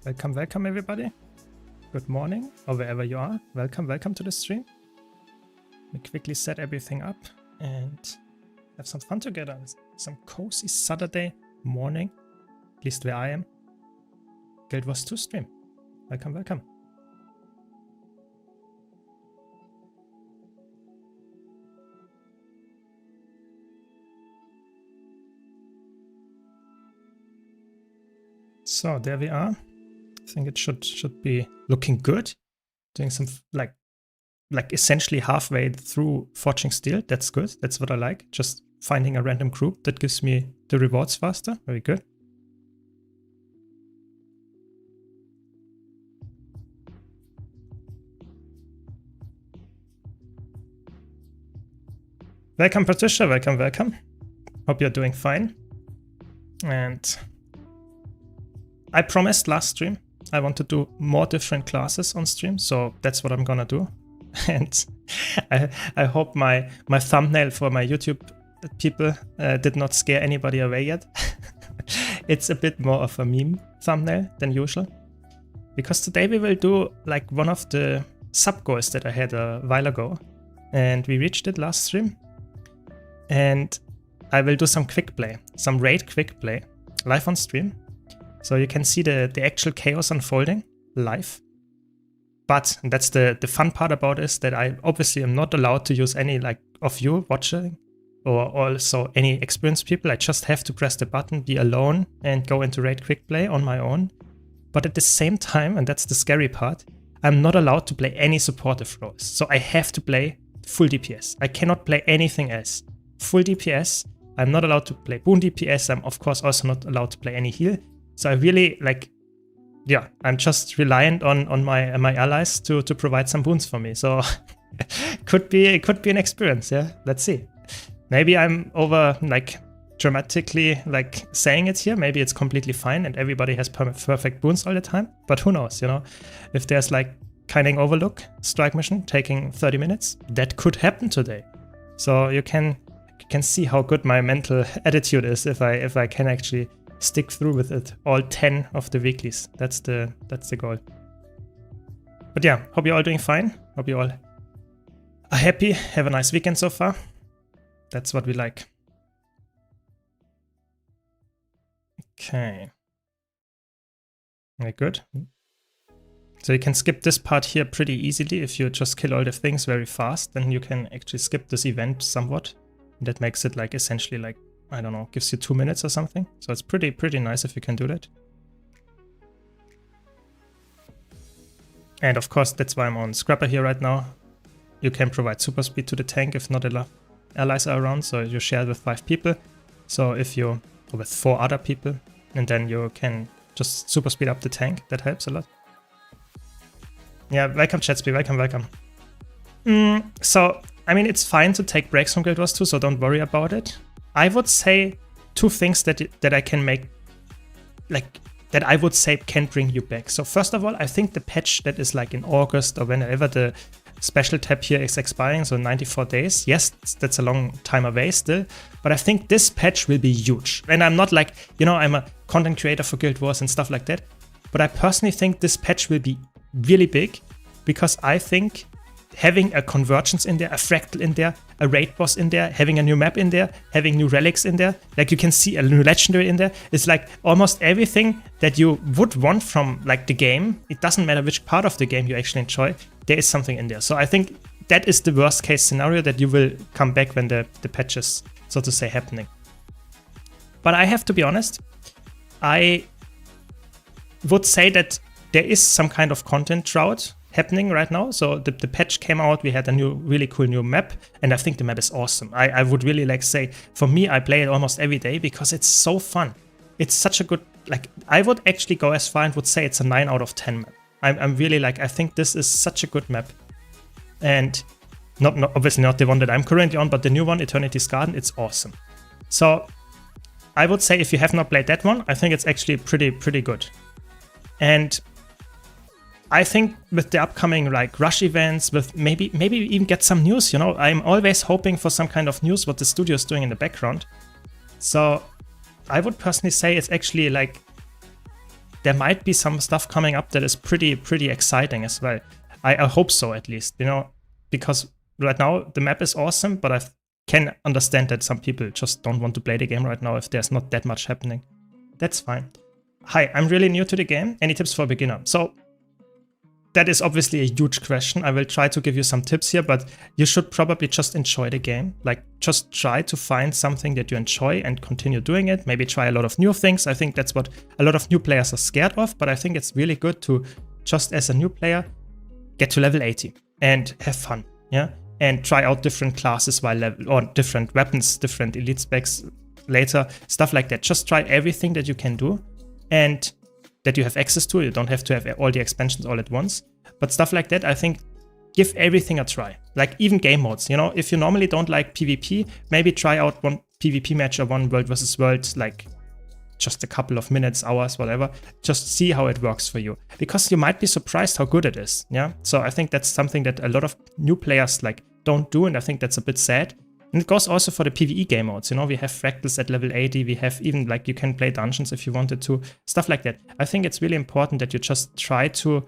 Welcome, welcome everybody. Good morning, or wherever you are. Welcome, welcome to the stream. Let me quickly set everything up and have some fun together. Some cozy Saturday morning, at least where I am. Guild Wars 2 stream. Welcome, welcome. So there we are. I think it should be looking good. Doing some like essentially halfway through Forging Steel. That's good. That's what I like. Just finding a random group that gives me the rewards faster. Very good. Welcome, Patricia. Welcome, welcome. Hope you're doing fine. And I promised last stream I want to do more different classes on stream, so that's what I'm gonna do. And I hope my thumbnail for my YouTube people did not scare anybody away yet. It's a bit more of a meme thumbnail than usual. Because today we will do like one of the sub goals that I had a while ago. And we reached it last stream. And I will do some quick play, some raid quick play live on stream. So you can see the actual chaos unfolding live. But that's the fun part about it, is that I obviously am not allowed to use any like of you watching or also any experienced people. I just have to press the button, be alone, and go into raid quick play on my own. But at the same time, and that's the scary part, I'm not allowed to play any supportive roles. So I have to play full DPS. I cannot play anything else. Full DPS. I'm not allowed to play boon DPS. I'm of course also not allowed to play any heal. So I really yeah, I'm just reliant on my allies to provide some boons for me. So it could be an experience. Yeah, let's see. Maybe I'm over dramatically saying it here. Maybe it's completely fine and everybody has perfect boons all the time. But who knows? You know, if there's Kiting Overlook strike mission taking 30 minutes, that could happen today. So you can see how good my mental attitude is if I can actually stick through with it all 10 of the weeklies. That's the goal. But yeah, hope you're all doing fine. Hope you all are happy. Have a nice weekend so far. That's what we like. Okay. Very good. So you can skip this part here pretty easily. If you just kill all the things very fast, then you can actually skip this event somewhat. That makes it essentially I don't know, gives you 2 minutes or something. So it's pretty nice if you can do that. And of course, that's why I'm on Scrapper here right now. You can provide super speed to the tank if not enough allies are around. So you share it with 5 people. So if or with 4 other people, and then you can just super speed up the tank. That helps a lot. Yeah, welcome Chatsby, welcome. So, I mean, it's fine to take breaks from Guild Wars 2, so don't worry about it. I would say 2 things that I can make, that I would say can bring you back. So first of all, I think the patch that is in August or whenever the special tab here is expiring, so 94 days. Yes, that's a long time away still, but I think this patch will be huge. And I'm not I'm a content creator for Guild Wars and stuff like that, but I personally think this patch will be really big because I think having a convergence in there, a fractal in there, a raid boss in there, having a new map in there, having new relics in there, you can see a new legendary in there. It's almost everything that you would want from the game. It doesn't matter which part of the game you actually enjoy, there is something in there. So I think that is the worst case scenario, that you will come back when the patch is, so to say, happening. But I have to be honest, I would say that there is some kind of content drought happening right now. So the patch came out, we had a really cool new map, and I think the map is awesome. I would really say, for me, I play it almost every day because it's so fun. It's such a good, I would actually go as far and would say it's a 9 out of 10 map. I'm really I think this is such a good map. And not obviously not the one that I'm currently on, but the new one, Eternity's Garden, it's awesome. So I would say if you have not played that one, I think it's actually pretty good. And I think with the upcoming rush events, with maybe even get some news, I'm always hoping for some kind of news what the studio is doing in the background. So I would personally say it's actually there might be some stuff coming up that is pretty exciting as well. I hope so, at least, you know, because right now the map is awesome, but I can understand that some people just don't want to play the game right now if there's not that much happening. That's fine. Hi, I'm really new to the game. Any tips for a beginner? So that is obviously a huge question. I will try to give you some tips here, but you should probably just enjoy the game. Like, just try to find something that you enjoy and continue doing it. Maybe try a lot of new things. I think that's what a lot of new players are scared of, but I think it's really good to just as a new player get to level 80 and have fun, yeah? And try out different classes while level, or different weapons, different elite specs later, stuff like that. Just try everything that you can do and that you have access to. You don't have to have all the expansions all at once, but stuff like that, I think, give everything a try. Like even game modes, you know, if you normally don't like PvP, maybe try out one PvP match or one world versus world, like just a couple of minutes, hours, whatever. Just see how it works for you, because you might be surprised how good it is. Yeah, so I think that's something that a lot of new players like don't do, and I think that's a bit sad. And it goes also for the PvE game modes. You know, we have fractals at level 80. We have even like you can play dungeons if you wanted to, stuff like that. I think it's really important that you just try to,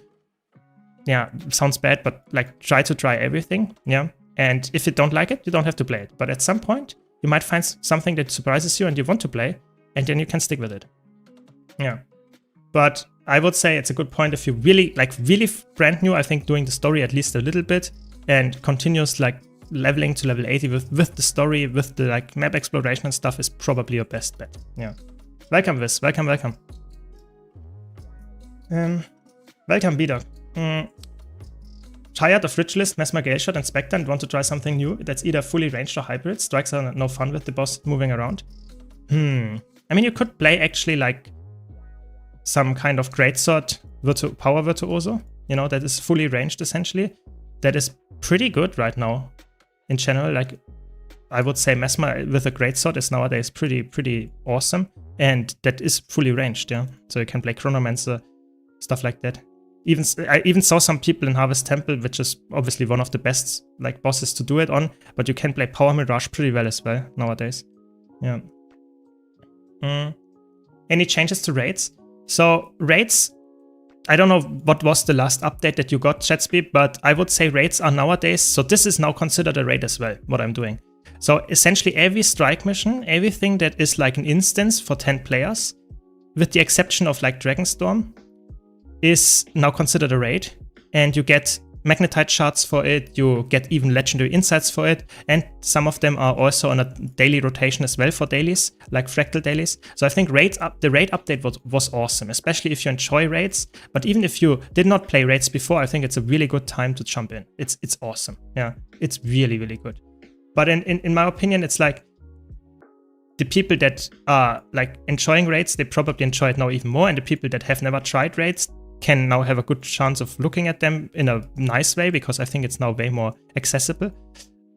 yeah, sounds bad, but like try to try everything. Yeah, and if you don't like it, you don't have to play it. But at some point, you might find something that surprises you and you want to play, and then you can stick with it. Yeah, but I would say it's a good point if you really brand new. I think doing the story at least a little bit and continuous like leveling to level 80 with the story, with the like map exploration and stuff is probably your best bet. Yeah. Welcome, Viz. Welcome. Welcome, Bida. Tired of Rich List, Mesmer, Gale Shot, and Spectre and want to try something new that's either fully ranged or hybrid? Strikes are no fun with the boss moving around. I mean, you could play actually like some kind of greatsword power virtuoso, you know, that is fully ranged essentially. That is pretty good right now. In general, like I would say Mesmer with a greatsword is nowadays pretty awesome, and that is fully ranged, yeah. So you can play Chronomancer, stuff like that. I even saw some people in Harvest Temple, which is obviously one of the best like bosses to do it on, but you can play Power Mirage pretty well as well nowadays. Yeah. Any changes to raids? So raids, I don't know what was the last update that you got, Chatsby, but I would say raids are nowadays, so this is now considered a raid as well, what I'm doing. So essentially every strike mission, everything that is like an instance for 10 players, with the exception of like Dragonstorm, is now considered a raid, and you get magnetite shards for it, you get even legendary insights for it, and some of them are also on a daily rotation as well for dailies, like fractal dailies. So I think the raid update was awesome, especially if you enjoy raids, but even if you did not play raids before, I think it's a really good time to jump in. It's awesome, yeah, it's really good. But in my opinion, it's like the people that are like enjoying raids, they probably enjoy it now even more, and the people that have never tried raids can now have a good chance of looking at them in a nice way, because I think it's now way more accessible.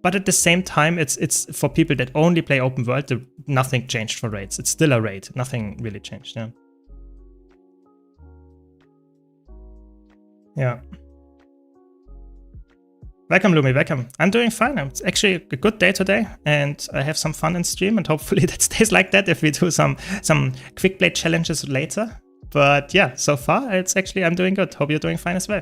But at the same time, it's for people that only play open world, nothing changed for raids. It's still a raid, nothing really changed, yeah. Yeah. Welcome, Lumi, welcome. I'm doing fine. It's actually a good day today, and I have some fun in stream, and hopefully that stays like that if we do some quick play challenges later. But yeah, so far, I'm doing good. Hope you're doing fine as well.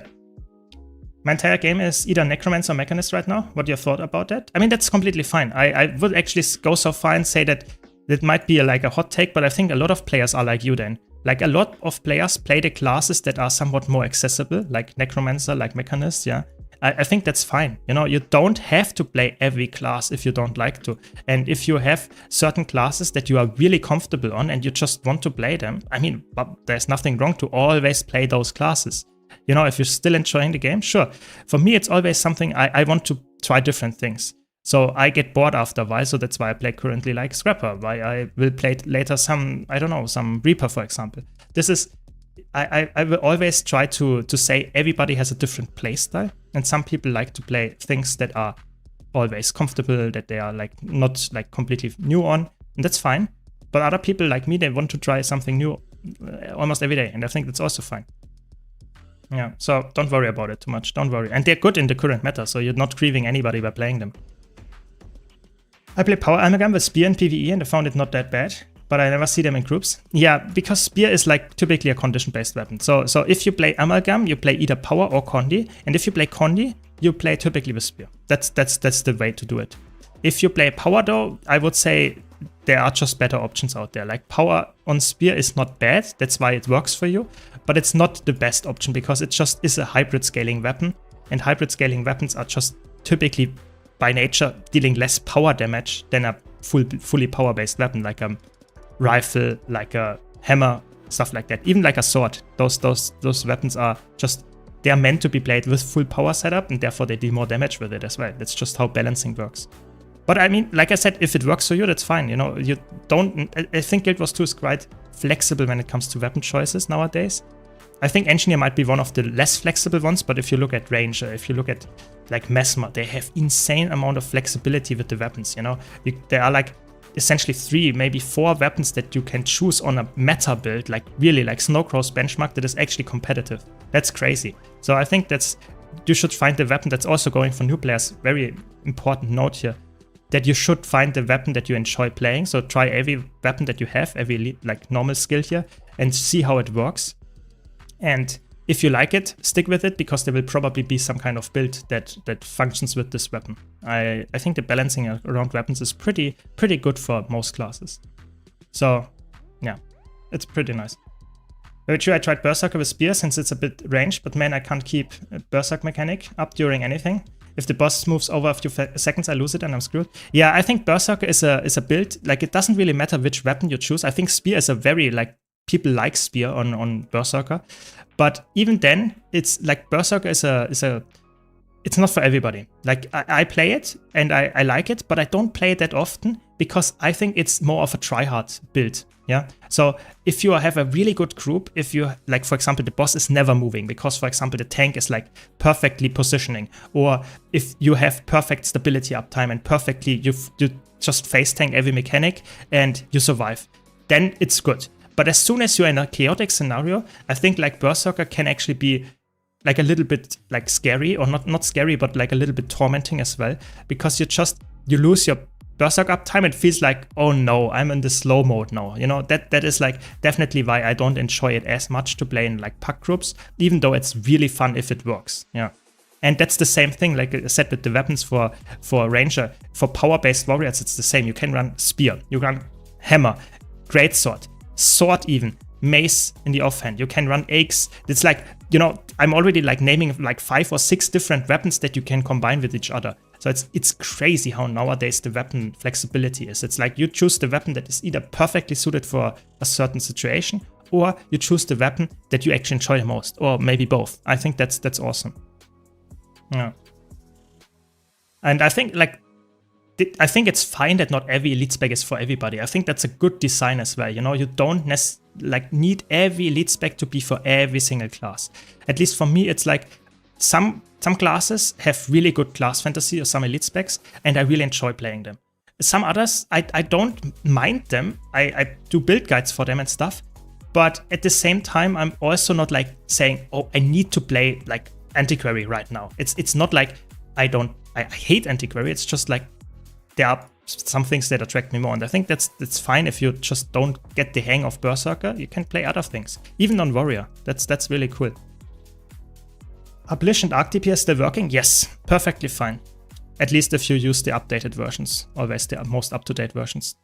My entire game is either Necromancer or Mechanist right now. What your thought about that? I mean, that's completely fine. I would actually go so far and say that it might be like a hot take, but I think a lot of players are like you then. Like a lot of players play the classes that are somewhat more accessible, like Necromancer, like Mechanist, yeah. I think that's fine. You know, you don't have to play every class if you don't like to. And if you have certain classes that you are really comfortable on and you just want to play them, I mean, there's nothing wrong to always play those classes. You know, if you're still enjoying the game, sure. For me, it's always something I want to try different things. So I get bored after a while, so that's why I play currently like Scrapper, why I will play later some, I don't know, some Reaper, for example. This is, I will always try to say everybody has a different play style, and some people like to play things that are always comfortable, that they are like not like completely new on, and that's fine. But other people like me, they want to try something new almost every day, and I think that's also fine. Yeah, so don't worry about it too much, don't worry. And they're good in the current meta, so you're not grieving anybody by playing them. I play Power Amalgam with Spear and PvE and I found it not that bad. but I never see them in groups. Yeah, because Spear is like typically a condition-based weapon. So if you play Amalgam, you play either Power or Condi, and if you play Condi, you play typically with Spear. That's the way to do it. If you play Power though, I would say there are just better options out there. Like Power on Spear is not bad, that's why it works for you, but it's not the best option because it just is a hybrid scaling weapon, and hybrid scaling weapons are just typically by nature dealing less power damage than a fully power-based weapon, like a rifle, like a hammer, stuff like that. Even like a sword. Those weapons are just, they are meant to be played with full power setup, and therefore they deal more damage with it as well. That's just how balancing works. But I mean, like I said, if it works for you, that's fine. You know, you don't. I think Guild Wars 2 is quite flexible when it comes to weapon choices nowadays. I think Engineer might be one of the less flexible ones, but if you look at Ranger, if you look at like Mesmer, they have insane amount of flexibility with the weapons, you know? There are like essentially 3, maybe 4 weapons that you can choose on a meta build, like really like Snowcrow's benchmark that is actually competitive. That's crazy. So I think you should find the weapon that's also going for new players. Very important note here, that you should find the weapon that you enjoy playing. So try every weapon that you have, every like normal skill here, and see how it works. And if you like it, stick with it, because there will probably be some kind of build that functions with this weapon. I think the balancing around weapons is pretty good for most classes. So yeah, it's pretty nice. Very true, I tried Berserker with Spear since it's a bit ranged, but man, I can't keep Berserk mechanic up during anything. If the boss moves over a few seconds, I lose it and I'm screwed. Yeah, I think Berserker is a build, like it doesn't really matter which weapon you choose. I think Spear is a very, like, people like Spear on Berserker. But even then, it's like Berserker is it's not for everybody. Like I play it and I like it, but I don't play it that often because I think it's more of a tryhard build. Yeah. So if you have a really good group, if you like, for example, the boss is never moving because, for example, the tank is like perfectly positioning, or if you have perfect stability uptime and perfectly you just face tank every mechanic and you survive, then it's good. But as soon as you're in a chaotic scenario, I think like Berserker can actually be like a little bit like scary, or not scary, but like a little bit tormenting as well, because you lose your Berserk uptime. It feels like, oh no, I'm in the slow mode now. You know, that is like definitely why I don't enjoy it as much to play in like pack groups, even though it's really fun if it works. Yeah. And that's the same thing, like I said, with the weapons for Ranger. For power-based warriors, it's the same. You can run Spear, you run Hammer, Greatsword, Sword even, Mace in the offhand. You can run Axe. It's like, you know, I'm already like naming like 5 or 6 different weapons that you can combine with each other. So it's crazy how nowadays the weapon flexibility is. It's like you choose the weapon that is either perfectly suited for a certain situation, or you choose the weapon that you actually enjoy the most, or maybe both. I think that's awesome. Yeah. And I think like it's fine that not every elite spec is for everybody. I think that's a good design as well. You know, you don't need every elite spec to be for every single class. At least for me, it's like some classes have really good class fantasy or some elite specs, and I really enjoy playing them. Some others, I don't mind them. I do build guides for them and stuff. But at the same time, I'm also not like saying, oh, I need to play like Antiquary right now. It's not like I hate Antiquary. It's just like there are some things that attract me more, and I think that's fine. If you just don't get the hang of Berserker, you can play other things, even on Warrior. That's really cool. Are Blish and Arc DPS still working? Yes, perfectly fine. At least if you use the updated versions, always the most up-to-date versions.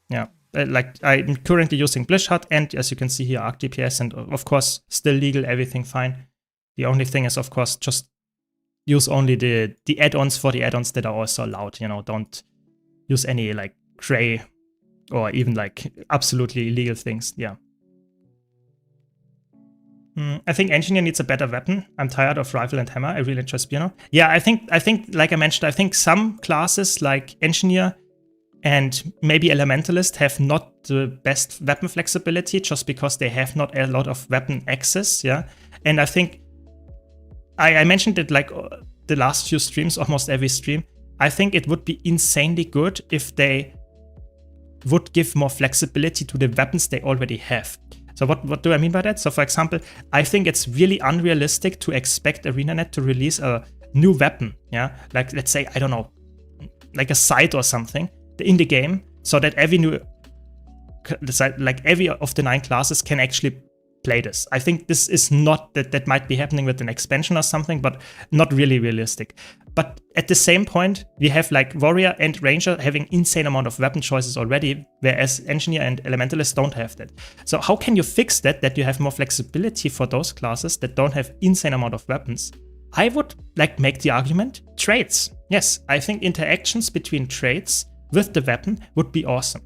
Yeah, like I'm currently using Blish HUD, and as you can see here, Arc DPS, and of course still legal, everything fine. The only thing is, of course, just use only the add-ons for the add-ons that are also allowed. You know, don't use any like gray or even like absolutely illegal things. Yeah. I think Engineer needs a better weapon. I'm tired of Rifle and Hammer. I really enjoy Spear now. Yeah, I think like I mentioned, I think some classes like Engineer and maybe Elementalist have not the best weapon flexibility just because they have not a lot of weapon access. Yeah. And I think I mentioned it like the last few streams, almost every stream. I think it would be insanely good if they would give more flexibility to the weapons they already have. So what do I mean by that? So for example, I think it's really unrealistic to expect ArenaNet to release a new weapon. Yeah, like let's say, I don't know, like a scythe or something in the game, so that every new like every of the 9 classes can actually play this. I think this is not that might be happening with an expansion or something, but not really realistic. But at the same point, we have like Warrior and Ranger having insane amount of weapon choices already, whereas Engineer and Elementalist don't have that. So how can you fix that you have more flexibility for those classes that don't have insane amount of weapons? I would like make the argument traits. Yes, I think interactions between traits with the weapon would be awesome.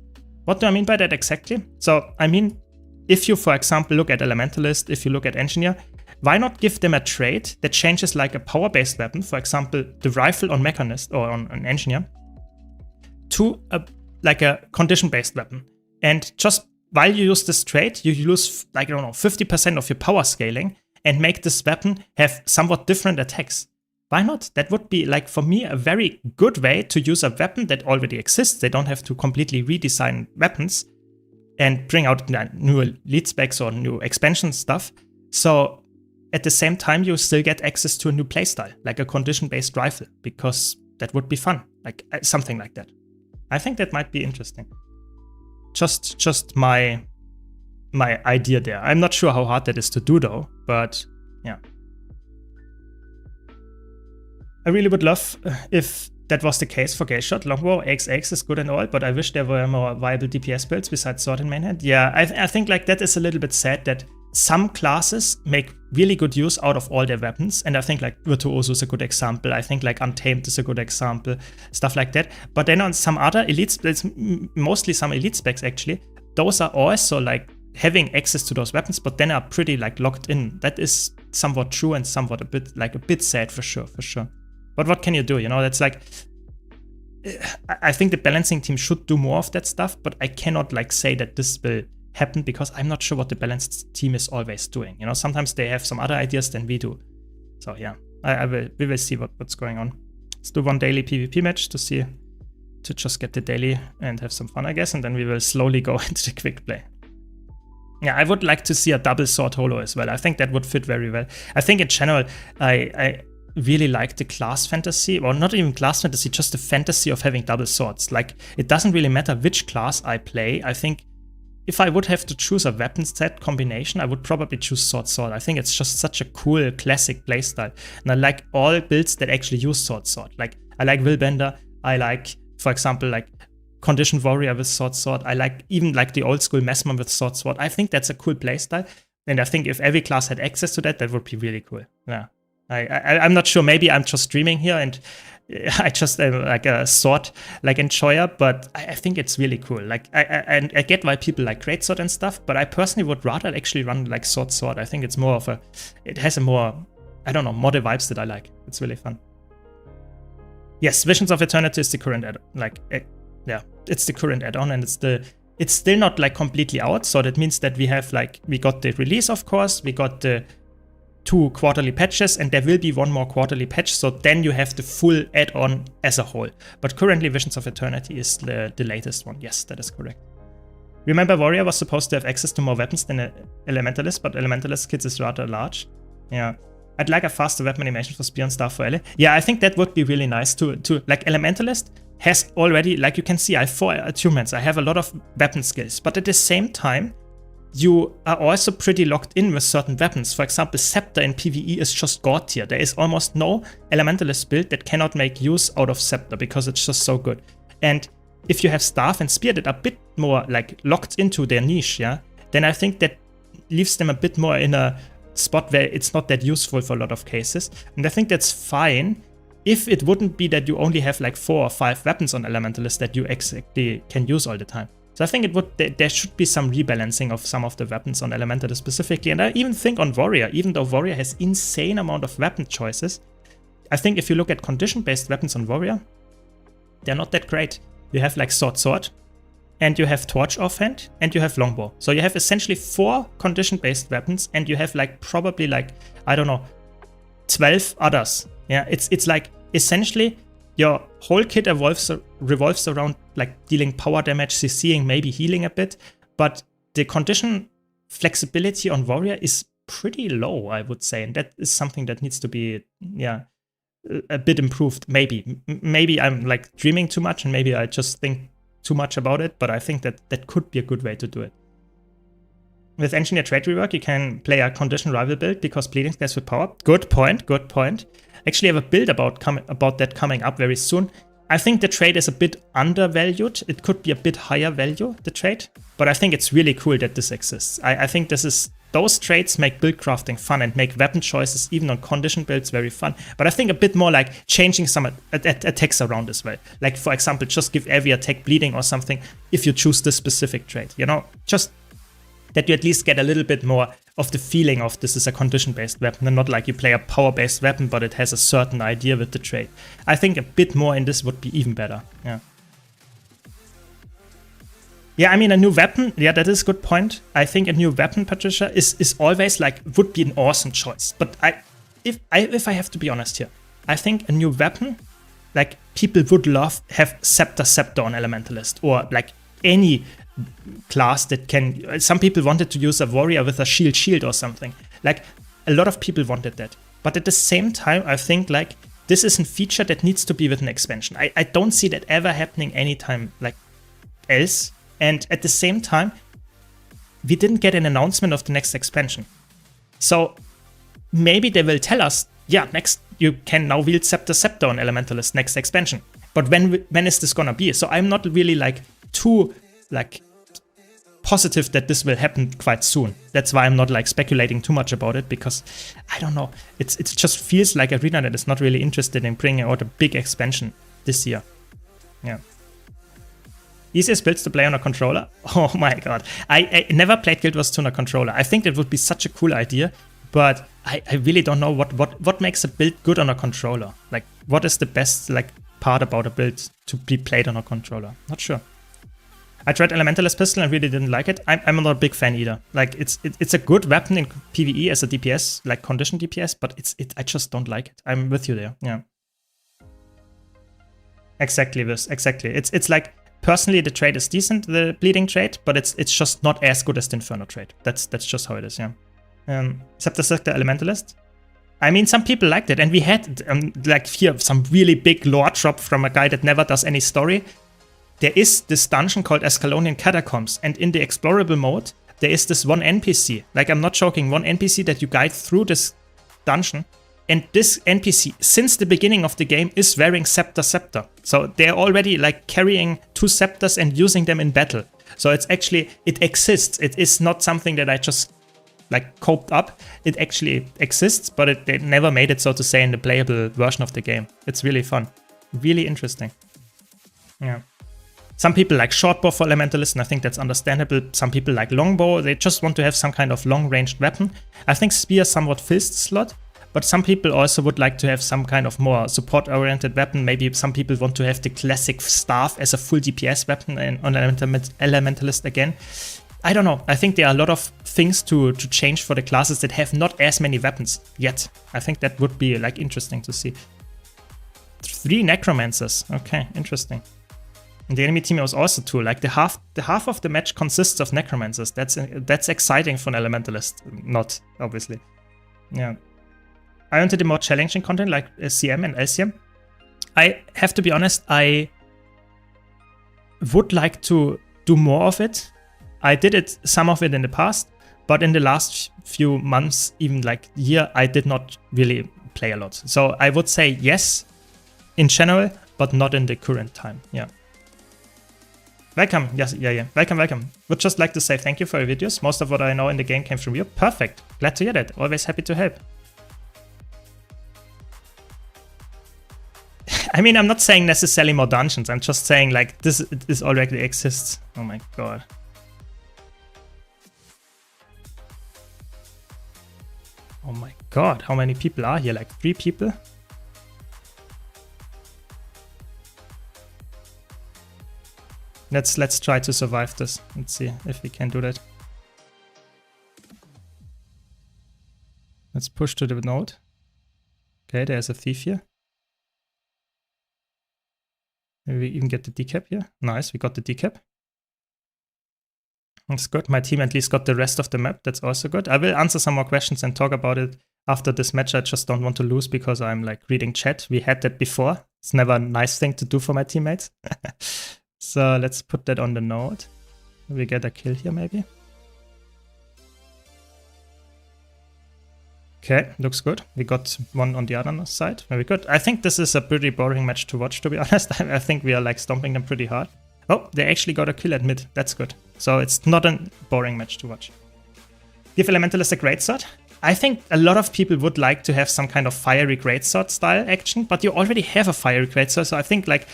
What do I mean by that exactly? So I mean, if you, for example, look at Elementalist, if you look at Engineer, why not give them a trait that changes like a power-based weapon, for example, the rifle on Mechanist or on an Engineer, to like a condition-based weapon. And just while you use this trait, you use like, I don't know, 50% of your power scaling and make this weapon have somewhat different attacks. Why not? That would be, like, for me, a very good way to use a weapon that already exists. They don't have to completely redesign weapons and bring out new elite specs or new expansion stuff. So at the same time, you still get access to a new playstyle, like a condition-based rifle, because that would be fun, like something like that. I think that might be interesting. Just my idea there. I'm not sure how hard that is to do though, but yeah. I really would love if that was the case for Gayshot. Longbow XX is good and all, but I wish there were more viable DPS builds besides Sword and Mainhand. Yeah, I think like that is a little bit sad that some classes make really good use out of all their weapons, and I think like Virtuoso is a good example. I think like Untamed is a good example, stuff like that. But then on some other elite specs, mostly some elite specs actually, those are also like having access to those weapons, but then are pretty like locked in. That is somewhat true and somewhat a bit sad for sure. But what can you do? You know, that's like, I think the balancing team should do more of that stuff, but I cannot like say that this will happen because I'm not sure what the balanced team is always doing. You know, sometimes they have some other ideas than we do. So yeah, we will see what's going on. Let's do one daily PvP match to just get the daily and have some fun, I guess, and then we will slowly go into the quick play. Yeah, I would like to see a double sword holo as well. I think that would fit very well. I think in general, I really like the class fantasy, or not even class fantasy, just the fantasy of having double swords. Like, it doesn't really matter which class I play. I think if I would have to choose a weapon set combination, I would probably choose sword. I think it's just such a cool classic playstyle. And I like all builds that actually use sword. Like, I like Willbender. I like, for example, like Conditioned Warrior with sword. I like even like the old school Messman with sword. I think that's a cool playstyle. And I think if every class had access to that, that would be really cool. Yeah. I'm not sure. Maybe I'm just dreaming here, and I just am like a sword like enjoyer. But I think it's really cool. Like I get why people like greatsword and stuff, but I personally would rather actually run like sword. I think it's more of it has a more, I don't know, modern vibes that I like. It's really fun. Yes, Visions of Eternity is the current add-on. Yeah, it's the current add-on, and it's still not like completely out. So that means that we got the release, of course, we got the 2 quarterly patches, and there will be 1 more quarterly patch, so then you have the full add-on as a whole. But currently Visions of Eternity is the latest one. Yes, that is correct. Remember, Warrior was supposed to have access to more weapons than Elementalist, but Elementalist kits is rather large. Yeah. I'd like a faster weapon animation for Spear and Staff for Ele. Yeah, I think that would be really nice to like, Elementalist has already, like you can see, I have 4 attunements, I have a lot of weapon skills, but at the same time, you are also pretty locked in with certain weapons. For example, Scepter in PvE is just God tier. There is almost no Elementalist build that cannot make use out of Scepter because it's just so good. And if you have Staff and Spear that are a bit more like locked into their niche, yeah, then I think that leaves them a bit more in a spot where it's not that useful for a lot of cases. And I think that's fine if it wouldn't be that you only have like 4 or 5 weapons on Elementalist that you exactly can use all the time. So I think there should be some rebalancing of some of the weapons on Elementalist specifically. And I even think on Warrior, even though Warrior has insane amount of weapon choices, I think if you look at condition-based weapons on Warrior, they're not that great. You have like sword, and you have torch offhand, and you have longbow. So you have essentially 4 condition-based weapons, and you have like probably like, I don't know, 12 others. Yeah, it's like essentially your whole kit revolves around like dealing power damage, CCing, maybe healing a bit, but the condition flexibility on Warrior is pretty low, I would say, and that is something that needs to be, yeah, a bit improved. Maybe I'm like dreaming too much, and maybe I just think too much about it, but I think that could be a good way to do it. With Engineer Trait Rework, you can play a condition rival build because bleeding scales with power. Good point, good point. Actually, I have a build about that coming up very soon. I think the trait is a bit undervalued. It could be a bit higher value, the trait, but I think it's really cool that this exists. I think those traits make build crafting fun and make weapon choices, even on condition builds, very fun. But I think a bit more like changing some attacks around as well. Like, for example, just give every attack bleeding or something if you choose this specific trait, you know? Just that you at least get a little bit more of the feeling of this is a condition-based weapon and not like you play a power-based weapon, but it has a certain idea with the trait. I think a bit more in this would be even better, yeah. Yeah, I mean, a new weapon, yeah, that is a good point. I think a new weapon, Patricia, is always like, would be an awesome choice. But if I have to be honest here, I think a new weapon, like, people would love have Scepter on Elementalist, or like any class that can. Some people wanted to use a warrior with a shield or something. Like, a lot of people wanted that. But at the same time, I think like this is a feature that needs to be with an expansion. I don't see that ever happening anytime like else. And at the same time, we didn't get an announcement of the next expansion. So maybe they will tell us, yeah, next you can now wield Scepter on Elementalist next expansion. But when is this gonna be? So I'm not really like too like positive that this will happen quite soon. That's why I'm not like speculating too much about it, because I don't know. It just feels like Arena that is not really interested in bringing out a big expansion this year. Yeah. Easiest builds to play on a controller? Oh my god. I never played Guild Wars 2 on a controller. I think that would be such a cool idea, but I really don't know what makes a build good on a controller. Like, what is the best like part about a build to be played on a controller? Not sure. I tried Elementalist Pistol and really didn't like it. I'm not a big fan either. Like, it's a good weapon in PvE as a DPS, like condition DPS, but I just don't like it. I'm with you there. Yeah. Exactly this. Exactly. It's like, personally, the trait is decent, the bleeding trait, but it's just not as good as the Inferno trait. That's just how it is, yeah. Scepter Elementalist. I mean, some people liked it, and we had like here some really big lore drop from a guy that never does any story. There is this dungeon called Escalonian Catacombs, and in the explorable mode, there is this one NPC. Like, I'm not joking, one NPC that you guide through this dungeon. And this NPC, since the beginning of the game, is wearing Scepter. So they're already like carrying 2 scepters and using them in battle. So it's actually, it exists. It is not something that I just like coped up. It actually exists, but they never made it, so to say, in the playable version of the game. It's really fun. Really interesting. Yeah. Some people like shortbow for Elementalist, and I think that's understandable. Some people like longbow. They just want to have some kind of long-ranged weapon. I think spear somewhat fills the slot. But some people also would like to have some kind of more support-oriented weapon. Maybe some people want to have the classic staff as a full DPS weapon on Elementalist again. I don't know. I think there are a lot of things to change for the classes that have not as many weapons yet. I think that would be like interesting to see. 3 Necromancers. Okay, interesting. And the enemy team was also 2. Like the half of the match consists of Necromancers. That's exciting for an Elementalist. Not, obviously. Yeah. I wanted the more challenging content like CM and LCM. I have to be honest, I would like to do more of it. I did some of it in the past, but in the last few months, even like year, I did not really play a lot. So I would say yes, in general, but not in the current time. Yeah. Welcome. Yes, yeah. Welcome. Would just like to say thank you for your videos. Most of what I know in the game came from you. Perfect. Glad to hear that. Always happy to help. I mean, I'm not saying necessarily more dungeons. I'm just saying like this already exists. Oh my god. Oh my god, how many people are here? Like 3 people? Let's try to survive this. Let's see if we can do that. Let's push to the node. Okay, there's a thief here. Maybe we even get the decap here. Nice, we got the decap. That's good. My team at least got the rest of the map. That's also good. I will answer some more questions and talk about it after this match. I just don't want to lose because I'm like reading chat. We had that before. It's never a nice thing to do for my teammates. So let's put that on the node. We get a kill here maybe. Okay, looks good. We got one on the other side. Very good. I think this is a pretty boring match to watch, to be honest. I think we are like stomping them pretty hard. Oh, they actually got a kill at mid. That's good. So it's not a boring match to watch. Give Elementalist a greatsword. I think a lot of people would like to have some kind of fiery greatsword style action, but you already have a fiery greatsword, so I think like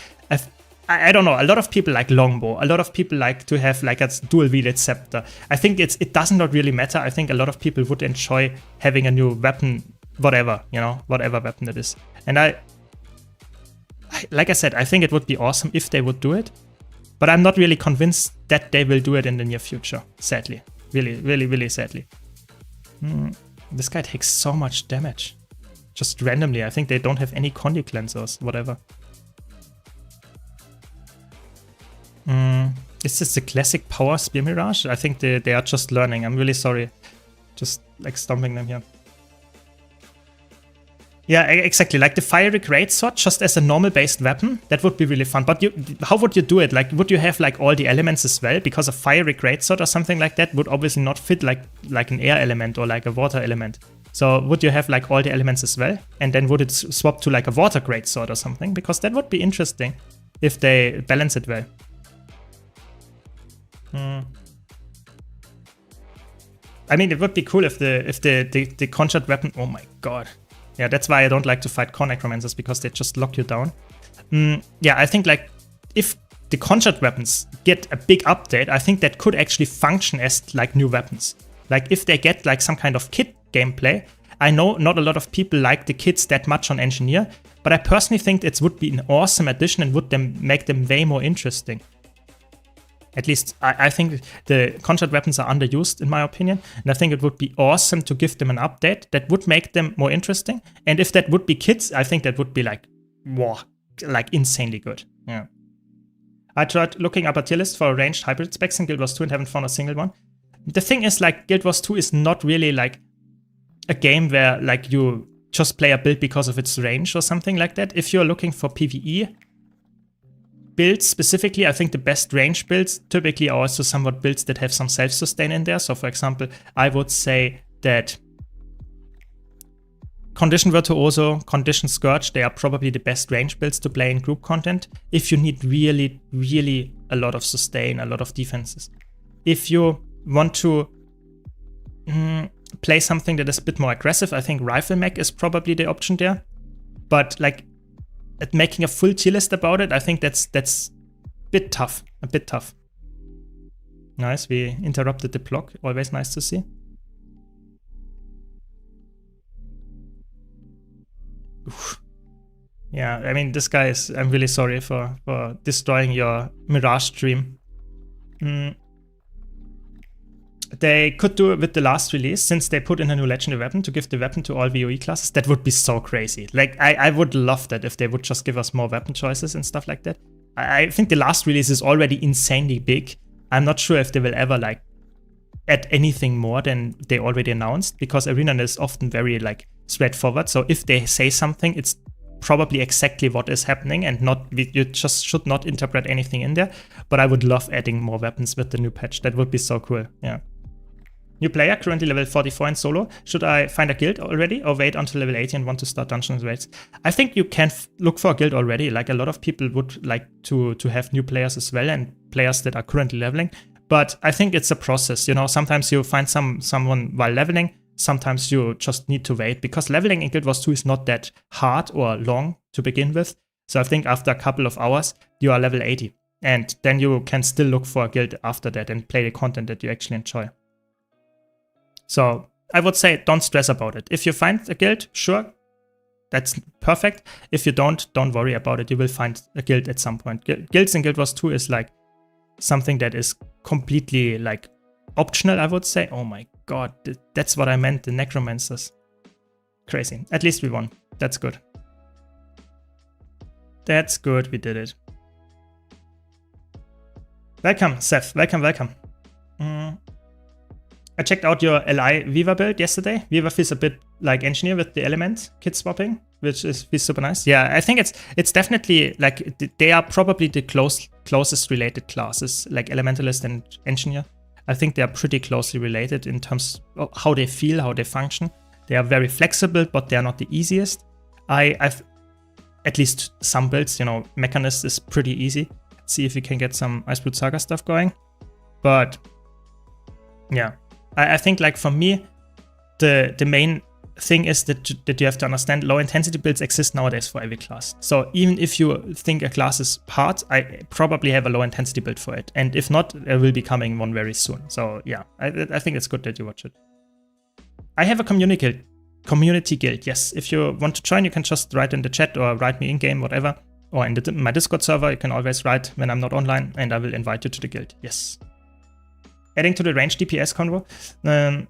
I don't know, a lot of people like longbow, a lot of people like to have like a dual-wielded scepter. I think it does not really matter. I think a lot of people would enjoy having a new weapon, whatever, you know, whatever weapon it is. And I like I said, I think it would be awesome if they would do it, but I'm not really convinced that they will do it in the near future, sadly. Really sadly. This guy takes so much damage. Just randomly. I think they don't have any Condi cleansers, whatever. Is this the classic power spear mirage? I think they are just learning. I'm really sorry. Just like stomping them here. Yeah, exactly. Like the fiery greatsword just as a normal based weapon. That would be really fun. But how would you do it? Like, would you have like all the elements as well? Because a fiery greatsword or something like that would obviously not fit like an air element or like a water element. So would you have like all the elements as well? And then would it swap to like a water greatsword or something? Because that would be interesting if they balance it well. I mean, it would be cool if the conjured weapon. Oh my god. Yeah, that's why I don't like to fight core necromancers, because they just lock you down. Yeah, I think like if the conjured weapons get a big update, I think that could actually function as like new weapons. Like if they get like some kind of kit gameplay. I know not a lot of people like the kits that much on Engineer, but I personally think it would be an awesome addition and would make them way more interesting. At least I think the conjured weapons are underused in my opinion, and I think it would be awesome to give them an update that would make them more interesting. And if that would be kits, I think that would be like, wow, like insanely good. Yeah. I tried looking up a tier list for ranged hybrid specs in Guild Wars 2 and haven't found a single one. The thing is, like, Guild Wars 2 is not really like a game where like you just play a build because of its range or something like that. If you're looking for PvE builds specifically, I think the best range builds typically are also somewhat builds that have some self-sustain in there. So for example, I would say that Condition Virtuoso, Condition Scourge, they are probably the best range builds to play in group content if you need really a lot of sustain, a lot of defenses. If you want to play something that is a bit more aggressive, I think Rifle Mech is probably the option there. But like at making a full tier list about it, I think that's a bit tough. Nice, we interrupted the block. Always nice to see. Oof. Yeah, I mean, this guy is... I'm really sorry for destroying your Mirage stream. They could do it with the last release, since they put in a new legendary weapon to give the weapon to all VOE classes. That would be so crazy. Like, I would love that if they would just give us more weapon choices and stuff like that. I think the last release is already insanely big. I'm not sure if they will ever, like, add anything more than they already announced, because Arena is often very, like, straightforward. So if they say something, it's probably exactly what is happening, and you just should not interpret anything in there. But I would love adding more weapons with the new patch. That would be so cool, yeah. New player, currently level 44 in solo. Should I find a guild already or wait until level 80 and want to start dungeons raids? I think you can look for a guild already. Like, a lot of people would like to have new players as well, and players that are currently leveling. But I think it's a process, you know. Sometimes you find someone while leveling. Sometimes you just need to wait, because leveling in Guild Wars 2 is not that hard or long to begin with. So I think after a couple of hours, you are level 80. And then you can still look for a guild after that and play the content that you actually enjoy. So I would say don't stress about it. If you find a guild, sure, that's perfect. If you don't worry about it. You will find a guild at some point. Guilds in Guild Wars 2 is like something that is completely like optional, I would say. Oh my god, that's what I meant, the necromancers. Crazy. At least we won. That's good. That's good, we did it. Welcome, Seth. Welcome. I checked out your LI Viva build yesterday. Viva feels a bit like Engineer with the element kit swapping. which is super nice. Yeah, I think it's definitely like they are probably the closest related classes, like Elementalist and Engineer. I think they are pretty closely related in terms of how they feel, how they function. They are very flexible, but they are not the easiest. I've at least some builds, you know, Mechanist is pretty easy. Let's see if we can get some Iceblood Saga stuff going. But yeah, I think like for me, the main thing is that you have to understand low intensity builds exist nowadays for every class. So even if you think a class is hard, I probably have a low intensity build for it. And if not, there will be coming one very soon. So yeah, I think it's good that you watch it. I have a community guild. Yes, if you want to join, you can just write in the chat or write me in game, whatever. Or in my Discord server, you can always write when I'm not online and I will invite you to the guild. Yes. Adding to the range DPS convo.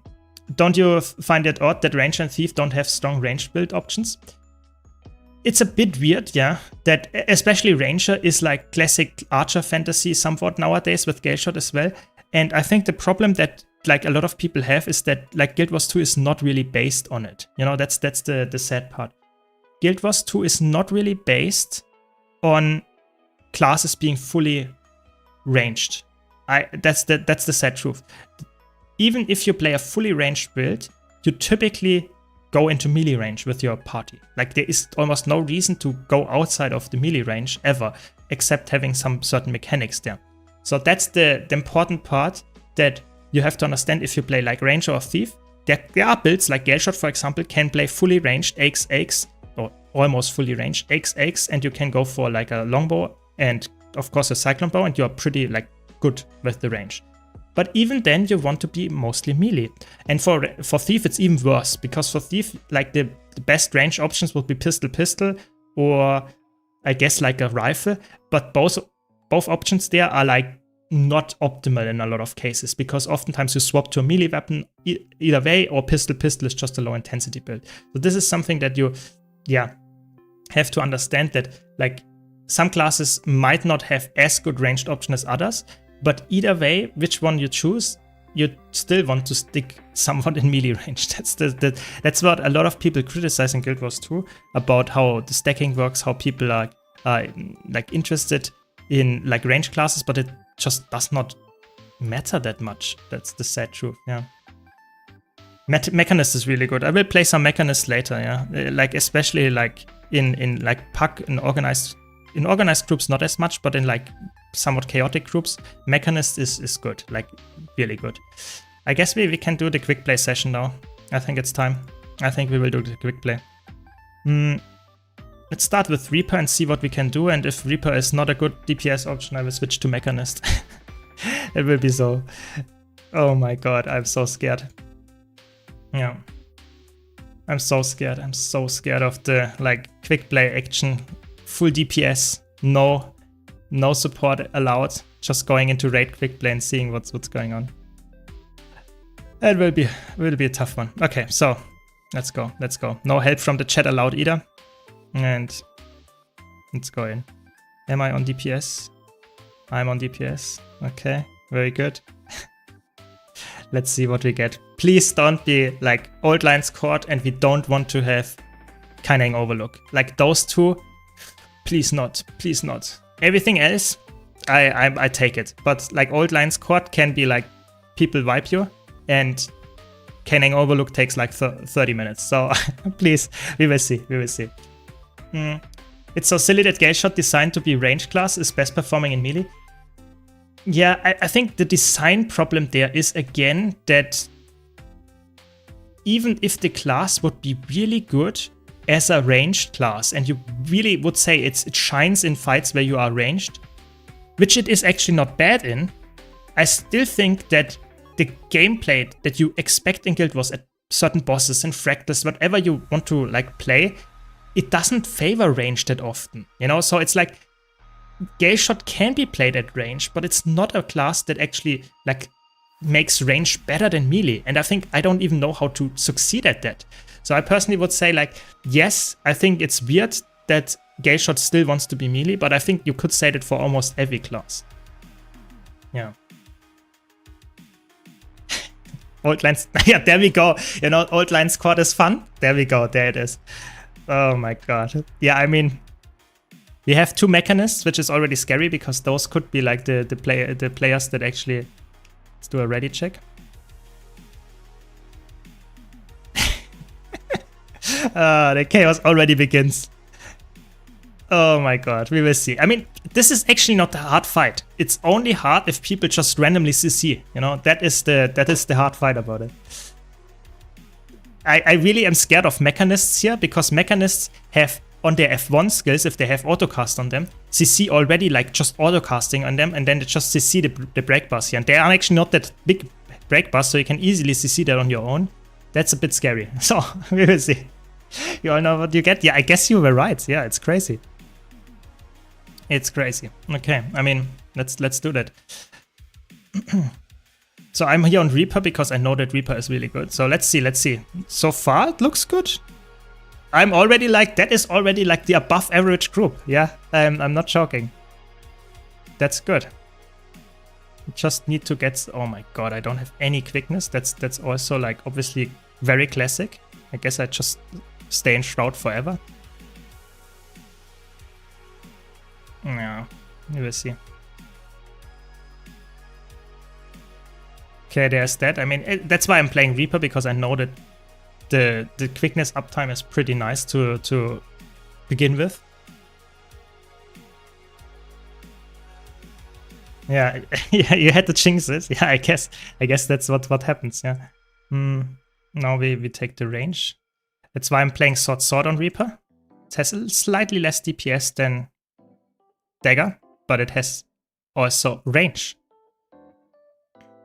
Don't you find it odd that Ranger and Thief don't have strong ranged build options? It's a bit weird, yeah, that especially Ranger is like classic Archer fantasy somewhat nowadays with Gale Shot as well. And I think the problem that like a lot of people have is that like Guild Wars 2 is not really based on it. You know, that's the sad part. Guild Wars 2 is not really based on classes being fully ranged. That's the sad truth. Even if you play a fully ranged build, you typically go into melee range with your party. Like there is almost no reason to go outside of the melee range ever, except having some certain mechanics there. So that's the important part that you have to understand if you play like Ranger or Thief. There are builds like Gale Shot, for example, can play fully ranged AX, or almost fully ranged AX, and you can go for like a longbow and of course a cyclone bow, and you're pretty like good with the range. But even then, you want to be mostly melee. And for Thief, it's even worse, because for Thief, like the best range options would be pistol, or I guess like a rifle. But both options there are like not optimal in a lot of cases, because oftentimes you swap to a melee weapon either way, or pistol is just a low intensity build. So this is something that you, yeah, have to understand, that like some classes might not have as good ranged option as others. But either way, which one you choose, you still want to stick somewhat in melee range. That's what a lot of people criticize in Guild Wars 2 about how the stacking works, how people are like interested in like range classes, but it just does not matter that much. That's the sad truth. Yeah. Mechanist is really good. I will play some Mechanist later. Yeah, like especially like in like pack in organized groups, not as much, but in like somewhat chaotic groups, Mechanist is good, like really good. I guess we can do the quick play session now. I think it's time. I think we will do the quick play. Let's start with Reaper and see what we can do, and if Reaper is not a good DPS option, I will switch to Mechanist. It will be so... Oh my god, I'm so scared. Yeah. I'm so scared. I'm so scared of the like quick play action, full DPS, no support allowed, just going into raid quick play and seeing what's going on. It will be a tough one. Okay, so let's go. No help from the chat allowed either. And let's go in. Am I on DPS? I'm on DPS. Okay, very good. Let's see what we get. Please don't be like Old Lines Court, and we don't want to have Cunning Overlook. Like those two, please not. Everything else, I take it. But like Old Lines Court can be like people wipe you, and Cunning Overlook takes like 30 minutes. So please, we will see. It's so silly that Gale Shot designed to be range class is best performing in melee. Yeah, I think the design problem there is again that even if the class would be really good as a ranged class, and you really would say it shines in fights where you are ranged, which it is actually not bad in, I still think that the gameplay that you expect in Guild Wars at certain bosses and fractals, whatever you want to like play, it doesn't favor range that often, you know? So it's like Gale Shot can be played at range, but it's not a class that actually like makes range better than melee. And I think I don't even know how to succeed at that. So I personally would say like, yes, I think it's weird that Gale Shot still wants to be melee, but I think you could say that for almost every class. Yeah. Old Lines, yeah, there we go. You know, Old Lines Court is fun. There we go, there it is. Oh my god. Yeah, I mean, we have 2 mechanists, which is already scary because those could be like the players that actually. Let's do a ready check. The chaos already begins. Oh my god, we will see. I mean, this is actually not a hard fight. It's only hard if people just randomly CC. You know, that is the hard fight about it. I really am scared of mechanists here because mechanists have on their F1 skills, if they have autocast on them, CC already like just autocasting on them, and then they just CC the break bars here. And they are actually not that big break bars, so you can easily CC that on your own. That's a bit scary. So we will see. You all know what you get? Yeah, I guess you were right. Yeah, it's crazy. It's crazy. Okay, I mean, let's do that. So I'm here on Reaper because I know that Reaper is really good. So let's see. So far, it looks good. I'm already like, that is already like the above average group. Yeah, I'm not joking. That's good. Just need to get, oh my god, I don't have any quickness. That's also like obviously very classic. I guess I just stay in Shroud forever. Yeah, we will see. Okay, there's that. I mean, that's why I'm playing Reaper, because I know that the quickness uptime is pretty nice to begin with. Yeah, yeah, you had to jinx this. Yeah, I guess that's what happens. Yeah. Now we take the range. That's why I'm playing Sword on Reaper. It has a slightly less DPS than Dagger, but it has also range.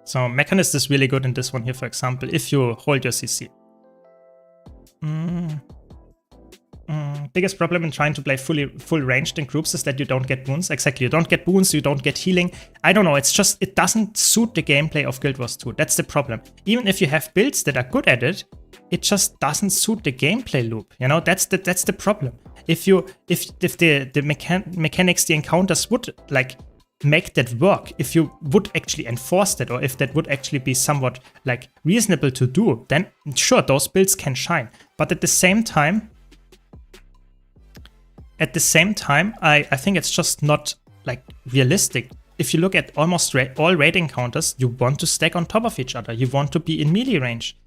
So Mechanist is really good in this one here, for example, if you hold your CC. Biggest problem in trying to play full ranged in groups is that you don't get boons. Exactly, you don't get boons, you don't get healing. I don't know, it's just, it doesn't suit the gameplay of Guild Wars 2. That's the problem. Even if you have builds that are good at it, it just doesn't suit the gameplay loop. You know, that's the problem. If the mechanics, the encounters would like make that work, if you would actually enforce that, or if that would actually be somewhat like reasonable to do, then sure, those builds can shine. But at the same time, I think it's just not like realistic. If you look at almost all raid encounters, you want to stack on top of each other. You want to be in melee range,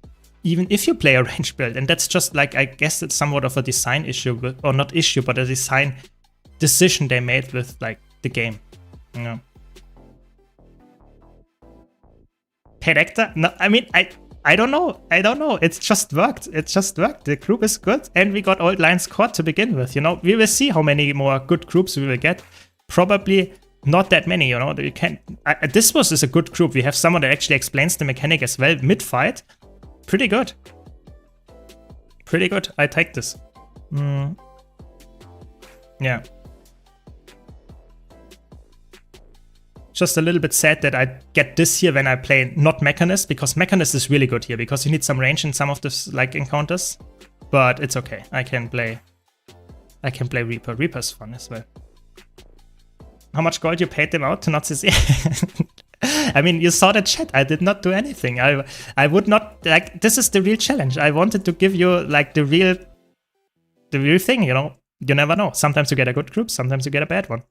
even if you play a range build. And that's just like, I guess it's somewhat of a design issue, or not issue, but a design decision they made with like the game. You know. Paid actor? No, I mean, I don't know. It's just worked. The group is good, and we got Old Lions Court to begin with. You know, we will see how many more good groups we will get. Probably not that many. You know, you can. This is a good group. We have someone that actually explains the mechanic as well mid fight. Pretty good. Pretty good. I take this. Yeah. Just a little bit sad that I get this here when I play not Mechanist, because Mechanist is really good here, because you need some range in some of this like encounters. But it's okay. I can play Reaper. Reaper's fun as well. How much gold you paid them out to not CC? I mean, you saw the chat. I did not do anything. I would not, like, this is the real challenge. I wanted to give you like the real thing, you know. You never know. Sometimes you get a good group, sometimes you get a bad one.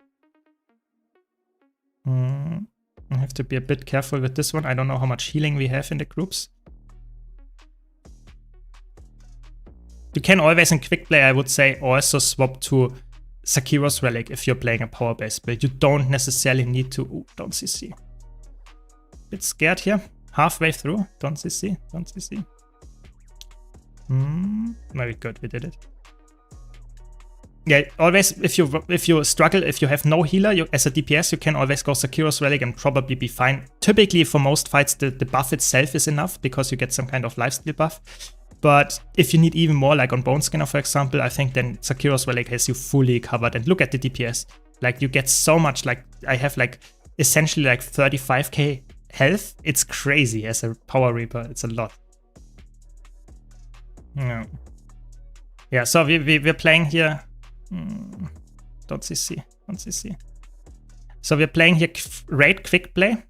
I have to be a bit careful with this one. I don't know how much healing we have in the groups. You can always in Quickplay, I would say, also swap to Sakiro's Relic if you're playing a power-based build. You don't necessarily need to... Ooh, don't CC. Bit scared here. Halfway through. Don't CC. Don't CC. Very good, we did it. Yeah, always, if you struggle, if you have no healer, as a DPS, you can always go Sakiro's Relic and probably be fine. Typically, for most fights, the buff itself is enough, because you get some kind of lifesteal buff. But if you need even more, like on Bone Skinner, for example, I think then Sakiro's Relic has you fully covered. And look at the DPS. Like, you get so much, like, I have like, essentially like 35k health. It's crazy as a Power Reaper. It's a lot. Yeah. Yeah, so we're playing here. Don't CC. Don't CC. So we're playing here Raid Quickplay.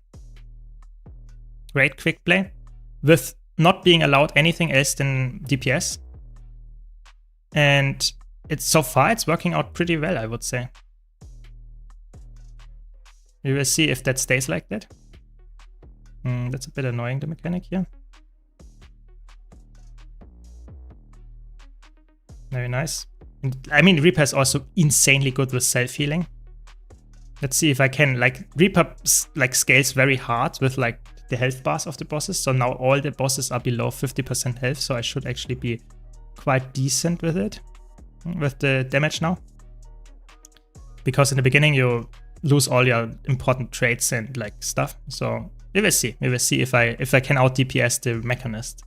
Raid Quickplay. With not being allowed anything else than DPS. And it's so far it's working out pretty well, I would say. We will see if that stays like that. That's a bit annoying, the mechanic here. Very nice. I mean, Reaper is also insanely good with self-healing. Let's see if I can, like, Reaper like scales very hard with like the health bars of the bosses. So now all the bosses are below 50% health, so I should actually be quite decent with it, with the damage now. Because in the beginning you lose all your important traits and like stuff. So we will see. We will see if I can out DPS the Mechanist.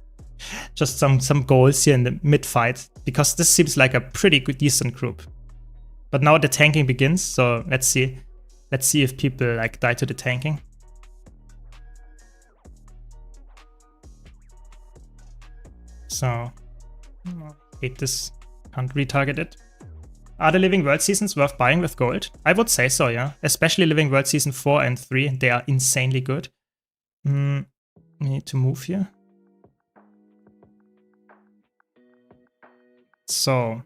Just some goals here in the mid fight, because this seems like a pretty good decent group. But now the tanking begins, so let's see. Let's see if people like die to the tanking. So hate this, can't retarget it. Are the Living World seasons worth buying with gold? I would say so, yeah. Especially Living World season 4 and 3, they are insanely good. We need to move here. So,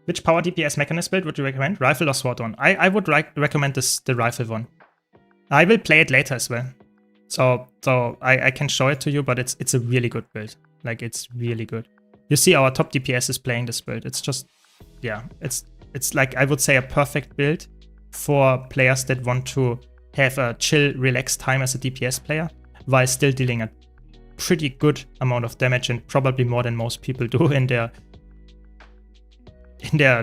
which power DPS Mechanist build would you recommend? Rifle or Sword one? I would recommend the Rifle one. I will play it later as well. So I can show it to you, but it's a really good build. Like, it's really good. You see our top DPS is playing this build. It's just, yeah, it's like, I would say, a perfect build for players that want to have a chill, relaxed time as a DPS player, while still dealing a pretty good amount of damage, and probably more than most people do in their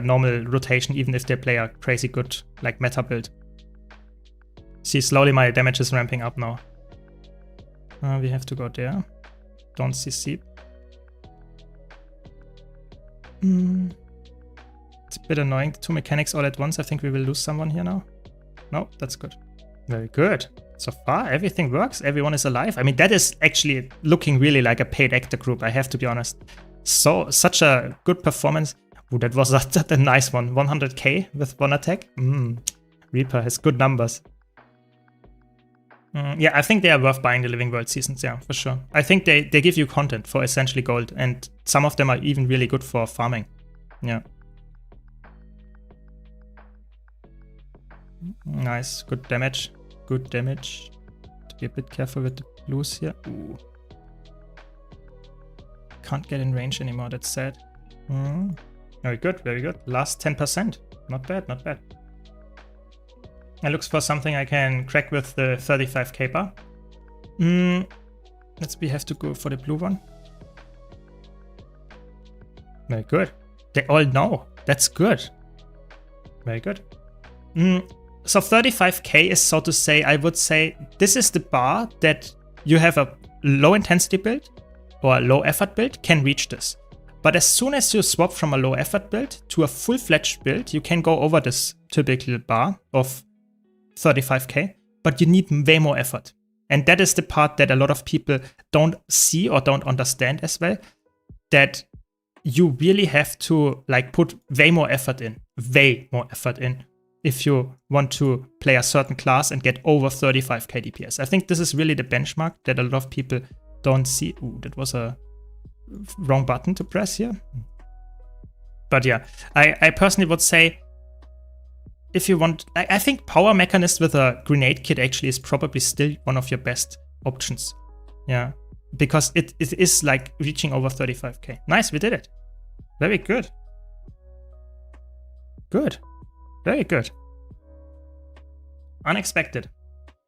normal rotation, even if they play a crazy good like meta build. See, slowly my damage is ramping up now. We have to go there. Don't CC. It's a bit annoying, the two mechanics all at once. I think we will lose someone here now. No, that's good. Very good. So far, everything works. Everyone is alive. I mean, that is actually looking really like a paid actor group, I have to be honest. So, such a good performance. Ooh, that was a nice one. 100k with one attack. Reaper has good numbers. Yeah, I think they are worth buying the Living World seasons, yeah, for sure. I think they give you content for essentially gold, and some of them are even really good for farming. Yeah. Nice, good damage. Good damage. To be a bit careful with the blues here. Ooh. Can't get in range anymore, that's sad. Very good, very good. Last 10%. Not bad, not bad. I look for something I can crack with the 35k bar. We have to go for the blue one. Very good. They all know. That's good. Very good. So 35k is, so to say, I would say, this is the bar that you have a low intensity build or a low effort build can reach this. But as soon as you swap from a low effort build to a full-fledged build, you can go over this typical bar of 35k, but you need way more effort. And that is the part that a lot of people don't see or don't understand as well, that you really have to like put way more effort in if you want to play a certain class and get over 35k DPS. I think this is really the benchmark that a lot of people don't see. Ooh, that was a wrong button to press here. But yeah, I personally would say, if you want, I think Power Mechanist with a grenade kit actually is probably still one of your best options. Yeah, because it is like reaching over 35k. Nice, we did it. Very good. Good. Very good. Unexpected.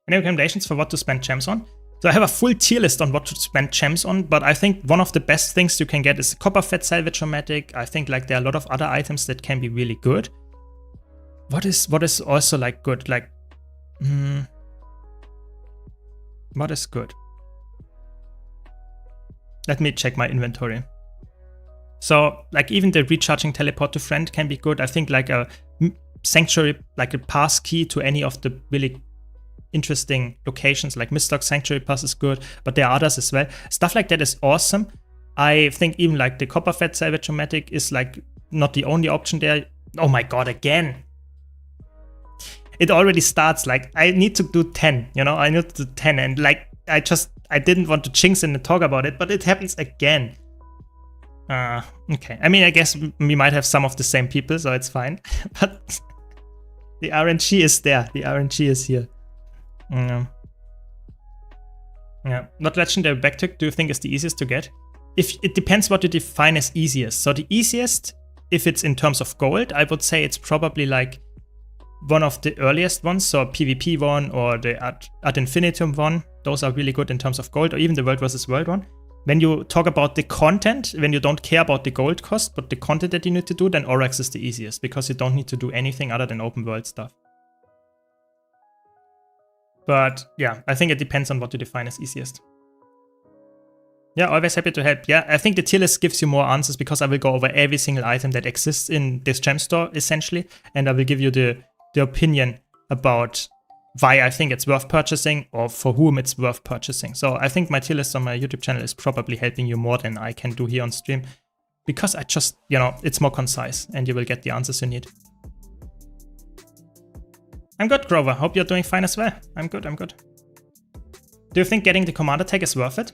Any recommendations for what to spend gems on? So I have a full tier list on what to spend gems on, but I think one of the best things you can get is Copper Fed Salvage-O-Matic. I think like there are a lot of other items that can be really good. What is also like good? Like, what is good? Let me check my inventory. So like even the recharging teleport to friend can be good. I think like a sanctuary, like a pass key to any of the really interesting locations like Mistlock Sanctuary Pass is good, but there are others as well. Stuff like that is awesome. I think even like the Copper Fed Salvage-O-Matic is like not the only option there. Oh my god, again. It already starts like I need to do 10, you know, I need to do 10, and like I didn't want to jinx and talk about it, but it happens again. Okay. I mean, I guess we might have some of the same people, so it's fine. But the RNG is there. The RNG is here. Yeah. Not legendary backtick, do you think is the easiest to get? If it depends what you define as easiest. So the easiest, if it's in terms of gold, I would say it's probably like one of the earliest ones. So PvP one or the Ad Infinitum one. Those are really good in terms of gold, or even the World versus World one. When you talk about the content, when you don't care about the gold cost, but the content that you need to do, then Oryx is the easiest because you don't need to do anything other than open world stuff. But yeah, I think it depends on what you define as easiest. Yeah, always happy to help. Yeah, I think the tier list gives you more answers because I will go over every single item that exists in this gem store, essentially, and I will give you the opinion about why I think it's worth purchasing or for whom it's worth purchasing. So I think my tier list on my YouTube channel is probably helping you more than I can do here on stream because I just, you know, it's more concise and you will get the answers you need. I'm good, Grover. Hope you're doing fine as well. I'm good, I'm good. Do you think getting the commander tag is worth it?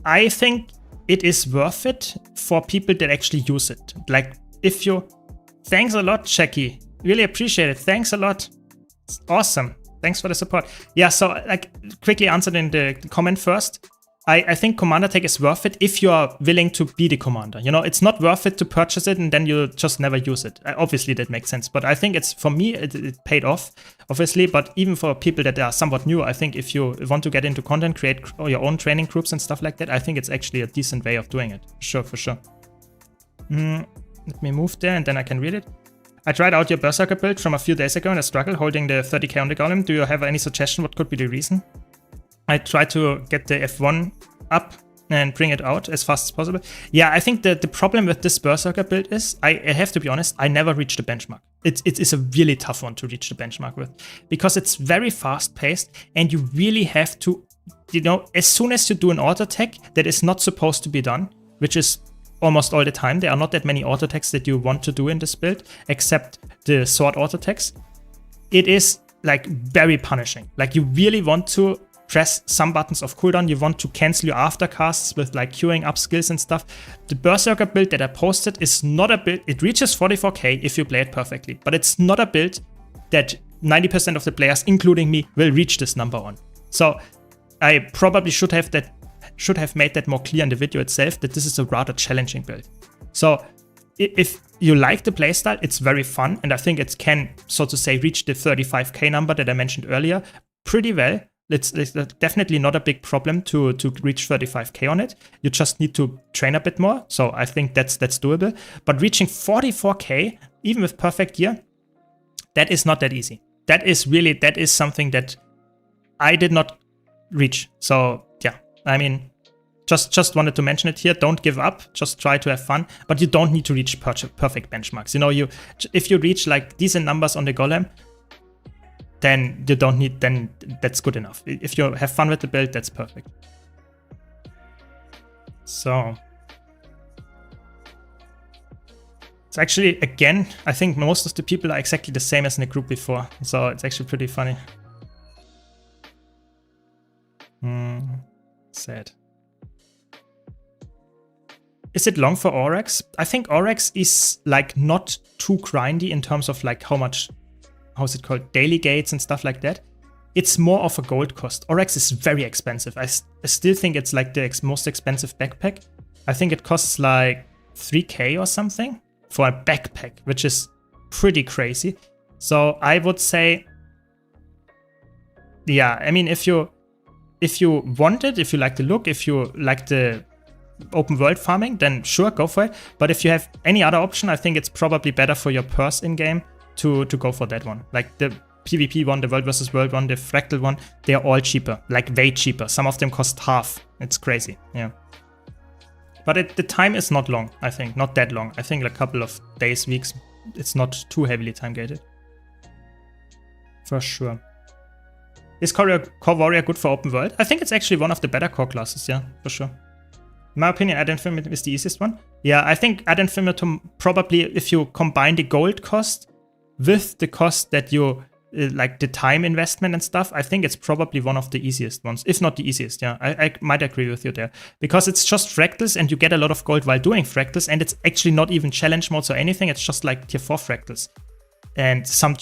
I think it is worth it for people that actually use it. Like, if you... Thanks a lot, Checky. Really appreciate it. Thanks a lot. It's awesome. Thanks for the support. Yeah, so like quickly answered in the comment first. I think commander tag is worth it if you are willing to be the commander. You know, it's not worth it to purchase it and then you just never use it. Obviously, that makes sense. But I think it's, for me, it paid off, obviously. But even for people that are somewhat new, I think if you want to get into content, create your own training groups and stuff like that, I think it's actually a decent way of doing it. Sure, for sure. Let me move there and then I can read it. I tried out your Berserker build from a few days ago and I struggled holding the 30k on the golem. Do you have any suggestion what could be the reason? I tried to get the F1 up and bring it out as fast as possible. Yeah, I think the problem with this Berserker build is, I have to be honest, I never reached the benchmark. It is a really tough one to reach the benchmark with because it's very fast paced and you really have to, you know, as soon as you do an auto attack that is not supposed to be done, which is almost all the time. There are not that many auto attacks that you want to do in this build, except the sword auto attacks. It is like very punishing. Like you really want to press some buttons of cooldown. You want to cancel your aftercasts with like queuing up skills and stuff. The Berserker build that I posted is not a build. It reaches 44k if you play it perfectly, but it's not a build that 90% of the players, including me, will reach this number on. So I probably should have made that more clear in the video itself, that this is a rather challenging build. So if you like the playstyle, it's very fun, and I think it can, so to say, reach the 35k number that I mentioned earlier pretty well. It's definitely not a big problem to reach 35k on it. You just need to train a bit more, so I think that's doable. But reaching 44k, even with perfect gear, that is not that easy. That is something that I did not reach. So yeah, I mean, just wanted to mention it here. Don't give up. Just try to have fun. But you don't need to reach perfect benchmarks. You know, if you reach like decent numbers on the golem, then you don't need. Then that's good enough. If you have fun with the build, that's perfect. So it's actually, again, I think most of the people are exactly the same as in the group before. So it's actually pretty funny. Sad. Is it long for Oryx? I think Oryx is like not too grindy in terms of like how's it called, daily gates and stuff like that. It's more of a gold cost. Oryx is very expensive. I still think it's like the most expensive backpack. I think it costs like 3k or something for a backpack, which is pretty crazy. So I would say, yeah, I mean, if you want it, if you like the look, if you like the open world farming, then sure, go for it. But if you have any other option, I think it's probably better for your purse in game to go for that one. Like the PvP one, the World versus World one, the Fractal one, they are all cheaper, like way cheaper. Some of them cost half. It's crazy, yeah. But the time is not long, I think, not that long. I think a couple of days, weeks. It's not too heavily time gated. For sure. Is Core Warrior good for open world? I think it's actually one of the better core classes, yeah, for sure. In my opinion, Ad Infinitum is the easiest one. Yeah, I think Ad Infinitum probably, if you combine the gold cost with the cost that you like the time investment and stuff, I think it's probably one of the easiest ones, if not the easiest. Yeah, I might agree with you there, because it's just fractals and you get a lot of gold while doing fractals, and it's actually not even challenge modes or anything. It's just like tier 4 fractals and some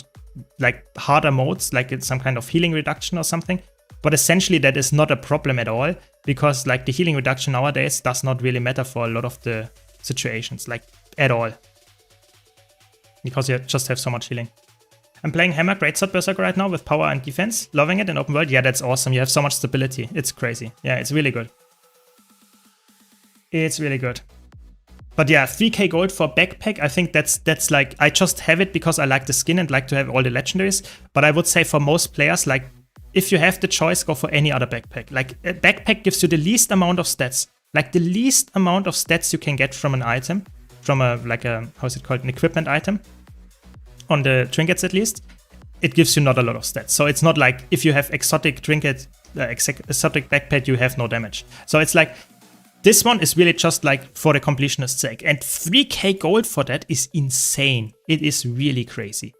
like harder modes, like it's some kind of healing reduction or something. But essentially that is not a problem at all, because like the healing reduction nowadays does not really matter for a lot of the situations, like at all, because you just have so much healing. I'm playing Hammer Greatsword Berserker right now with power and defense. Loving it in open world. Yeah, that's awesome. You have so much stability. It's crazy. Yeah, it's really good. It's really good. But yeah, 3k gold for backpack, I think that's like, I just have it because I like the skin and like to have all the legendaries. But I would say for most players, like if you have the choice, go for any other backpack. Like a backpack gives you the least amount of stats. Like the least amount of stats you can get from an item. From a, like a, how's it called, an equipment item. On the trinkets at least, it gives you not a lot of stats. So it's not like if you have exotic trinket, exotic backpack, you have no damage. So it's like, this one is really just like for the completionist's sake. And 3k gold for that is insane. It is really crazy.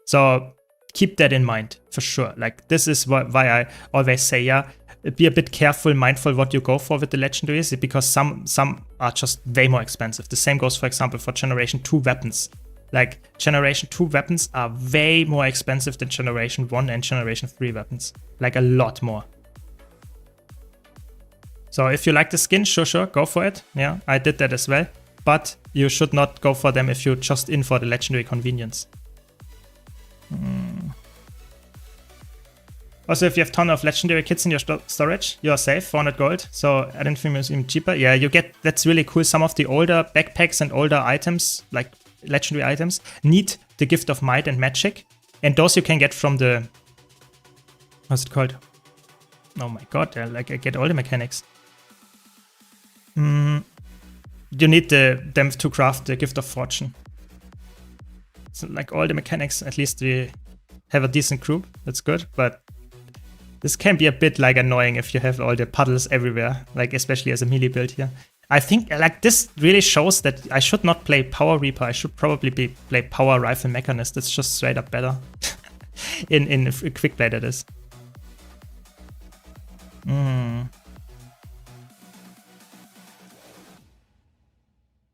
So keep that in mind for sure. Like this is why I always say, yeah, be a bit careful, mindful what you go for with the legendaries, because some are just way more expensive. The same goes, for example, for Generation 2 weapons. Like, Generation 2 weapons are way more expensive than Generation 1 and Generation 3 weapons. Like, a lot more. So, if you like the skin, sure, go for it. Yeah, I did that as well. But you should not go for them if you're just in for the legendary convenience. Also, if you have a ton of legendary kits in your storage, you're safe, 400 gold. So, Add Infamy is even cheaper. Yeah, you get, that's really cool. Some of the older backpacks and older items, like legendary items, need the Gift of Might and Magic, and those you can get from the, what's it called? Oh my god, like I get all the mechanics. You need them to craft the Gift of Fortune. So like all the mechanics, at least we have a decent group, that's good, but this can be a bit like annoying if you have all the puddles everywhere, like especially as a melee build here. I think like this really shows that I should not play Power Reaper. I should probably play Power Rifle Mechanist. It's just straight up better. in Quickplay, that is.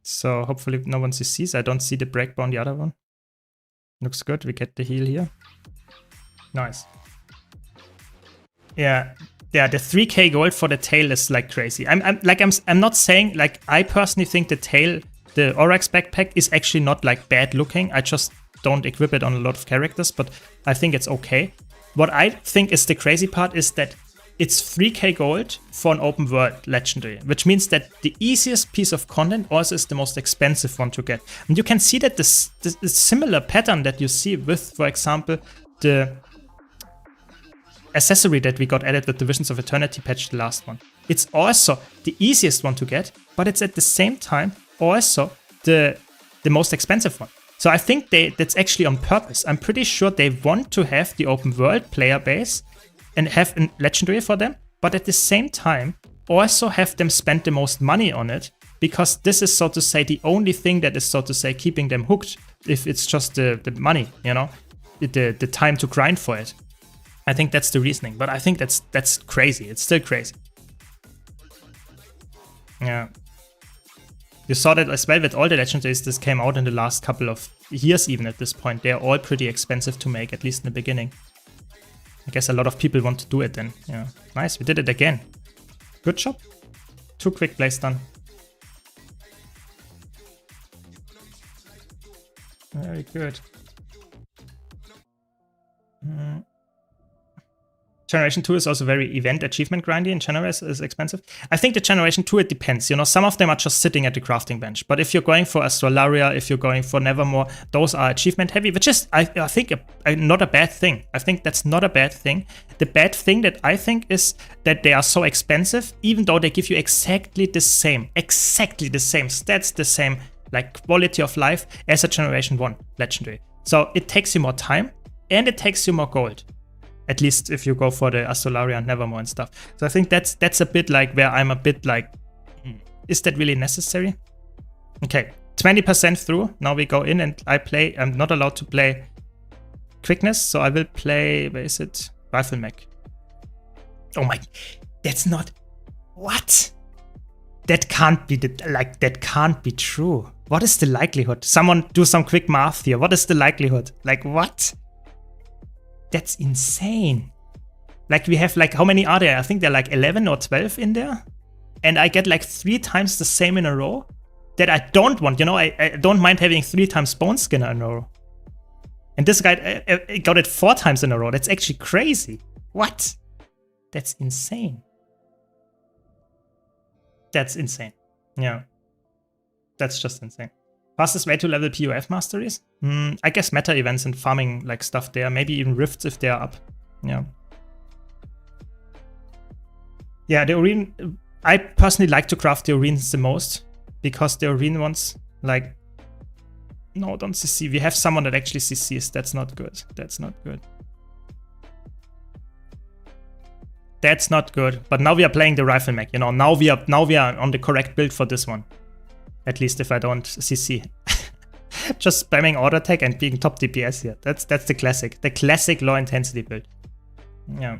So hopefully no one sees. I don't see the break on the other one. Looks good. We get the heal here. Nice. Yeah. Yeah, the 3k gold for the tail is like crazy. I'm not saying, like, I personally think the tail, the Oryx backpack is actually not like bad looking. I just don't equip it on a lot of characters, but I think it's okay. What I think is the crazy part is that it's 3k gold for an open world legendary, which means that the easiest piece of content also is the most expensive one to get. And you can see that this similar pattern that you see with, for example, the accessory that we got added with the Visions of Eternity patch, the last one. It's also the easiest one to get, but it's at the same time also the most expensive one. So I think that's actually on purpose. I'm pretty sure they want to have the open world player base and have a legendary for them, but at the same time also have them spend the most money on it, because this is, so to say, the only thing that is, so to say, keeping them hooked. If it's just the money, you know, the time to grind for it. I think that's the reasoning, but I think that's crazy. It's still crazy. Yeah. You saw that as well with all the legendaries. This came out in the last couple of years even at this point. They're all pretty expensive to make, at least in the beginning. I guess a lot of people want to do it then. Yeah. Nice, we did it again. Good job. 2 quick plays done. Very good. Generation 2 is also very event achievement grindy, and general is expensive. I think the Generation 2, it depends. You know, some of them are just sitting at the crafting bench. But if you're going for Astralaria, if you're going for Nevermore, those are achievement heavy, which is, I think, not a bad thing. I think that's not a bad thing. The bad thing that I think is that they are so expensive, even though they give you exactly the same stats, the same like quality of life as a Generation 1 legendary. So it takes you more time and it takes you more gold. At least if you go for the Astralaria and Nevermore and stuff. So I think that's a bit like where I'm a bit like, is that really necessary? Okay, 20% through. Now we go in and I play. I'm not allowed to play quickness, so I will play, where is it? Rifle mech. Oh my, that's not, what? That can't be, that can't be true. What is the likelihood? Someone do some quick math here. What is the likelihood? Like, what? That's insane. Like, we have, like, how many are there? I think there are like 11 or 12 in there. And I get like 3 times the same in a row that I don't want. You know, I don't mind having 3 times Bone Skinner in a row. And this guy got it 4 times in a row. That's actually crazy. What? That's insane. That's insane. Yeah. That's just insane. Fastest way to level POF masteries? I guess meta events and farming like stuff there. Maybe even rifts if they are up. Yeah. Yeah, the Urine, I personally like to craft the Urines the most because the Urine ones, like, no, don't CC. We have someone that actually CCs. That's not good. That's not good. That's not good. But now we are playing the rifle mech. You know, now we are on the correct build for this one. At least if I don't CC. Just spamming auto attack and being top DPS here. That's the classic low intensity build. Yeah.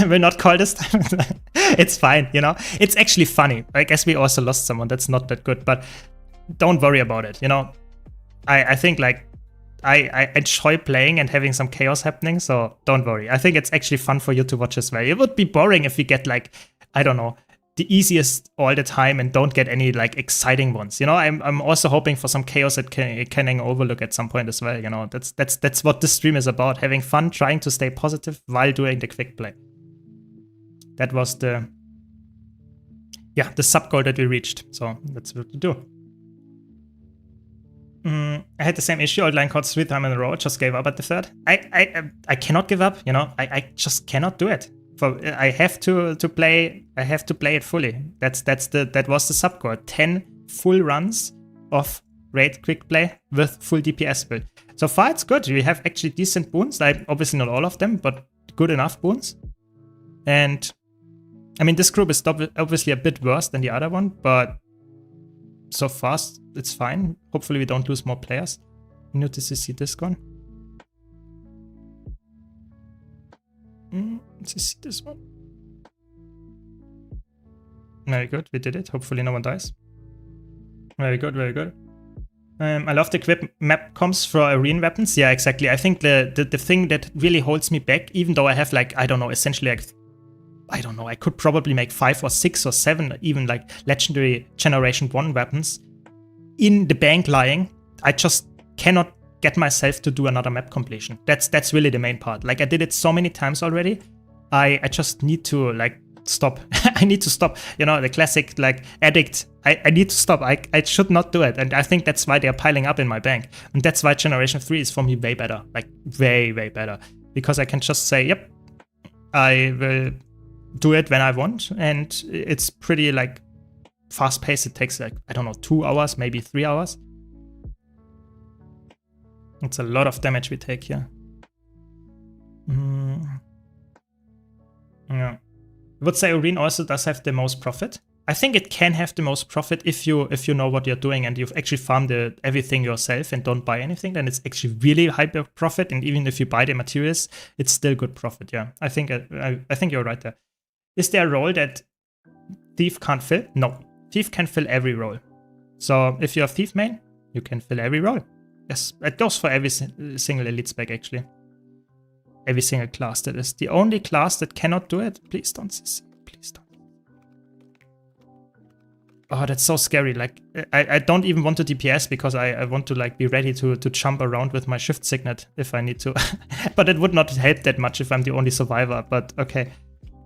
Will not call this time. It's fine, you know. It's actually funny. I guess we also lost someone. That's not that good, but don't worry about it. You know, I think like I enjoy playing and having some chaos happening. So don't worry. I think it's actually fun for you to watch as well. It would be boring if we get like, I don't know, the easiest all the time and don't get any like exciting ones. You know, I'm also hoping for some chaos at Canning Overlook at some point as well. You know, that's what this stream is about, having fun, trying to stay positive while doing the quick play. That was the sub goal that we reached. So that's what we do. I had the same issue. Old line caught 3 times in a row. Just gave up at the 3rd. I cannot give up. You know, I just cannot do it. I have to play. I have to play it fully. That was the sub goal. 10 full runs of raid quick play with full DPS build. So far it's good. We have actually decent boons. Like obviously not all of them, but good enough boons. And I mean, this group is obviously a bit worse than the other one, but so far it's fine. Hopefully we don't lose more players. We need to see this one. Let's see this one. Very good, we did it. Hopefully no one dies. Very good, very good. I love the equip map comps for arena weapons. Yeah, exactly. I think the thing that really holds me back, even though I have like, I don't know, essentially like, I don't know, I could probably make 5 or 6 or 7 even like legendary generation 1 weapons in the bank lying. I just cannot get myself to do another map completion. That's really the main part. Like I did it so many times already. I just need to like stop. I need to stop. You know, the classic like addict. I need to stop. I should not do it. And I think that's why they're piling up in my bank. And that's why generation 3 is for me way better. Like way, way better. Because I can just say, yep, I will do it when I want. And it's pretty like fast paced. It takes like, I don't know, 2 hours, maybe 3 hours. It's a lot of damage we take here. Yeah. I would say Urine also does have the most profit. I think it can have the most profit if you know what you're doing and you've actually farmed everything yourself and don't buy anything, then it's actually really high profit. And even if you buy the materials, it's still good profit. Yeah, I think you're right there. Is there a role that Thief can't fill? No, Thief can fill every role. So if you're a Thief main, you can fill every role. Yes, it goes for every single elite spec actually. Every single class, that is. The only class that cannot do it, please don't CC, please don't. Oh, that's so scary. Like, I don't even want to DPS because I want to like be ready to jump around with my shift signet if I need to. But it would not help that much if I'm the only survivor, but okay.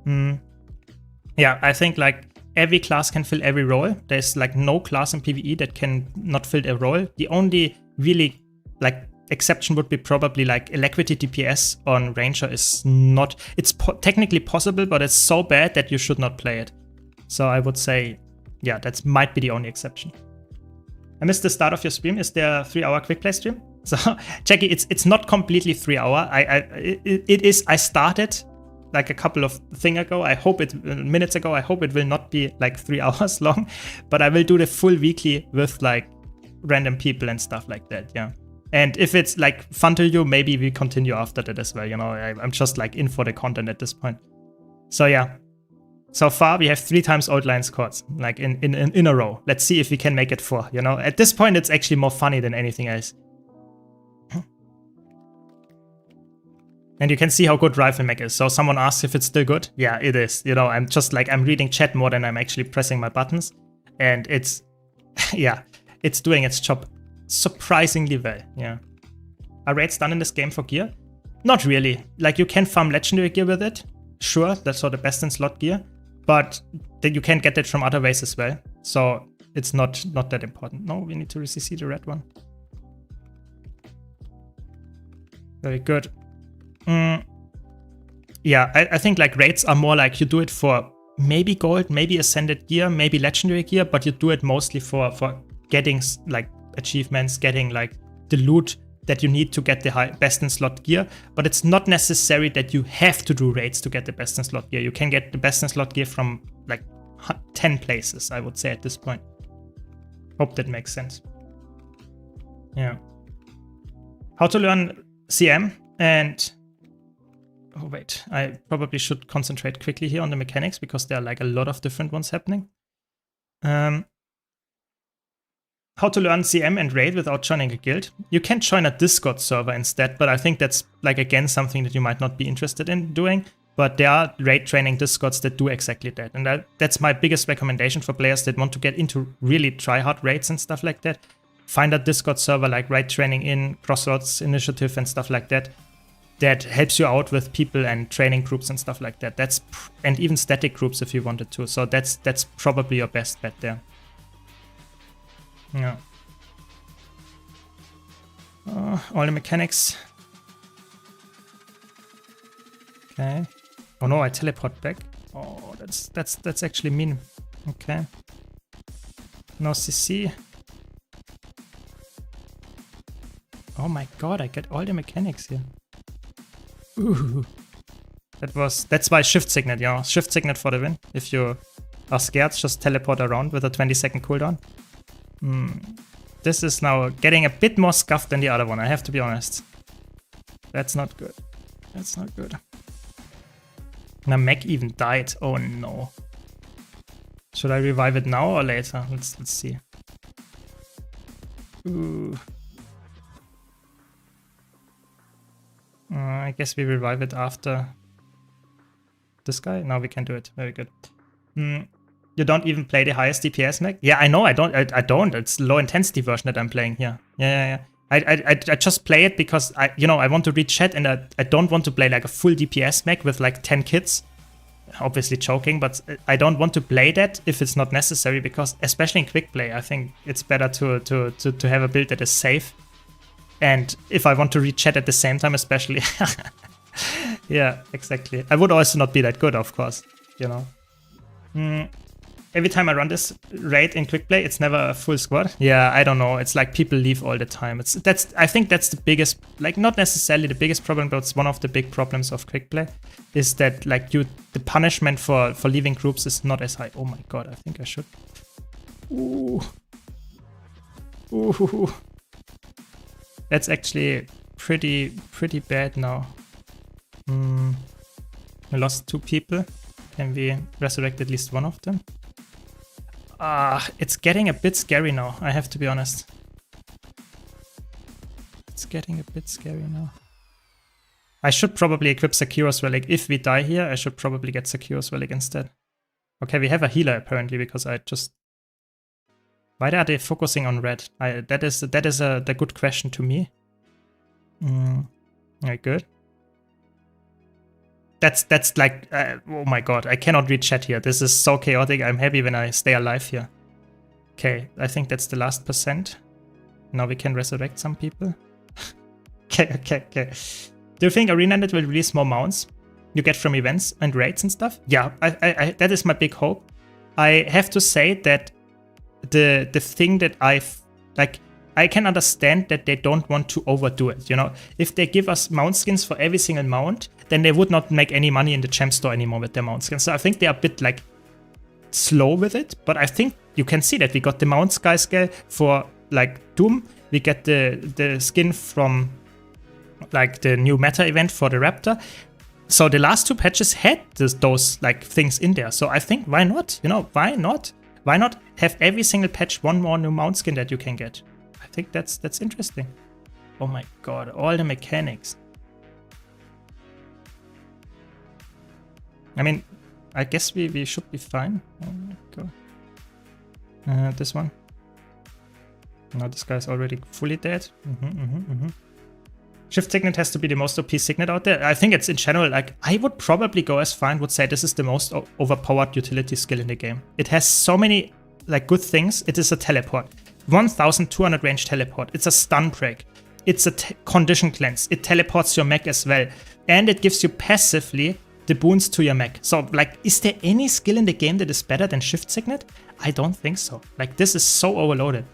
Yeah, I think like every class can fill every role. There's like no class in PvE that can not fill a role. The only really like exception would be probably like Alacrity DPS on Ranger is not, it's technically possible, but it's so bad that you should not play it. So I would say, yeah, that might be the only exception. I missed the start of your stream. Is there a 3-hour quick play stream? So Jackie, it's not completely 3 hour. It is, I started like a couple of minutes ago. I hope it will not be like 3 hours long, but I will do the full weekly with like random people and stuff like that. Yeah. And if it's like fun to you, maybe we continue after that as well. You know, I'm just like in for the content at this point. So yeah, so far we have 3 times Old Lion squads, like in a row. Let's see if we can make it 4. You know, at this point it's actually more funny than anything else. And you can see how good Rifle Mech is. So someone asks if it's still good. Yeah, it is. You know, I'm just like, I'm reading chat more than I'm actually pressing my buttons. And it's, yeah, it's doing its job surprisingly well. Yeah. Are raids done in this game for gear? Not really. Like, you can farm legendary gear with it. Sure, that's sort of best in slot gear. But then you can get it from other ways as well. So it's not that important. No, we need to CC the red one. Very good. Yeah, I think like raids are more like you do it for maybe gold, maybe ascended gear, maybe legendary gear, but you do it mostly for getting like achievements, getting like the loot that you need to get the best in slot gear. But it's not necessary that you have to do raids to get the best in slot gear. You can get the best in slot gear from like 10 places, I would say at this point. Hope that makes sense. Yeah. How to learn CM and... Oh wait, I probably should concentrate quickly here on the mechanics because there are like a lot of different ones happening. How to learn CM and raid without joining a guild. You can join a Discord server instead, but I think that's like again something that you might not be interested in doing. But there are raid training Discords that do exactly that. And that's my biggest recommendation for players that want to get into really try-hard raids and stuff like that. Find a Discord server like Raid Training In, Crossroads Initiative and stuff like that. That helps you out with people and training groups and stuff like that. And even static groups if you wanted to. So that's probably your best bet there. Yeah. All the mechanics. Okay. Oh no, I teleport back. Oh, that's actually mean. Okay. No CC. Oh my god, I get all the mechanics here. Ooh. That's why shift signet, yeah. Shift signet for the win. If you are scared, just teleport around with a 20-second cooldown. This is now getting a bit more scuffed than the other one, I have to be honest. That's not good. That's not good. My mech even died. Oh no. Should I revive it now or later? Let's see. Ooh. I guess we revive it after this guy. Now we can do it. Very good. You don't even play the highest DPS mech? Yeah, I know. I don't. It's low intensity version that I'm playing here. Yeah. I just play it because I want to read chat and I don't want to play like a full DPS mech with like 10 kits. Obviously joking, but I don't want to play that if it's not necessary because especially in Quickplay, I think it's better to have a build that is safe. And if I want to read chat at the same time, especially. Yeah, exactly. I would also not be that good, of course, you know. Every time I run this raid in Quickplay, it's never a full squad. Yeah, I don't know. It's like people leave all the time. I think that's the biggest, like not necessarily the biggest problem, but it's one of the big problems of Quickplay is that like the punishment for leaving groups is not as high. Oh my god, I think I should. Ooh. Ooh. That's actually pretty bad now. We lost 2 people. Can we resurrect at least one of them? It's getting a bit scary now, I have to be honest. It's getting a bit scary now. I should probably equip Sekiro's Relic. If we die here, I should probably get Sekiro's Relic instead. Okay, we have a healer apparently because I just... Why are they focusing on red? That is the good question to me. Very good. That's like, oh my god, I cannot read chat here. This is so chaotic. I'm happy when I stay alive here. Okay, I think that's the last %. Now we can resurrect some people. Okay. Do you think ArenaNet will release more mounts you get from events and raids and stuff? Yeah, I that is my big hope. I have to say that the thing that I can understand that they don't want to overdo it, you know. If they give us mount skins for every single mount, then they would not make any money in the gem store anymore with their mount skins. So I think they're a bit like slow with it, but I think you can see that we got the mount sky scale for like Doom, we get the skin from like the new meta event for the Raptor. So the last 2 patches had those like things in there. So I think why not? You know, why not? Why not have every single patch one more new mount skin that you can get? I think that's interesting. Oh my god, all the mechanics. I mean, I guess we should be fine. Oh my god. This one. No, this guy's already fully dead. Shift Signet has to be the most OP Signet out there. I think it's in general, like, I would probably go as far and would say this is the most overpowered utility skill in the game. It has so many, like, good things. It is a teleport. 1200 range teleport. It's a stun break. It's a condition cleanse. It teleports your mech as well. And it gives you passively the boons to your mech. So, like, is there any skill in the game that is better than Shift Signet? I don't think so. Like, this is so overloaded.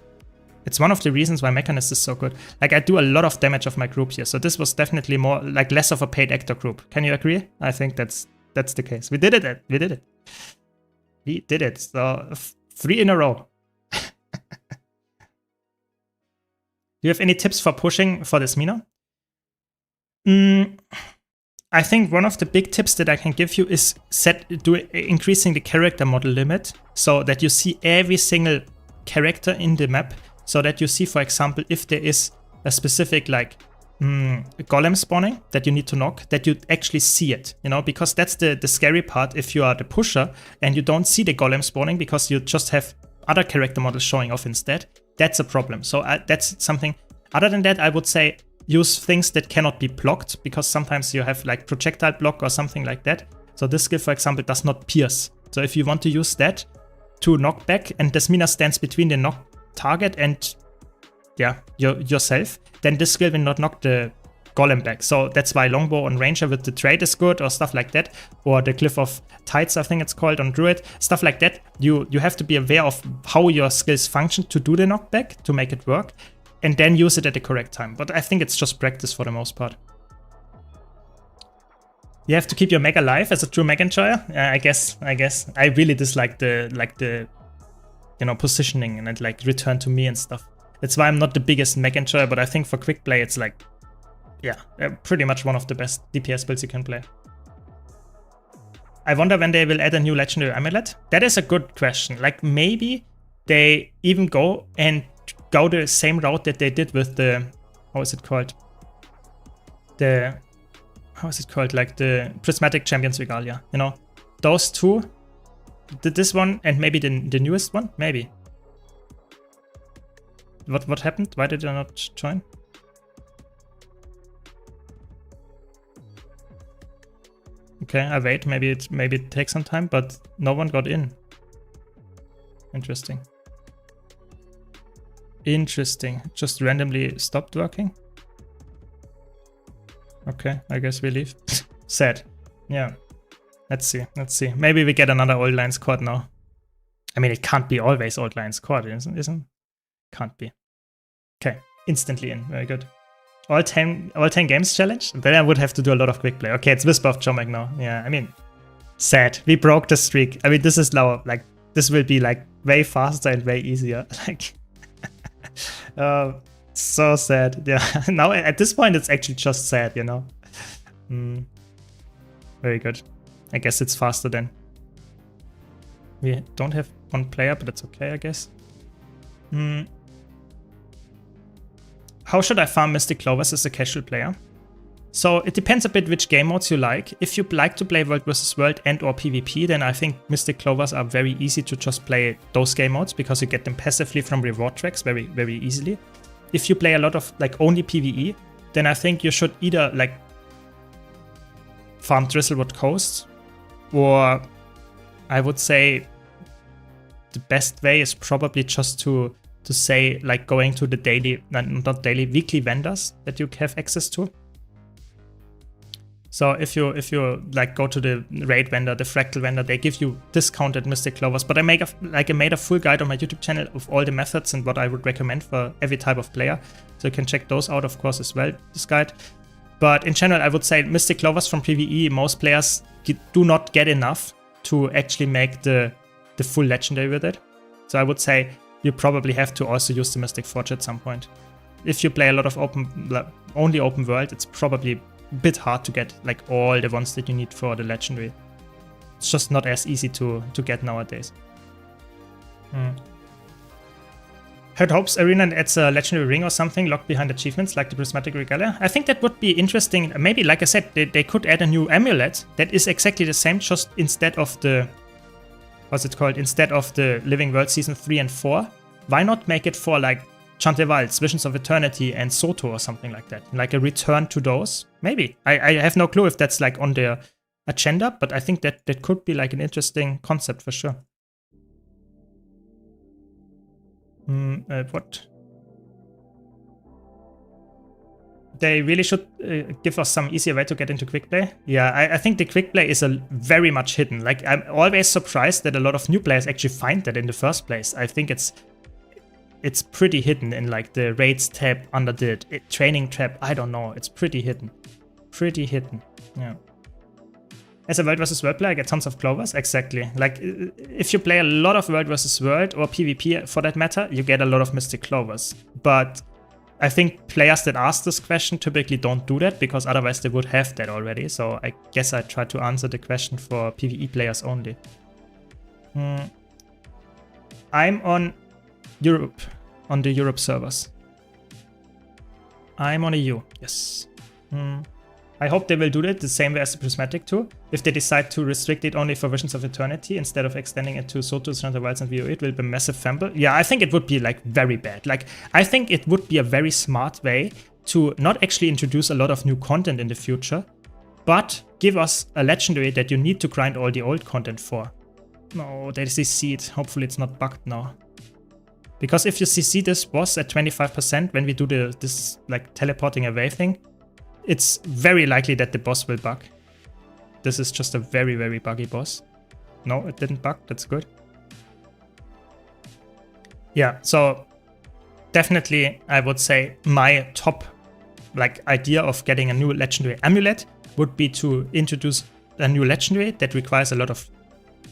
It's one of the reasons why Mechanist is so good. Like, I do a lot of damage of my group here, so this was definitely more, like, less of a paid actor group. Can you agree? I think that's the case. We did it. We did it. We did it. So, 3 in a row. Do you have any tips for pushing for this Mina? I think one of the big tips that I can give you is increasing the character model limit so that you see every single character in the map. So that you see, for example, if there is a specific like golem spawning that you need to knock, that you actually see it, you know, because that's the scary part if you are the pusher and you don't see the golem spawning because you just have other character models showing off instead. That's a problem. So that's something. Other than that, I would say use things that cannot be blocked, because sometimes you have like projectile block or something like that. So this skill, for example, does not pierce. So if you want to use that to knock back and this Mina stands between the knock target and yourself, then this skill will not knock the golem back. So that's why longbow on ranger with the trade is good, or stuff like that, or the Cliff of Tides, I think it's called, on druid, stuff like that. You have to be aware of how your skills function to do the knockback, to make it work, and then use it at the correct time. But I think it's just practice for the most part. You have to keep your mech alive as a true mech enjoyer. I guess I really dislike the you know, positioning and it like return to me and stuff. That's why I'm not the biggest mech enjoyer, but I think for quick play it's like, yeah, pretty much one of the best DPS builds you can play. I wonder when they will add a new legendary amulet. That is a good question. Like, maybe they even go the same route that they did with the, how is it called? Like the Prismatic Champions Regalia, you know? Those two, this one and maybe the newest one, maybe. What happened? Why did I not join? Okay, I wait. Maybe it takes some time, but no one got in. Interesting. Just randomly stopped working. Okay, I guess we leave. Sad. Yeah. Let's see. Maybe we get another Old Line squad now. I mean, it can't be always Old Line squad, isn't? Can't be. Okay, instantly in. Very good. All 10 games challenge? Then I would have to do a lot of quick play. Okay, it's Whisper of Chomek now. Yeah, I mean, sad. We broke the streak. I mean, this is now, like, this will be, like, way faster and way easier. Like, so sad. Yeah, now at this point, it's actually just sad, you know? Very good. I guess it's faster then. We don't have one player, but it's okay, I guess. How should I farm Mystic Clovers as a casual player? So it depends a bit which game modes you like. If you like to play World vs. World and or PvP, then I think Mystic Clovers are very easy to just play those game modes, because you get them passively from reward tracks very, very easily. If you play a lot of like only PvE, then I think you should either like farm Drizzlewood Coast, or I would say the best way is probably just to say like going to the weekly vendors that you have access to. So if you like go to the raid vendor, the fractal vendor, they give you discounted Mystic Clovers. But I made a full guide on my YouTube channel of all the methods and what I would recommend for every type of player. So you can check those out, of course, as well, this guide. But in general, I would say Mystic Clovers from PvE, most players do not get enough to actually make the full legendary with it. So I would say you probably have to also use the Mystic Forge at some point. If you play a lot of only open world, it's probably a bit hard to get like all the ones that you need for the legendary. It's just not as easy to get nowadays. Heard hopes Arena adds a legendary ring or something locked behind achievements like the Prismatic Regalia. I think that would be interesting. Maybe, like I said, they could add a new amulet that is exactly the same, just instead of the, what's it called? Instead of the Living World Season 3 and 4. Why not make it for like Chantevals, Visions of Eternity, and Soto or something like that? Like a return to those? Maybe. I have no clue if that's like on their agenda, but I think that could be like an interesting concept for sure. What? They really should give us some easier way to get into Quickplay. Yeah, I think the Quickplay is very much hidden. Like, I'm always surprised that a lot of new players actually find that in the first place. I think it's pretty hidden in like the raids tab under the training tab. I don't know. It's pretty hidden. Pretty hidden. Yeah. As a World vs. World player, I get tons of clovers. Exactly. Like, if you play a lot of World vs. World, or PvP for that matter, you get a lot of Mystic Clovers. But I think players that ask this question typically don't do that, because otherwise they would have that already. So I guess I try to answer the question for PvE players only. I'm on Europe, on the Europe servers. I'm on EU, yes. I hope they will do that the same way as the Prismatic 2. If they decide to restrict it only for Visions of Eternity instead of extending it to Soto, Chantevals, and VOE, it will be massive fumble. Yeah, I think it would be like very bad. Like, I think it would be a very smart way to not actually introduce a lot of new content in the future, but give us a legendary that you need to grind all the old content for. No, they CC it. Hopefully it's not bugged now. Because if you CC this boss at 25% when we do this like teleporting away thing, it's very likely that the boss will bug. This is just a very, very buggy boss. No, it didn't bug. That's good. Yeah, so definitely I would say my top like idea of getting a new legendary amulet would be to introduce a new legendary that requires a lot of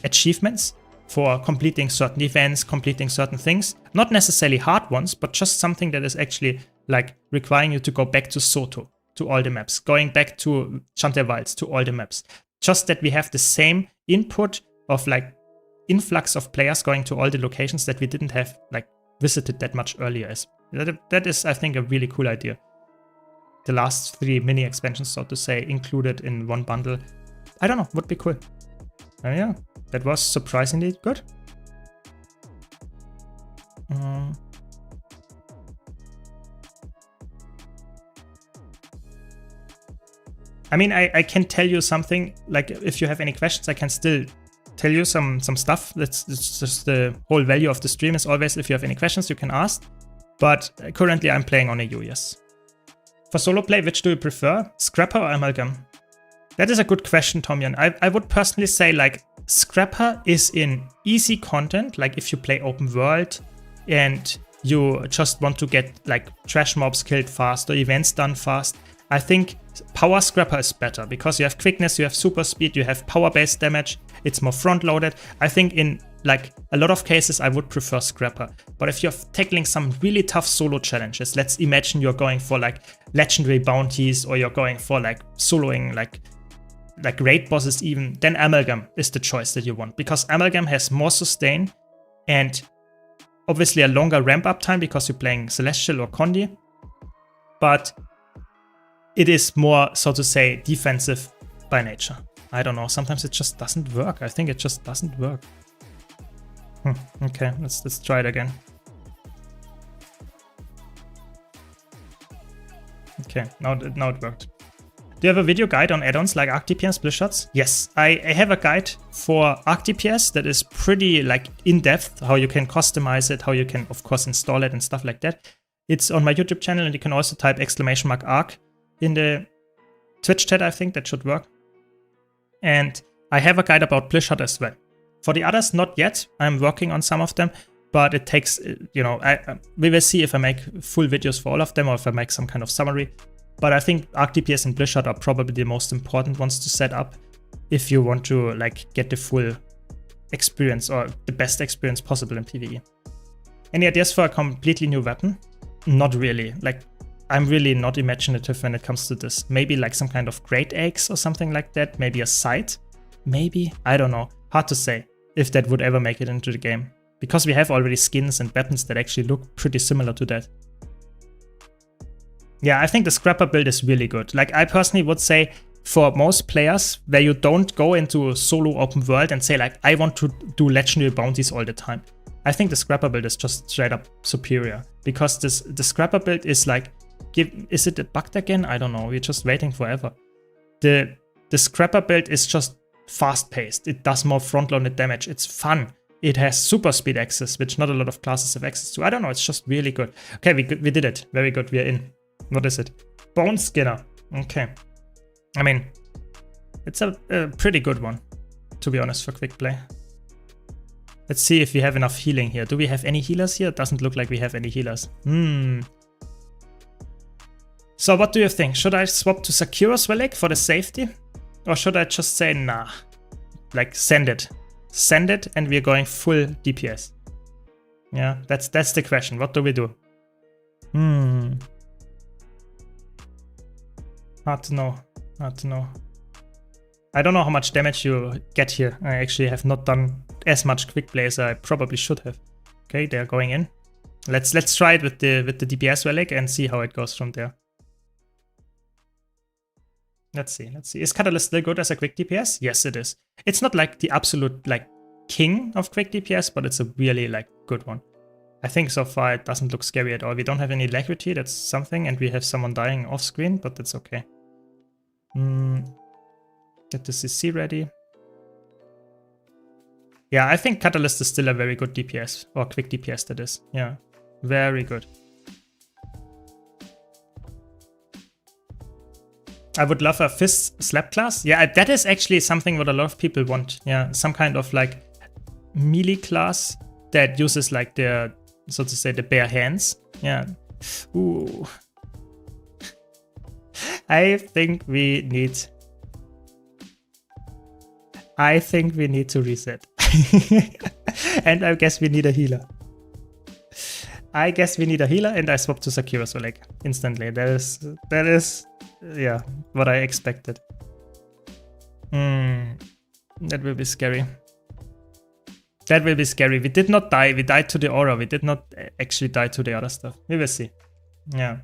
achievements for completing certain events, completing certain things. Not necessarily hard ones, but just something that is actually like requiring you to go back to Soto, to all the maps, going back to Chantevals, to all the maps. Just that we have the same input of like influx of players going to all the locations that we didn't have like visited that much earlier. That is, I think, a really cool idea. The last 3 mini expansions, so to say, included in one bundle. I don't know, would be cool. Yeah, that was surprisingly good. I mean, I can tell you something, like if you have any questions, I can still tell you some stuff. It's just the whole value of the stream is always, if you have any questions, you can ask. But currently I'm playing on EU, yes. For solo play, which do you prefer? Scrapper or Amalgam? That is a good question, Tomyan. I would personally say like Scrapper is in easy content, like if you play open world and you just want to get like trash mobs killed fast or events done fast. I think Power Scrapper is better because you have quickness, you have super speed, you have power-based damage, it's more front-loaded. I think in like a lot of cases I would prefer Scrapper. But if you're tackling some really tough solo challenges, let's imagine you're going for like legendary bounties or you're going for like soloing like raid bosses even, then Amalgam is the choice that you want. Because Amalgam has more sustain and obviously a longer ramp-up time because you're playing Celestial or Condi. But it is more, so to say, defensive by nature. I don't know, sometimes it just doesn't work. I think it just doesn't work. Okay, let's try it again. Okay, now it worked. Do you have a video guide on add-ons like Arc DPS, Bliss Shots? Yes, I have a guide for Arc DPS that is pretty like in-depth, how you can customize it, how you can of course install it and stuff like that. It's on my YouTube channel and you can also type !arc in the Twitch chat, I think that should work. And I have a guide about Bliss Shot as well. For the others, not yet. I'm working on some of them, but it takes, you know, we will see if I make full videos for all of them or if I make some kind of summary. But I think Arc DPS and Bliss Shot are probably the most important ones to set up if you want to like get the full experience or the best experience possible in PvE. Any ideas for a completely new weapon? Not really. Like, I'm really not imaginative when it comes to this. Maybe like some kind of great axe or something like that. Maybe a sight. Maybe. I don't know. Hard to say if that would ever make it into the game. Because we have already skins and weapons that actually look pretty similar to that. Yeah, I think the Scrapper build is really good. Like, I personally would say for most players where you don't go into a solo open world and say like, I want to do legendary bounties all the time. I think the Scrapper build is just straight up superior. Because the Scrapper build is like, is it bugged again? I don't know. We're just waiting forever. The Scrapper build is just fast-paced. It does more front-loaded damage. It's fun. It has super speed access, which not a lot of classes have access to. I don't know. It's just really good. Okay, we did it. Very good. We are in. What is it? Bone Skinner. Okay. I mean, it's a pretty good one, to be honest, for Quickplay. Let's see if we have enough healing here. Do we have any healers here? It doesn't look like we have any healers. So what do you think? Should I swap to Sakura's Relic for the safety? Or should I just say nah? Like, send it. Send it and we're going full DPS. Yeah, that's the question. What do we do? Hard to know. Hard to know. I don't know how much damage you get here. I actually have not done as much Quickplay as I probably should have. Okay, they're going in. Let's try it with the DPS relic and see how it goes from there. Let's see. Is Catalyst still good as a quick DPS? Yes, it is. It's not like the absolute like king of quick DPS, but it's a really like good one. I think so far it doesn't look scary at all. We don't have any alacrity, that's something, and we have someone dying off screen, but that's okay. Get the CC ready. Yeah, I think Catalyst is still a very good DPS, or quick DPS that is. Yeah, very good. I would love a fist slap class. Yeah, that is actually something what a lot of people want. Yeah, some kind of like melee class that uses like the, so to say, the bare hands. Yeah. Ooh. I think we need to reset. And I guess we need a healer. And I swap to Sakura, so like instantly. That is yeah, what I expected. That will be scary. That will be scary. We did not die. We died to the aura. We did not actually die to the other stuff. We will see. Yeah.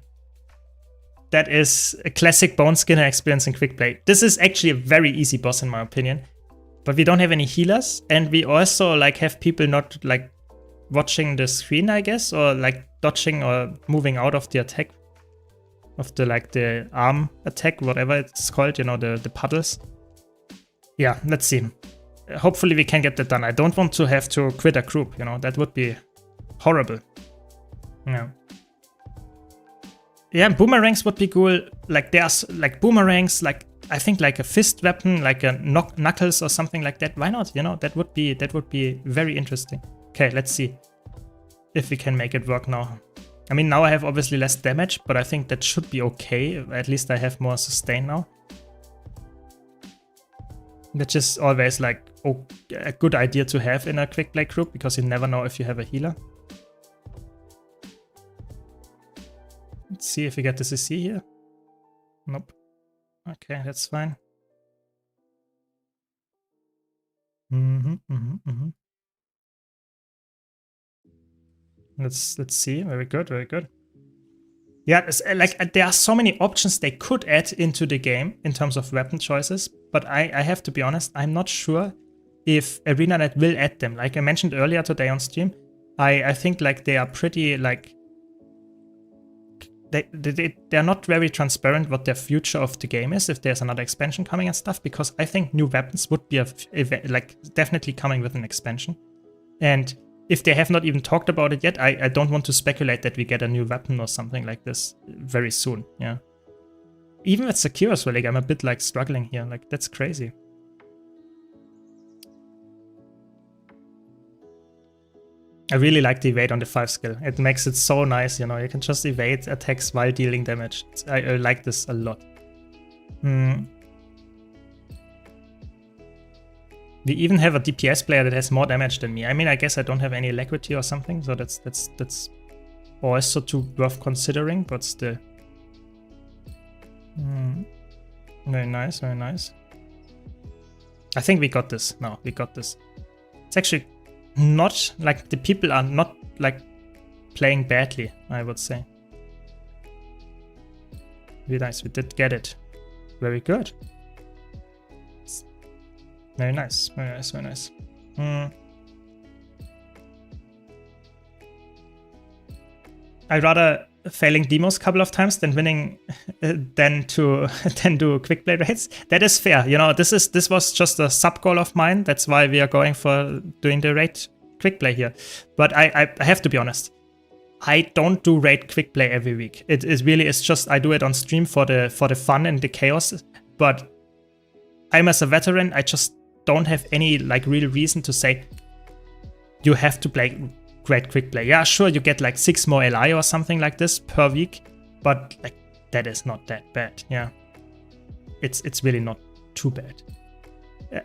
That is a classic Bone Skinner experience in Quickplay. This is actually a very easy boss in my opinion. But we don't have any healers, and we also like have people not like watching the screen, I guess, or like dodging or moving out of the attack. Of the like the arm attack, whatever it's called, you know, the puddles. Yeah, let's see. Hopefully we can get that done. I don't want to have to quit a group, you know, that would be horrible. Yeah. Yeah, boomerangs would be cool. Like there's like boomerangs, like I think like a fist weapon, like a knuckles or something like that. Why not? You know, that would be very interesting. Okay, let's see if we can make it work now. I mean, now I have obviously less damage, but I think that should be okay. At least I have more sustain now. Which is always like a good idea to have in a quick play group, because you never know if you have a healer. Let's see if we get the CC here. Nope. Okay, that's fine. Let's see. Very good, very good. Yeah, like there are so many options they could add into the game in terms of weapon choices, but I have to be honest, I'm not sure if ArenaNet will add them. Like I mentioned earlier today on stream, I think like they are pretty like they're not very transparent what their future of the game is, if there's another expansion coming and stuff, because I think new weapons would be like definitely coming with an expansion. And if they have not even talked about it yet, I don't want to speculate that we get a new weapon or something like this very soon, yeah. Even with Sakura's Relic, I'm a bit like struggling here, like that's crazy. I really like the evade on the 5 skill. It makes it so nice, you know, you can just evade attacks while dealing damage. I like this a lot. We even have a DPS player that has more damage than me. I mean, I guess I don't have any alacrity or something, so that's also too worth considering, but still. Very nice, very nice. I think we got this. No, we got this. It's actually not like the people are not like playing badly, I would say. Very nice, we did get it. Very good. Very nice, very nice, very nice. I'd rather failing demos a couple of times than winning than do quick play raids. That is fair. You know, this was just a sub goal of mine. That's why we are going for doing the raid quick play here. But I have to be honest. I don't do raid quick play every week. It is really, it's just I do it on stream for the fun and the chaos. But I'm as a veteran, I just don't have any like real reason to say you have to play great quick play. Yeah, sure, you get like 6 more LI or something like this per week, but like that is not that bad. Yeah, it's really not too bad.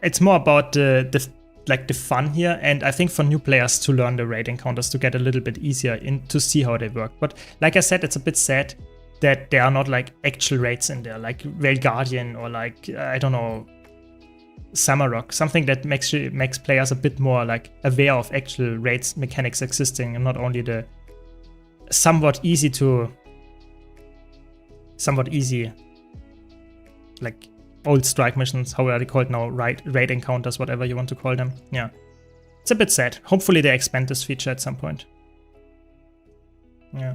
It's more about the fun here, and I think for new players to learn the raid encounters to get a little bit easier to see how they work. But like I said, it's a bit sad that there are not like actual raids in there, like Veil Guardian or like I don't know, Samarok, something that makes players a bit more like aware of actual raids mechanics existing and not only the somewhat easy like old strike missions, how are they called now, raid encounters, whatever you want to call them. Yeah, it's a bit sad. Hopefully they expand this feature at some point. Yeah.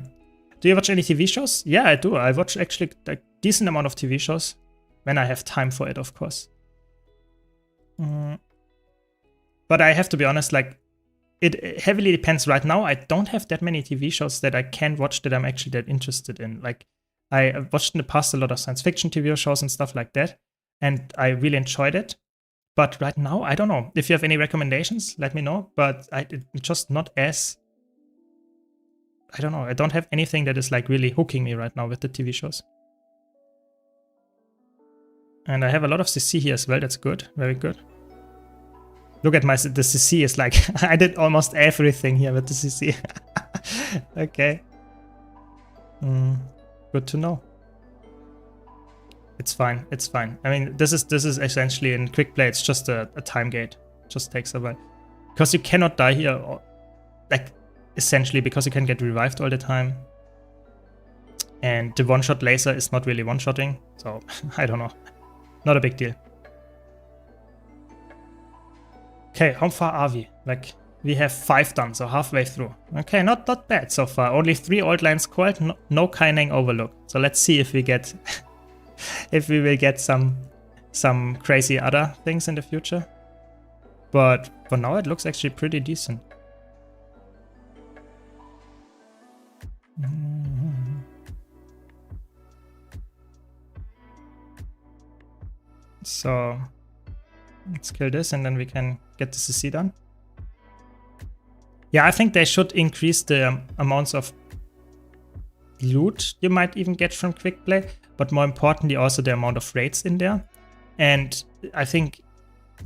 Do you watch any TV shows? Yeah, I do. I watch actually a decent amount of TV shows when I have time for it, of course. But I have to be honest, like it heavily depends. Right now, I don't have that many TV shows that I can watch that I'm actually that interested in. Like I watched in the past a lot of science fiction TV shows and stuff like that, and I really enjoyed it. But right now, I don't know. If you have any recommendations, let me know. But it's just not as, I don't know. I don't have anything that is like really hooking me right now with the TV shows. And I have a lot of CC here as well. That's good. Very good. Look at the CC is like, I did almost everything here with the CC. Okay. Good to know. It's fine. It's fine. I mean, this is essentially in quick play. It's just a time gate. It just takes a while. Because you cannot die here, like essentially because you can get revived all the time. And the one-shot laser is not really one-shotting. So, I don't know. Not a big deal. Okay, how far are we? Like, we have 5 done, so halfway through. Okay, not bad so far. Only 3 old lines called, no Kaineng Overlook. So let's see if we get, if we will get some crazy other things in the future. But for now, it looks actually pretty decent. So let's kill this and then we can get the CC done. Yeah, I think they should increase the amounts of loot you might even get from quick play, but more importantly also the amount of raids in there. And I think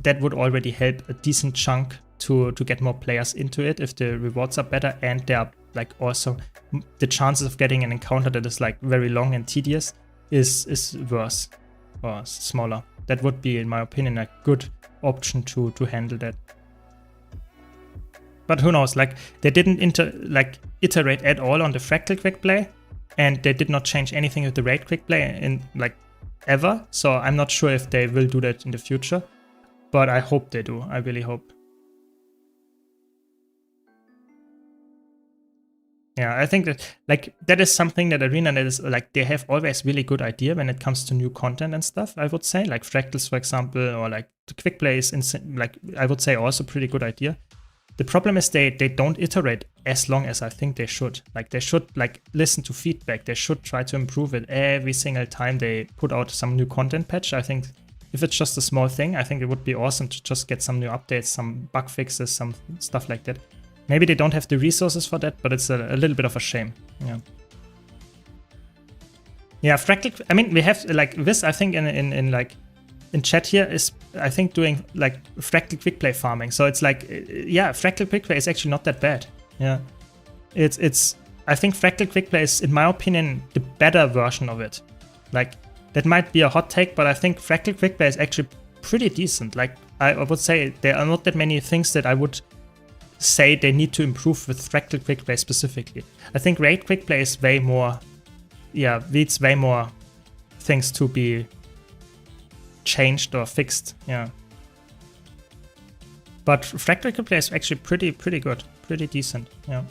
that would already help a decent chunk to get more players into it if the rewards are better and they are like also the chances of getting an encounter that is like very long and tedious is worse or smaller. That would be, in my opinion, a good option to handle that. But who knows? Like they didn't iterate at all on the fractal quick play, and they did not change anything with the raid quick play in like ever. So I'm not sure if they will do that in the future, but I hope they do. I really hope. Yeah, I think that like that is something that Arena that is like they have always really good idea when it comes to new content and stuff. I would say like fractals, for example, or like the quick play is like I would say also pretty good idea. The problem is they don't iterate as long as I think they should. Like they should like listen to feedback. They should try to improve it every single time they put out some new content patch. I think if it's just a small thing, I think it would be awesome to just get some new updates, some bug fixes, some stuff like that. Maybe they don't have the resources for that, but it's a little bit of a shame. Yeah. Yeah, fractal. I mean, we have like this. I think in like in chat here is, I think, doing like Fractal Quickplay farming. So it's like, yeah, Fractal Quickplay is actually not that bad. Yeah, it's. I think Fractal Quickplay is, in my opinion, the better version of it. Like, that might be a hot take, but I think Fractal Quickplay is actually pretty decent. Like, I would say there are not that many things that I would say they need to improve with Fractal Quickplay specifically. I think Raid Quickplay is way more, yeah, needs way more things to be changed or fixed, yeah. But Fractal Quickplay is actually pretty good, pretty decent, yeah.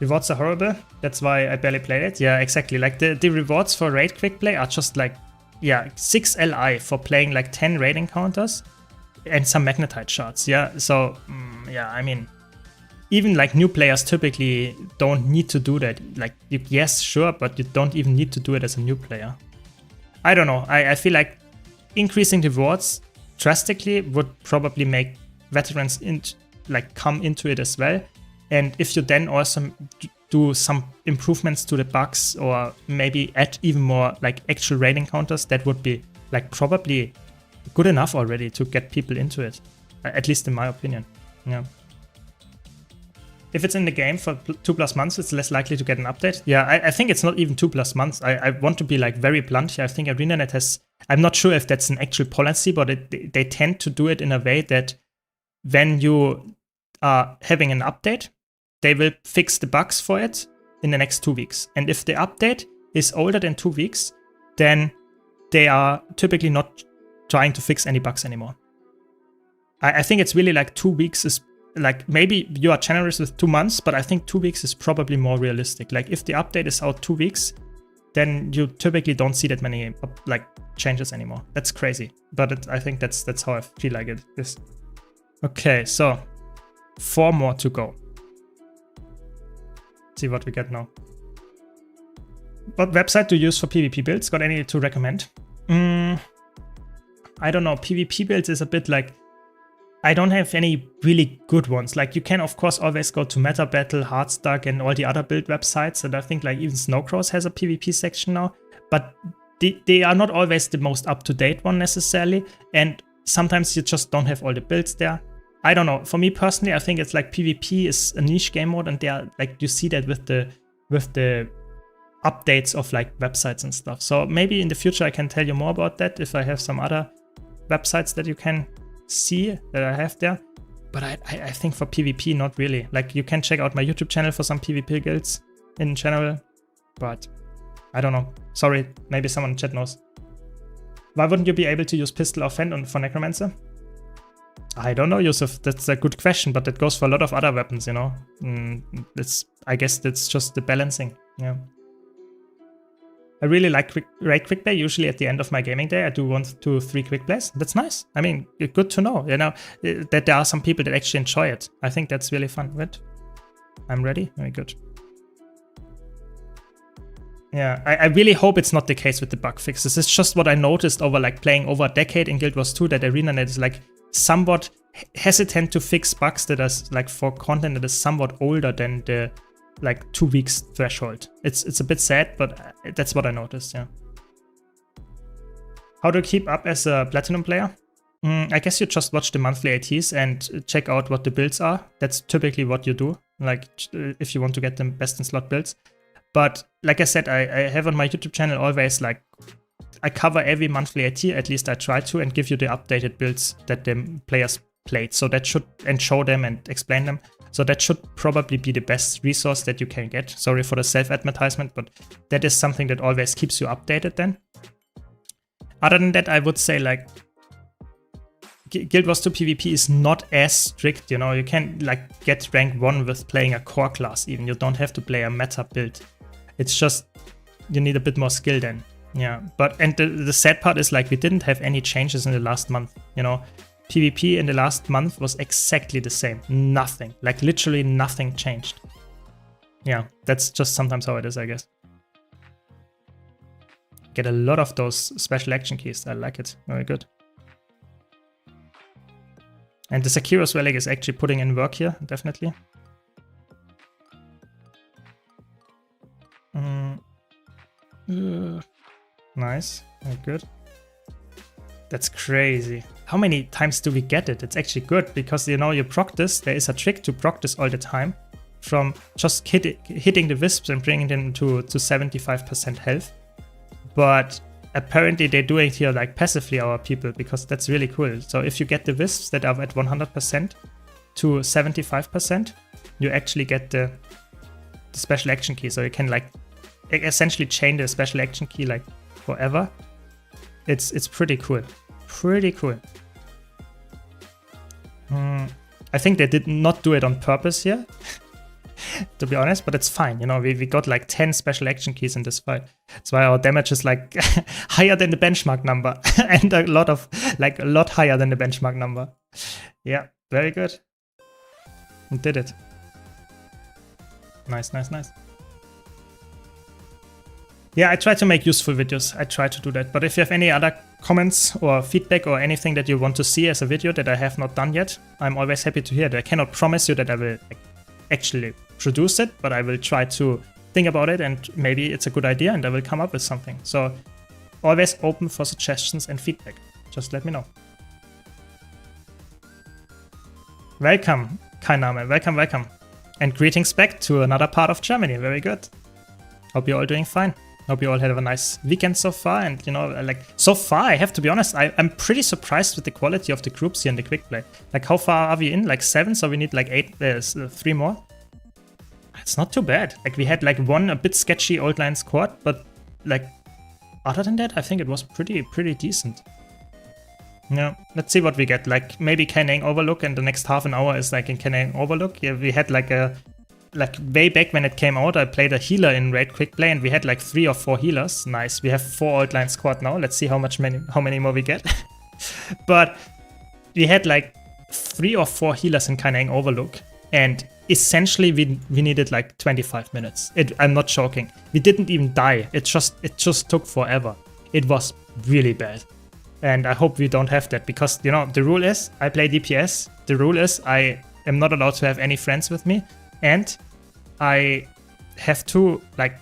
Rewards are horrible, that's why I barely played it. Yeah, exactly, like the rewards for Raid Quickplay are just like, yeah, 6 LI for playing like 10 raid encounters and some magnetite shards, yeah. So, yeah, I mean, even like new players typically don't need to do that. Like, yes, sure, but you don't even need to do it as a new player. I don't know, I feel like increasing the rewards drastically would probably make veterans come into it as well. And if you then also do some improvements to the bugs or maybe add even more like actual raid encounters, that would be like probably good enough already to get people into it, at least in my opinion. Yeah. If it's in the game for 2+ months, it's less likely to get an update. Yeah, I think it's not even 2+ months. I want to be like very blunt here. I think ArenaNet has, I'm not sure if that's an actual policy, but they tend to do it in a way that when you are having an update, they will fix the bugs for it in the next 2 weeks. And if the update is older than 2 weeks, then they are typically not trying to fix any bugs anymore. I think it's really like 2 weeks is like, maybe you are generous with 2 months, but I think 2 weeks is probably more realistic. Like if the update is out 2 weeks, then you typically don't see that many like changes anymore. That's crazy, but I think that's how I feel like it is. Okay, so 4 more to go. See what we get now. What website to use for PvP builds? Got any to recommend? I don't know. PvP builds is a bit like, I don't have any really good ones. Like you can of course always go to Meta Battle, Hardstuck, and all the other build websites. And I think like even Snowcross has a PvP section now, but they are not always the most up-to-date one necessarily. And sometimes you just don't have all the builds there. I don't know. For me personally, I think it's like PvP is a niche game mode, and they are like, you see that with the updates of like websites and stuff. So maybe in the future I can tell you more about that if I have some other websites that you can see that I have there. But I think for PvP, not really. Like you can check out my YouTube channel for some PvP guilds in general, but I don't know. Sorry, maybe someone in chat knows. Why wouldn't you be able to use pistol or fend for Necromancer? I don't know, Yusuf. That's a good question, but that goes for a lot of other weapons, you know. I guess that's just the balancing. Yeah. I really like Raid Quickplay. Usually at the end of my gaming day, I do 1, 2, 3 quick plays. That's nice. I mean, good to know, you know, that there are some people that actually enjoy it. I think that's really fun. Wait, I'm ready. Very good. Yeah, I really hope it's not the case with the bug fixes. It's just what I noticed over like playing over a decade in Guild Wars 2, that ArenaNet is like somewhat hesitant to fix bugs that are like for content that is somewhat older than the like 2 weeks threshold. It's a bit sad, but that's what I noticed, yeah. How to keep up as a platinum player? I guess you just watch the monthly ATs and check out what the builds are. That's typically what you do, like if you want to get the best in slot builds. But like I said, I have on my YouTube channel always like, I cover every monthly AT, at least I try to, and give you the updated builds that the players played. So that should, and show them and explain them. So that should probably be the best resource that you can get. Sorry for the self-advertisement, but that is something that always keeps you updated then. Other than that, I would say like Guild Wars 2 PvP is not as strict, you know. You can like get rank 1 with playing a core class even. You don't have to play a meta build. It's just, you need a bit more skill then. Yeah, but and the sad part is like we didn't have any changes in the last month, you know. PvP in the last month was exactly the same. Nothing, like literally nothing changed. Yeah, that's just sometimes how it is, I guess. Get a lot of those special action keys. I like it. Very good. And the Sekiro's Relic is actually putting in work here, definitely. Nice, very good. That's crazy. How many times do we get it? It's actually good because, you know, you proc this. There is a trick to proc this all the time from just hitting the wisps and bringing them to 75% health. But apparently they do it here like passively, our people, because that's really cool. So if you get the wisps that are at 100% to 75%, you actually get the special action key. So you can like essentially chain the special action key like forever. It's pretty cool. Pretty cool. I think they did not do it on purpose here, to be honest, but it's fine. You know, we got like 10 special action keys in this fight. That's why our damage is like higher than the benchmark number and a lot higher than the benchmark number. Yeah, very good. We did it. Nice, nice, nice. Yeah, I try to make useful videos. I try to do that. But if you have any other comments or feedback or anything that you want to see as a video that I have not done yet, I'm always happy to hear that. I cannot promise you that I will actually produce it, but I will try to think about it and maybe it's a good idea and I will come up with something. So always open for suggestions and feedback. Just let me know. Welcome, Kainame. Welcome, welcome. And greetings back to another part of Germany. Very good. Hope you're all doing fine. Hope you all had a nice weekend so far. And, you know, like, so far, I have to be honest, I'm pretty surprised with the quality of the groups here in the Quickplay. Like, how far are we in? Like 7, so we need like 8, there's 3 more. It's not too bad. Like, we had like one a bit sketchy old line squad, but like, other than that, I think it was pretty decent. Yeah, let's see what we get. Like, maybe Canning Overlook, and the next half an hour is like in Canning Overlook. Yeah, we had like way back when it came out, I played a healer in Raid Quickplay and we had like 3 or 4 healers. Nice. We have 4 old line squad now. Let's see how many more we get. But we had like 3 or 4 healers in Canning Overlook, and essentially we needed like 25 minutes. I'm not joking. We didn't even die. It just took forever. It was really bad. And I hope we don't have that, because, you know, the rule is I play DPS. The rule is I am not allowed to have any friends with me. And I have to like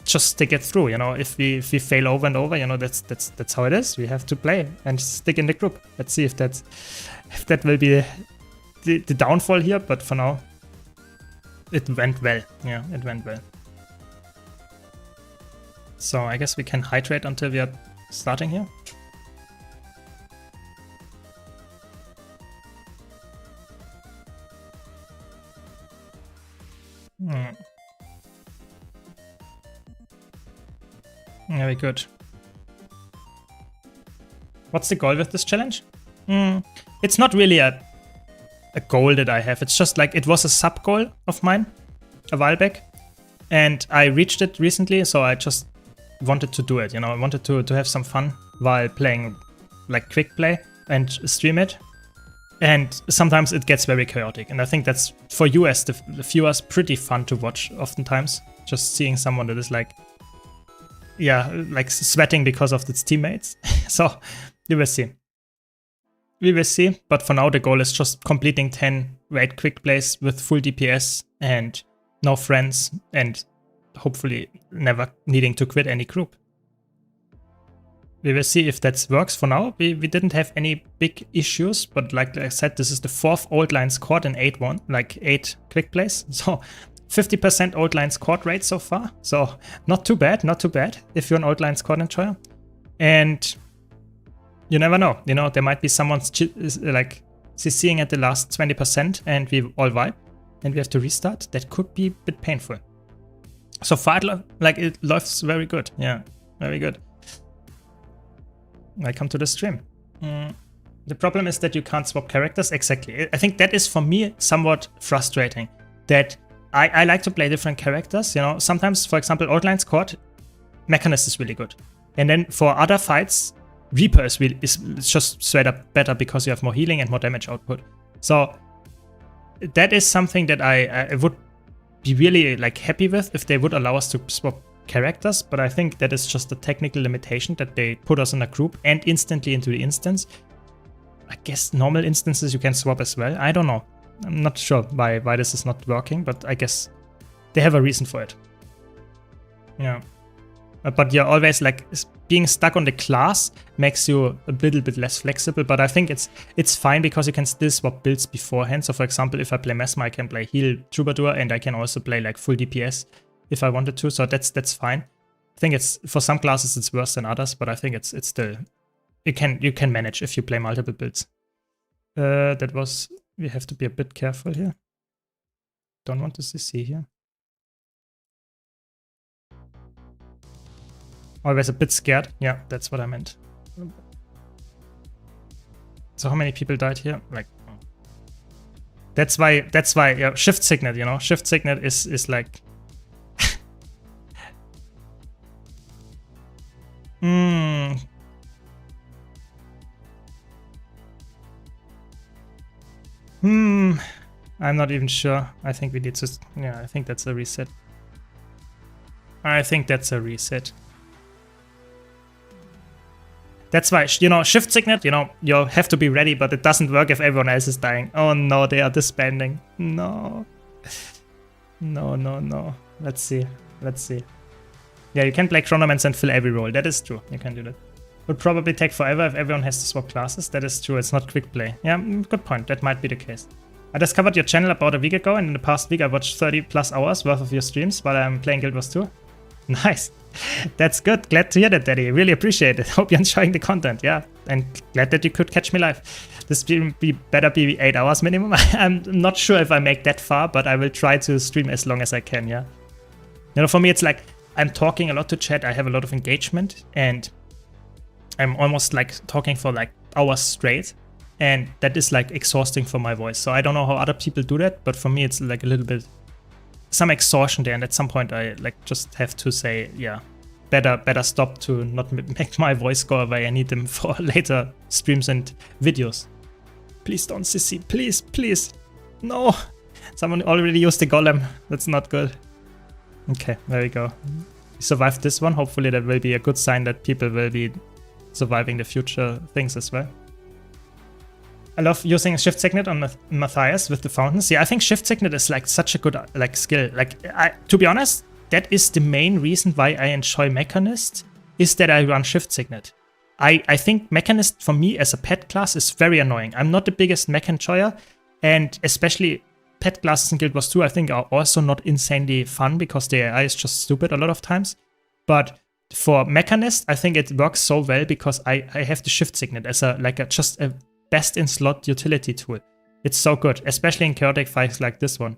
just stick it through, you know. If we fail over and over, you know, that's how it is. We have to play and stick in the group. Let's see if that will be the downfall here. But for now, it went well. Yeah, it went well. So I guess we can hydrate until we are starting here. Very good. What's the goal with this challenge? It's not really a goal that I have. It's just like, it was a sub goal of mine a while back, and I reached it recently, so I just wanted to do it. You know, I wanted to have some fun while playing like Quickplay and stream it. And sometimes it gets very chaotic, and I think that's, for you as the viewers, pretty fun to watch oftentimes. Just seeing someone that is like, yeah, like sweating because of its teammates. So you will see. We will see, but for now the goal is just completing 10 raid quick plays with full DPS and no friends, and hopefully never needing to quit any group. We will see if that works. For now, we didn't have any big issues, but like I said, this is the 4th old line squad in 8 quick plays. So 50% old line squad rate so far. So not too bad, not too bad if you're an old line squad enjoyer. And you never know, you know, there might be someone's like CCing at the last 20% and we all wipe and we have to restart. That could be a bit painful. So far, it looks very good. Yeah, very good. Welcome to the stream. The problem is that you can't swap characters. Exactly. I think that is for me somewhat frustrating. That I like to play different characters. You know, sometimes, for example, Old Line Squad, Mechanist is really good. And then for other fights, Reaper is just straight up better because you have more healing and more damage output. So that is something that I would be really like happy with if they would allow us to swap characters, but I think that is just a technical limitation that they put us in a group and instantly into the instance. I guess normal instances you can swap as well. I don't know. I'm not sure why this is not working, but I guess they have a reason for it. Yeah. But you're always like being stuck on the class makes you a little bit less flexible. But I think it's fine because you can still swap builds beforehand. So for example, if I play Mesmer, I can play heal Troubadour, and I can also play like full DPS if I wanted to. So that's fine. I think it's for some classes it's worse than others, but I think it's still you can manage if you play multiple builds. We have to be a bit careful here. Don't want to CC here. Always a bit scared. Yeah, that's what I meant. So how many people died here? Like, that's why yeah, shift signet, you know, shift signet is like I'm not even sure. I think we need to, yeah, I think that's a reset. I think that's a reset. That's why, you know, shift signet, you know, you have to be ready, but it doesn't work if everyone else is dying. Oh no, they are disbanding. No. No. Let's see. Yeah, you can play Chronomance and fill every role. That is true. You can do that. Would probably take forever if everyone has to swap classes. That is true. It's not quick play. Yeah, good point. That might be the case. I discovered your channel about a week ago, and in the past week I watched 30+ hours worth of your streams while I'm playing Guild Wars 2. Nice. That's good. Glad to hear that, Daddy. Really appreciate it. Hope you're enjoying the content. Yeah, and glad that you could catch me live. This better be 8 hours minimum. I'm not sure if I make that far, but I will try to stream as long as I can. Yeah. You know, for me, it's like I'm talking a lot to chat. I have a lot of engagement, and I'm almost like talking for like hours straight, and that is like exhausting for my voice. So I don't know how other people do that, but for me, it's like a little bit some exhaustion there, and at some point I like just have to say, yeah, better stop to not make my voice go away. I need them for later streams and videos. Please don't CC, please. No, someone already used the golem. That's not good. Okay, there we go. We survived this one. Hopefully that will be a good sign that people will be surviving the future things as well. I love using shift signet on Matthias with the fountains. Yeah, I think shift signet is like such a good like skill. Like, to be honest, that is the main reason why I enjoy Mechanist, is that I run shift signet. I think Mechanist for me as a pet class is very annoying. I'm not the biggest mech enjoyer, and especially pet classes in Guild Wars 2 I think are also not insanely fun because the AI is just stupid a lot of times. But for Mechanist, I think it works so well because I have the shift signet as just a best in slot utility tool. It's so good, especially in chaotic fights like this one.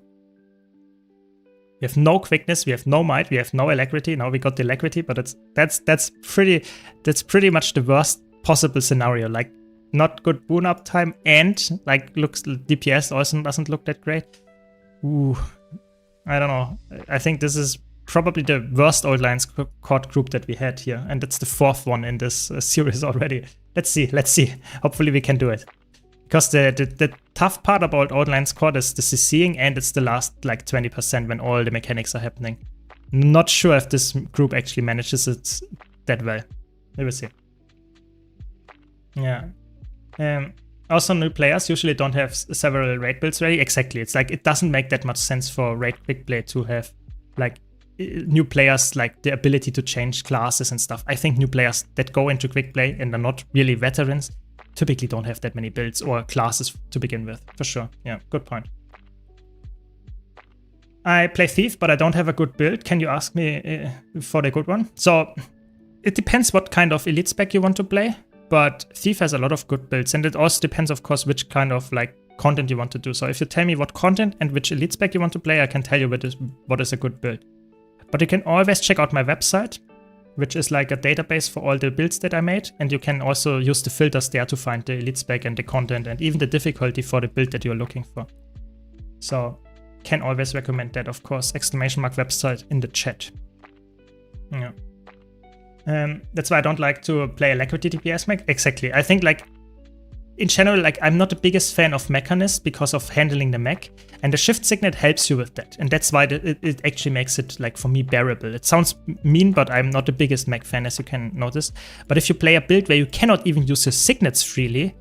We have no quickness, we have no might, we have no alacrity. Now we got the alacrity, but that's pretty much the worst possible scenario. Like, not good boon uptime, and like looks DPS also doesn't look that great. Ooh, I don't know. I think this is probably the worst Old Lions Court group that we had here, and that's the 4th one in this series already. Let's see. Hopefully we can do it. Because the tough part about Old Lions Court is the CCing, and it's the last like 20% when all the mechanics are happening. Not sure if this group actually manages it that well. We will see. Yeah. Also, new players usually don't have several raid builds ready. Exactly. It's like it doesn't make that much sense for raid Quickplay to have like new players like the ability to change classes and stuff. I think new players that go into Quickplay and are not really veterans typically don't have that many builds or classes to begin with, for sure. Yeah, good point. I play Thief, but I don't have a good build. Can you ask me for the good one? So it depends what kind of elite spec you want to play, but Thief has a lot of good builds, and it also depends, of course, which kind of like content you want to do. So if you tell me what content and which elite spec you want to play, I can tell you what is a good build. But you can always check out my website, which is like a database for all the builds that I made. And you can also use the filters there to find the elite spec and the content and even the difficulty for the build that you're looking for. So can always recommend that, of course. !website in the chat. Yeah. That's why I don't like to play Alacrity DPS mech. Exactly. I think like in general, like I'm not the biggest fan of Mechanist because of handling the mech, and the shift signet helps you with that, and that's why it actually makes it like for me bearable. It sounds mean, but I'm not the biggest mech fan, as you can notice. But if you play a build where you cannot even use your signets freely,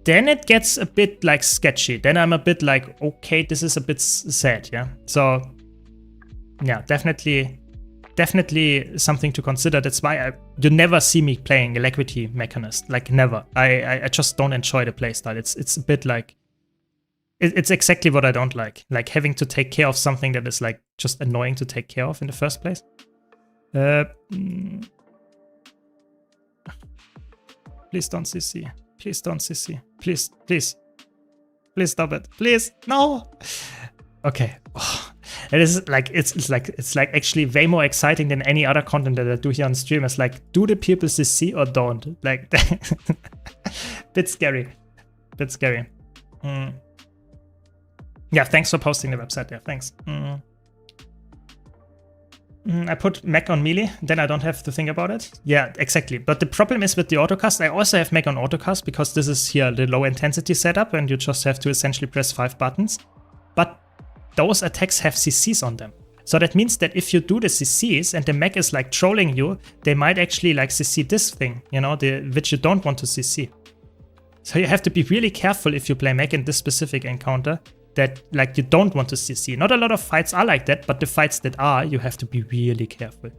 then it gets a bit like sketchy. Then I'm a bit like, okay, this is a bit sad, yeah. So yeah, definitely definitely something to consider. That's why you never see me playing Alacrity Mechanist, like never. I just don't enjoy the playstyle. It's a bit like, it's exactly what I don't like having to take care of something that is like just annoying to take care of in the first place. Please don't CC. Please don't CC. Please, please. Please stop it. Please, no. Okay. Oh, it is like it's like actually way more exciting than any other content that I do here on stream. It's like, do the people CC or don't? Like, bit scary. Bit scary. Yeah, thanks for posting the website there. Thanks. I put mech on melee, then I don't have to think about it. Yeah, exactly. But the problem is with the autocast, I also have mech on autocast because this is here the low intensity setup and you just have to essentially press 5 buttons. But those attacks have CCs on them. So that means that if you do the CCs and the mech is like trolling you, they might actually like CC this thing, you know, which you don't want to CC. So you have to be really careful if you play mech in this specific encounter, that like you don't want to CC. Not a lot of fights are like that, but the fights that are, you have to be really careful.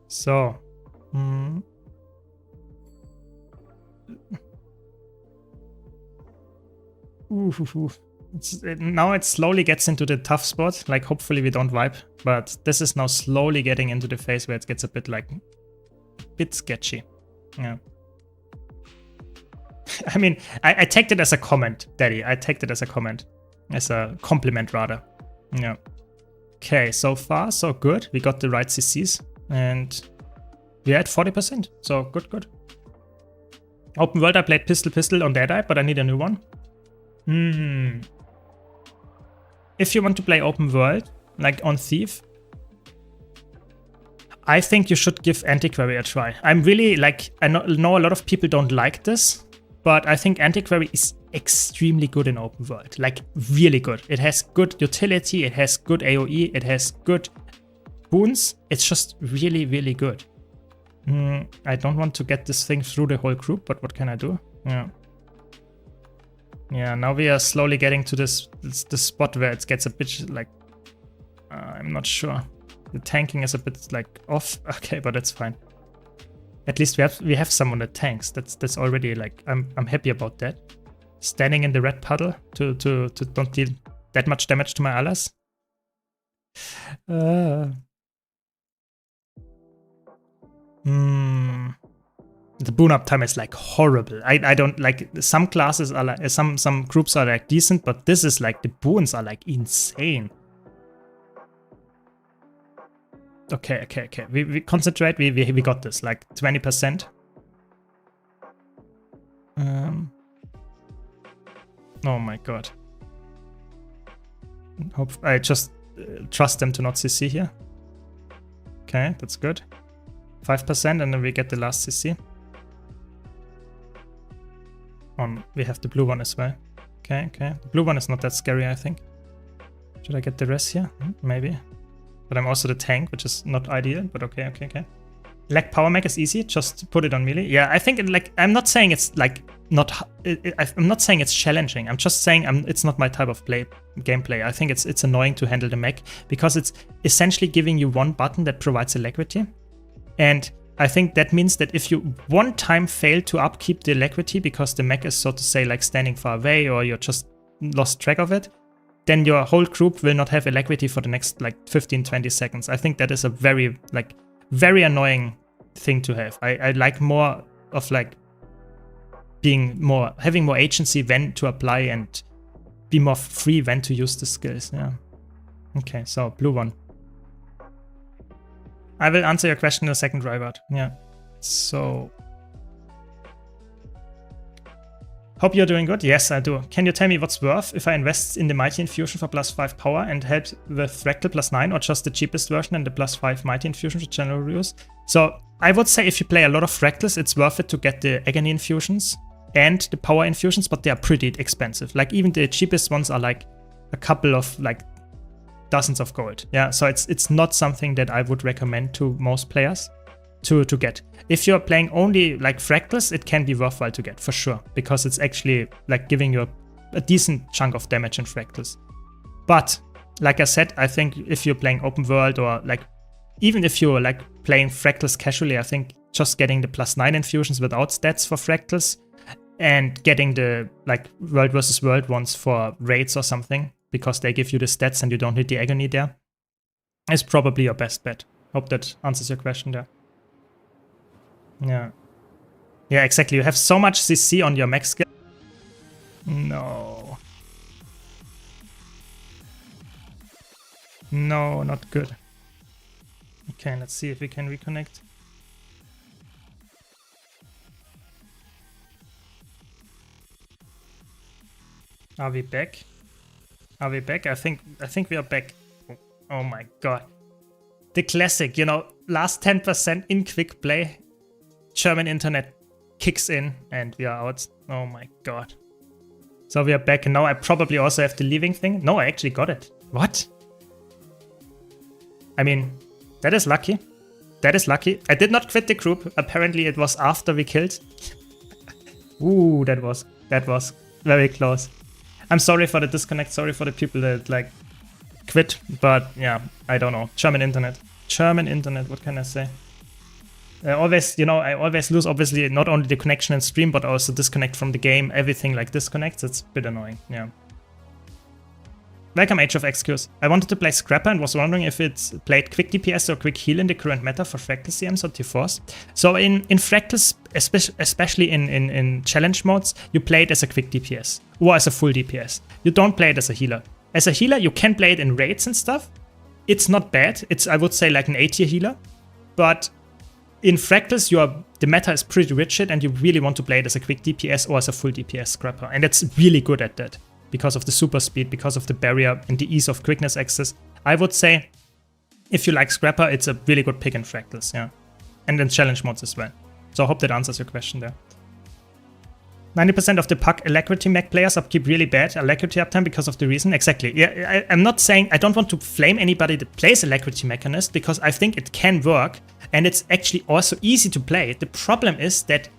So, now it slowly gets into the tough spot. Like hopefully we don't wipe, but this is now slowly getting into the phase where it gets a bit sketchy. Yeah. I mean, I take it as a comment, Daddy. I take it as a comment. As a compliment, rather. Yeah. Okay, so far, so good. We got the right CCs. And we're at 40%. So, good. Open world, I played Pistol on Deadeye, but I need a new one. If you want to play open world, like on Thief, I think you should give Antiquary a try. I'm really, like, I know a lot of people don't like this, but I think Antiquary is extremely good in open world, like really good. It has good utility, it has good AoE, it has good boons. It's just really, really good. I don't want to get this thing through the whole group, but what can I do? Yeah, now we are slowly getting to this spot where it gets a bit like, I'm not sure. The tanking is a bit like off. Okay, but that's fine. At least we have someone that tanks. That's already like, I'm happy about that. Standing in the red puddle to don't deal that much damage to my allies. The boon uptime is like horrible. I don't like, some classes are like, some groups are like decent, but this is like, the boons are like insane. Okay. We concentrate. We got this. Like 20%. Oh my god. I just trust them to not CC here. Okay, that's good. 5%, and then we get the last CC. We have the blue one as well. Okay. The blue one is not that scary, I think. Should I get the rest here? Maybe. But I'm also the tank, which is not ideal, but okay. Lag power mech is easy, just put it on melee. Yeah, I think I'm not saying it's like I'm not saying it's challenging. I'm just saying it's not my type of gameplay. I think it's annoying to handle the mech because it's essentially giving you one button that provides alacrity. And I think that means that if you one time fail to upkeep the alacrity because the mech is, so to say, like standing far away or you're just lost track of it, then your whole group will not have alacrity for the next like 15-20 seconds. I think that is a very annoying thing to have. I like more of like having more agency when to apply and be more free when to use the skills. Yeah. Okay, so blue one. I will answer your question in a second, Rybart. Yeah. So hope you're doing good. Yes, I do. Can you tell me what's worth if I invest in the Mighty Infusion for +5 power and help with Fractal +9, or just the cheapest version and the +5 Mighty Infusion for general use? So I would say if you play a lot of Fractals, it's worth it to get the Agony Infusions and the Power Infusions, but they are pretty expensive. Like even the cheapest ones are like a couple of like dozens of gold. Yeah, so it's not something that I would recommend to most players to get. If you're playing only like Fractals, it can be worthwhile to get for sure, because it's actually like giving you a decent chunk of damage in Fractals. But like I said, I think if you're playing open world or like, even if you're like playing fractals casually, I think just getting the +9 infusions without stats for fractals and getting the like world versus world ones for raids or something, because they give you the stats and you don't need the agony there, is probably your best bet. Hope that answers your question there. Yeah. Yeah, exactly. You have so much CC on your max skill. No. No, not good. Okay, let's see if we can reconnect. Are we back? Are we back? I think we are back. Oh my god. The classic, you know, last 10% in Quickplay, German internet kicks in and we are out. Oh my god. So we are back, and now I probably also have the leaving thing. No, I actually got it. What? I mean, that is lucky. That is lucky. I did not quit the group. Apparently it was after we killed. Ooh, that was very close. I'm sorry for the disconnect. Sorry for the people that like quit. But yeah, I don't know. German internet. German internet. What can I say? I always lose, obviously, not only the connection in stream, but also disconnect from the game. Everything like disconnects. It's a bit annoying. Yeah. Welcome, Age of Excuse. I wanted to play Scrapper and was wondering if it's played quick DPS or quick heal in the current meta for Fractal CMs or T4s. So in Fractals, especially in challenge modes, you play it as a quick DPS or as a full DPS. You don't play it as a healer. As a healer, you can play it in raids and stuff. It's not bad. It's, I would say, like an A-tier healer. But in Fractals, the meta is pretty rigid and you really want to play it as a quick DPS or as a full DPS Scrapper. And it's really good at that, because of the super speed, because of the barrier and the ease of quickness access. I would say, if you like Scrapper, it's a really good pick in Fractals, yeah. And in challenge modes as well. So I hope that answers your question there. 90% of the puck alacrity mech players keep really bad alacrity uptime because of the reason. Exactly. Yeah, I'm not saying, I don't want to flame anybody that plays alacrity mechanist, because I think it can work and it's actually also easy to play. The problem is that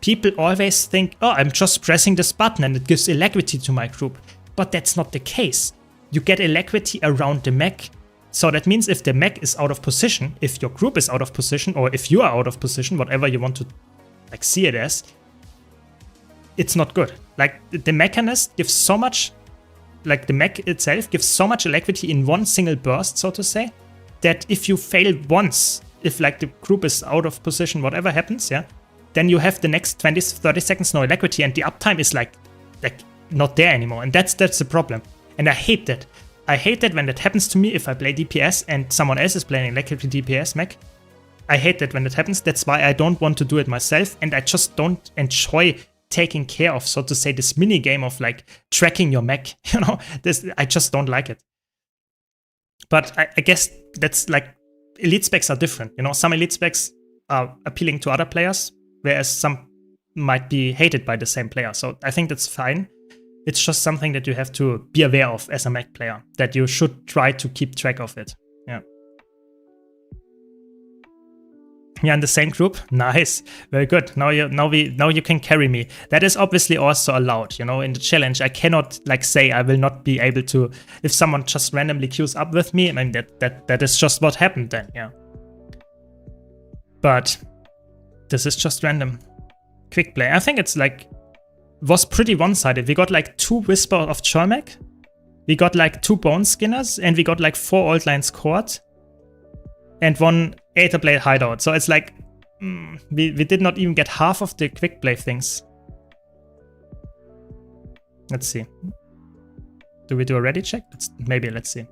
people always think, oh, I'm just pressing this button and it gives alacrity to my group. But that's not the case. You get alacrity around the mech. So that means if the mech is out of position, if your group is out of position, or if you are out of position, whatever you want to like see it as, it's not good. Like the mechanist gives so much, like the mech itself gives so much alacrity in one single burst, so to say, that if you fail once, if like the group is out of position, whatever happens, yeah, then you have the next 20-30 seconds no alacrity, and the uptime is like not there anymore. And that's the problem. And I hate that. I hate that when that happens to me if I play DPS and someone else is playing alacrity DPS mech. I hate that when it happens. That's why I don't want to do it myself, and I just don't enjoy taking care of, so to say, this mini game of like tracking your mech. You know, I just don't like it. But I guess that's like, elite specs are different. You know, some elite specs are appealing to other players, whereas some might be hated by the same player. So I think that's fine. It's just something that you have to be aware of as a mech player, that you should try to keep track of it. Yeah. Yeah, in the same group. Nice, very good. Now you can carry me. That is obviously also allowed. You know, in the challenge, I cannot like say I will not be able to. If someone just randomly queues up with me, I mean that is just what happened then. Yeah. But this is just random. Quickplay. I think it's like was pretty one-sided. We got like 2 Whisper of Chormek, we got like 2 Bone Skinners, and we got like 4 Old Lines Court, and 1 Aetherblade Hideout. So it's like we did not even get half of the Quickplay things. Let's see. Do we do a ready check? Let's see.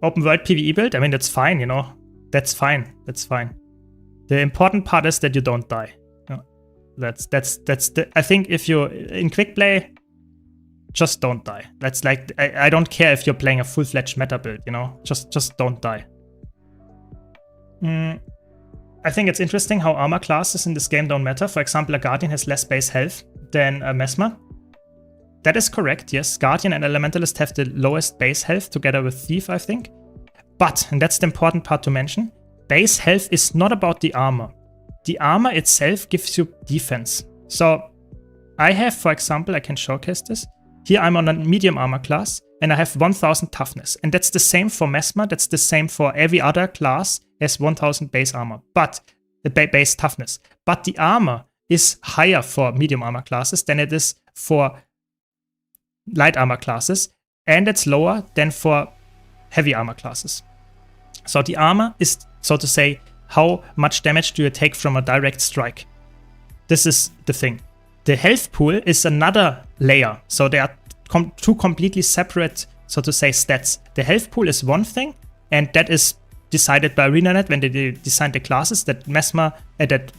Open world PvE build. I mean, that's fine. You know, that's fine. That's fine. The important part is that you don't die. That's I think if you're in Quickplay, just don't die. That's like, I don't care if you're playing a full-fledged meta build, you know, just don't die. I think it's interesting how armor classes in this game don't matter. For example, a Guardian has less base health than a Mesmer. That is correct, yes. Guardian and Elementalist have the lowest base health together with Thief, I think. But, and that's the important part to mention, base health is not about the armor. The armor itself gives you defense. So I have, for example, I can showcase this. Here I'm on a medium armor class, and I have 1000 toughness. And that's the same for Mesmer, that's the same for every other class has 1000 base armor, but the base toughness. But the armor is higher for medium armor classes than it is for light armor classes, and it's lower than for heavy armor classes. So the armor is, so to say, how much damage do you take from a direct strike. This is the thing. The health pool is another layer. So they are two completely separate, so to say, stats. The health pool is one thing, and that is decided by ArenaNet when they designed the classes, that Mesmer, that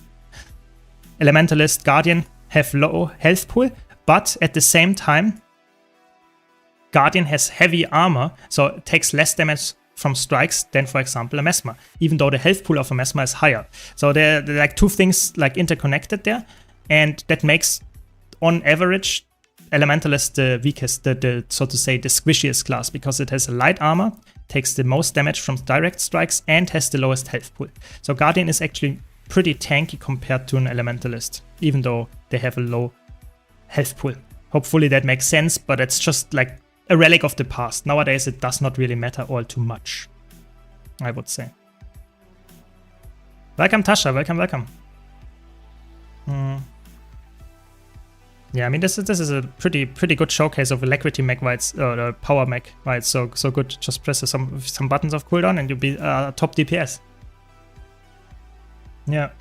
Elementalist, Guardian have low health pool, but at the same time, Guardian has heavy armor, so it takes less damage from strikes than, for example, a Mesmer, even though the health pool of a Mesmer is higher. So they're like two things like interconnected there, and that makes, on average, Elementalist the weakest, the so to say, the squishiest class, because it has a light armor, takes the most damage from direct strikes, and has the lowest health pool. So Guardian is actually pretty tanky compared to an Elementalist, even though they have a low health pool. Hopefully that makes sense, but it's just like a relic of the past. Nowadays it does not really matter all too much, I would say. Welcome Tasha, welcome. Yeah, I mean this is a pretty good showcase of Alacrity mech whites, power mech whites. So good. Just press some buttons of cooldown and you'll be top DPS. Yeah.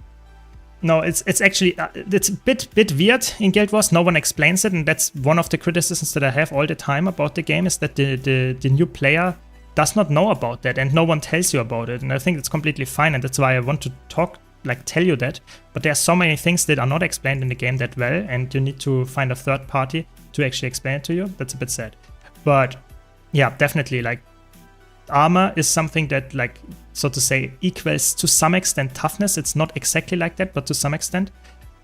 No, it's actually it's a bit weird in Guild Wars. No one explains it, and that's one of the criticisms that I have all the time about the game, is that the new player does not know about that, and no one tells you about it. And I think it's completely fine, and that's why I want to tell you that. But there are so many things that are not explained in the game that well, and you need to find a third party to actually explain it to you. That's a bit sad. But yeah, definitely, like, armor is something that, like, so to say, equals to some extent toughness. It's not exactly like that, but to some extent.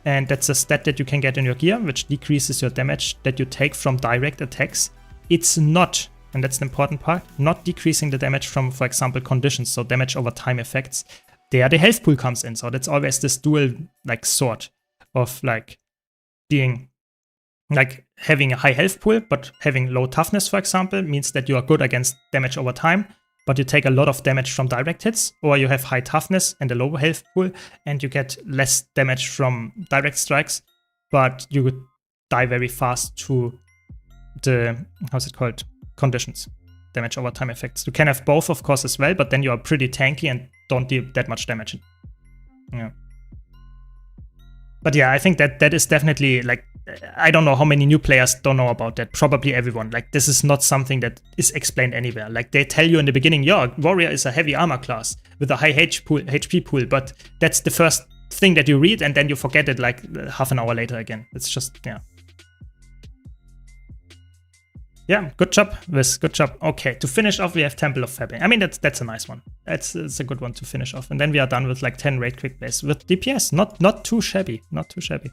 And that's a stat that you can get in your gear, which decreases your damage that you take from direct attacks. It's not, and that's the important part, not decreasing the damage from, for example, conditions, so damage over time effects. There the health pool comes in. So that's always this dual, like, sort of, like, being, like, having a high health pool, but having low toughness, for example, means that you are good against damage over time, but you take a lot of damage from direct hits, or you have high toughness and a low health pool, and you get less damage from direct strikes, but you would die very fast to the, how's it called, conditions, damage over time effects. You can have both, of course, as well, but then you are pretty tanky and don't deal that much damage. Yeah. But yeah, I think that is definitely, like, I don't know how many new players don't know about that. Probably everyone. Like, this is not something that is explained anywhere. Like, they tell you in the beginning, yeah, Warrior is a heavy armor class with a high HP pool, but that's the first thing that you read, and then you forget it like half an hour later again. It's just, yeah. Yeah, good job, Wiz, good job. Okay, to finish off, we have Temple of Fabbing. I mean, that's a nice one. It's a good one to finish off. And then we are done with like 10 raid quick plays with DPS. Not too shabby, not too shabby.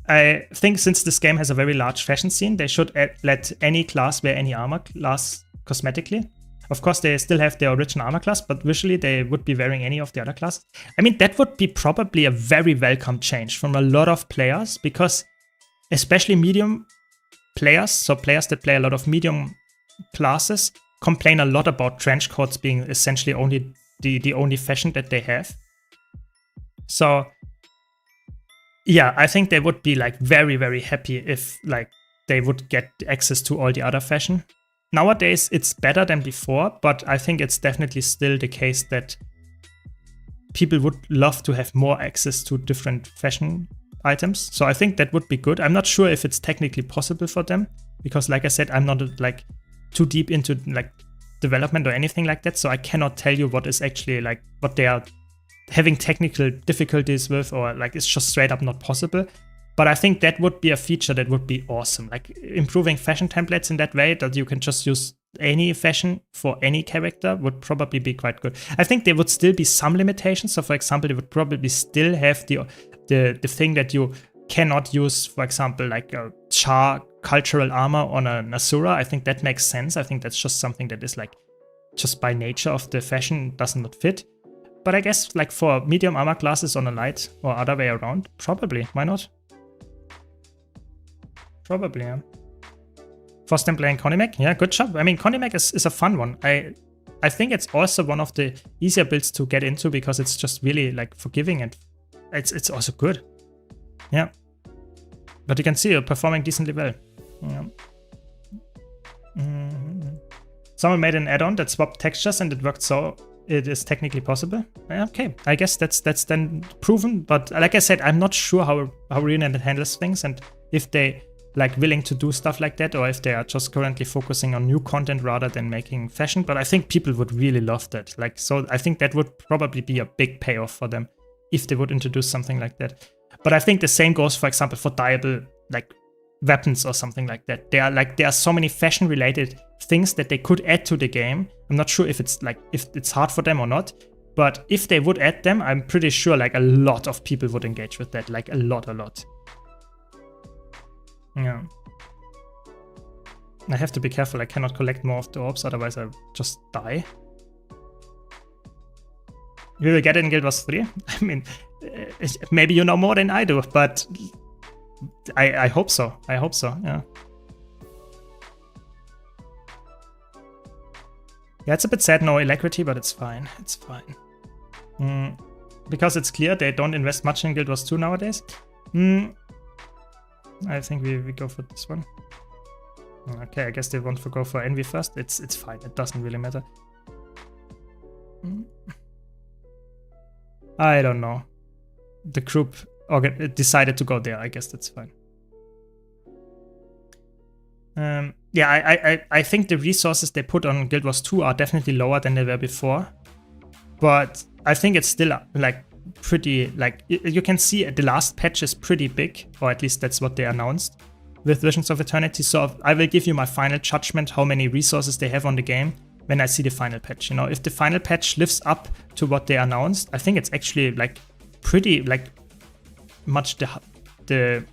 I think since this game has a very large fashion scene, they should let any class wear any armor class cosmetically. Of course, they still have their original armor class, but visually they would be wearing any of the other classes. I mean, that would be probably a very welcome change from a lot of players, because especially medium players, so players that play a lot of medium classes, complain a lot about trench coats being essentially only the only fashion that they have. So yeah, I think they would be like very, very happy if like they would get access to all the other fashion. Nowadays, it's better than before, but I think it's definitely still the case that people would love to have more access to different fashion items. So I think that would be good. I'm not sure if it's technically possible for them, because like I said, I'm not like too deep into like development or anything like that. So I cannot tell you what is actually like what they are having technical difficulties with, or like it's just straight up not possible. But I think that would be a feature that would be awesome. Like improving fashion templates in that way that you can just use any fashion for any character would probably be quite good. I think there would still be some limitations. So for example, they would probably still have the thing that you cannot use, for example, like a Char cultural armor on an Asura. I think that makes sense. I think that's just something that is like just by nature of the fashion does not fit. But I guess like for medium armor classes on a light or other way around, probably, why not? Probably, yeah. First time playing Conimec? Yeah, good job. I mean, Conimec is a fun one. I think it's also one of the easier builds to get into because it's just really like forgiving and it's also good. Yeah. But you can see you're performing decently well. Yeah. Someone made an add-on that swapped textures and it worked, so it is technically possible. Okay, I guess that's then proven. But like I said, I'm not sure how Reunited handles things and if they like willing to do stuff like that, or if they are just currently focusing on new content rather than making fashion. But I think people would really love that. Like, so I think that would probably be a big payoff for them if they would introduce something like that. But I think the same goes, for example, for dyeable like weapons or something like that. There are so many fashion related things that they could add to the game. I'm not sure if it's hard for them or not. But if they would add them, I'm pretty sure like a lot of people would engage with that. Like a lot. Yeah. I have to be careful, I cannot collect more of the orbs, otherwise I'll just die. We will get it in Guild Wars 3. I mean, maybe you know more than I do, but I hope so. I hope so, yeah. Yeah, it's a bit sad, no alacrity, but it's fine. It's fine. Because it's clear they don't invest much in Guild Wars 2 nowadays. I think we go for this one. Okay, I guess they want to go for Envy first. It's fine. It doesn't really matter. I don't know. The group decided to go there. I guess that's fine. Yeah, I think the resources they put on Guild Wars 2 are definitely lower than they were before. But I think it's still like pretty, like you can see the last patch is pretty big, or at least that's what they announced with Visions of Eternity. So I will give you my final judgment how many resources they have on the game when I see the final patch. You know, if the final patch lives up to what they announced, I think it's actually like pretty like much the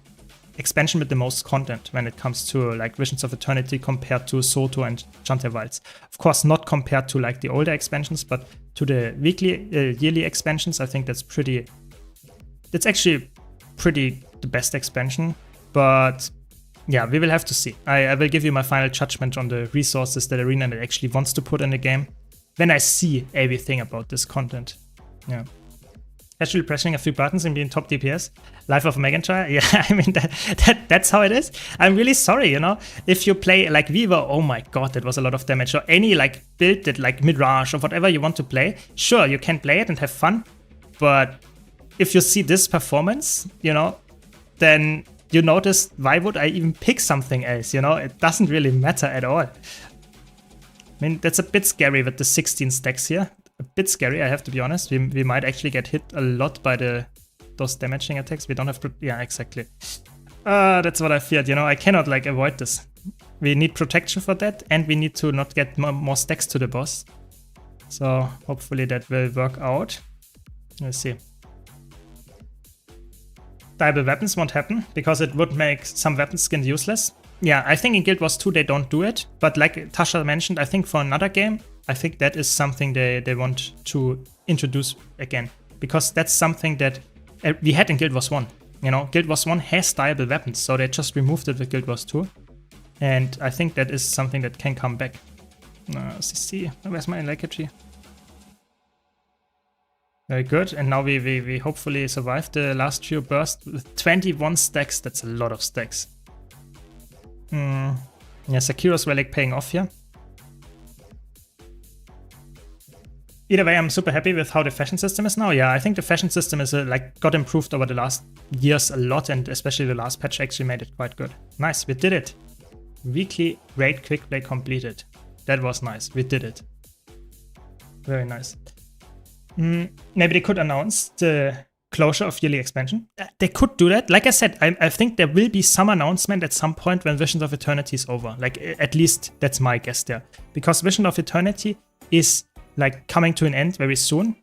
expansion with the most content when it comes to like Visions of Eternity compared to Soto and Chanter Wilds. Of course, not compared to like the older expansions, but to the yearly expansions. I think that's actually pretty the best expansion. But yeah, we will have to see. I will give you my final judgment on the resources that Arena actually wants to put in the game when I see everything about this content. Yeah. Actually pressing a few buttons and being top DPS. Life of Meganshire. Yeah, I mean, that's how it is. I'm really sorry, you know. If you play like Viva, oh my god, that was a lot of damage. Or any like build that like Mirage or whatever you want to play, sure, you can play it and have fun. But if you see this performance, you know, then you notice, why would I even pick something else, you know? It doesn't really matter at all. I mean, that's a bit scary with the 16 stacks here. A bit scary, I have to be honest. We might actually get hit a lot by those damaging attacks. We don't have to, yeah, exactly. That's what I feared, you know. I cannot like avoid this. We need protection for that, and we need to not get more stacks to the boss. So hopefully that will work out. Let's see. Dyeable weapons won't happen because it would make some weapon skins useless. Yeah, I think in Guild Wars 2 they don't do it, but like Tasha mentioned, I think for another game, I think that is something they want to introduce again, because that's something that we had in Guild Wars 1. You know, Guild Wars 1 has dyeable weapons, so they just removed it with Guild Wars 2. And I think that is something that can come back. CC, where's my alacrity? Very good, and now we hopefully survive the last few bursts with 21 stacks. That's a lot of stacks. Yeah, Sakura's Relic paying off here. Either way, I'm super happy with how the fashion system is now. Yeah, I think the fashion system is like got improved over the last years a lot, and especially the last patch actually made it quite good. Nice, we did it. Weekly raid Quickplay completed. That was nice, we did it. Very nice. Maybe they could announce the closure of yearly expansion. They could do that. Like I said, I think there will be some announcement at some point when Visions of Eternity is over. Like, at least that's my guess there. Because Vision of Eternity is like coming to an end very soon.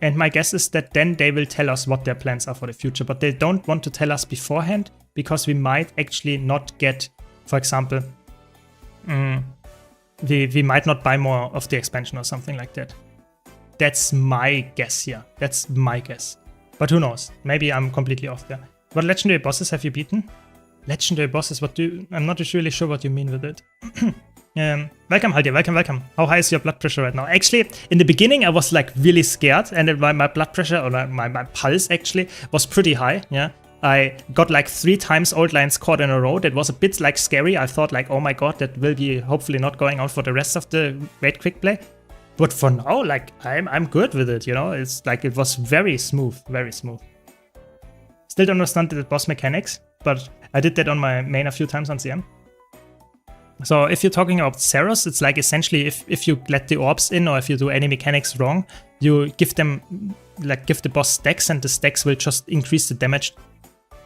And my guess is that then they will tell us what their plans are for the future. But they don't want to tell us beforehand because we might actually not get, for example, we might not buy more of the expansion or something like that. That's my guess here. That's my guess. But who knows? Maybe I'm completely off there. What legendary bosses have you beaten? Legendary bosses, I'm not really sure what you mean with it. Welcome, Haldir, welcome. How high is your blood pressure right now? Actually, in the beginning, I was like really scared, and my blood pressure, or my pulse actually, was pretty high, yeah. I got like 3 times Old Lions Court in a row. That was a bit like scary. I thought like, oh my god, that will be hopefully not going on for the rest of the Raid Quickplay. But for now, like, I'm good with it, you know? It's like, it was very smooth, very smooth. Still don't understand the boss mechanics, but I did that on my main a few times on CM. So if you're talking about Zeros, it's like essentially if you let the orbs in or if you do any mechanics wrong, you give them, like, give the boss stacks and the stacks will just increase the damage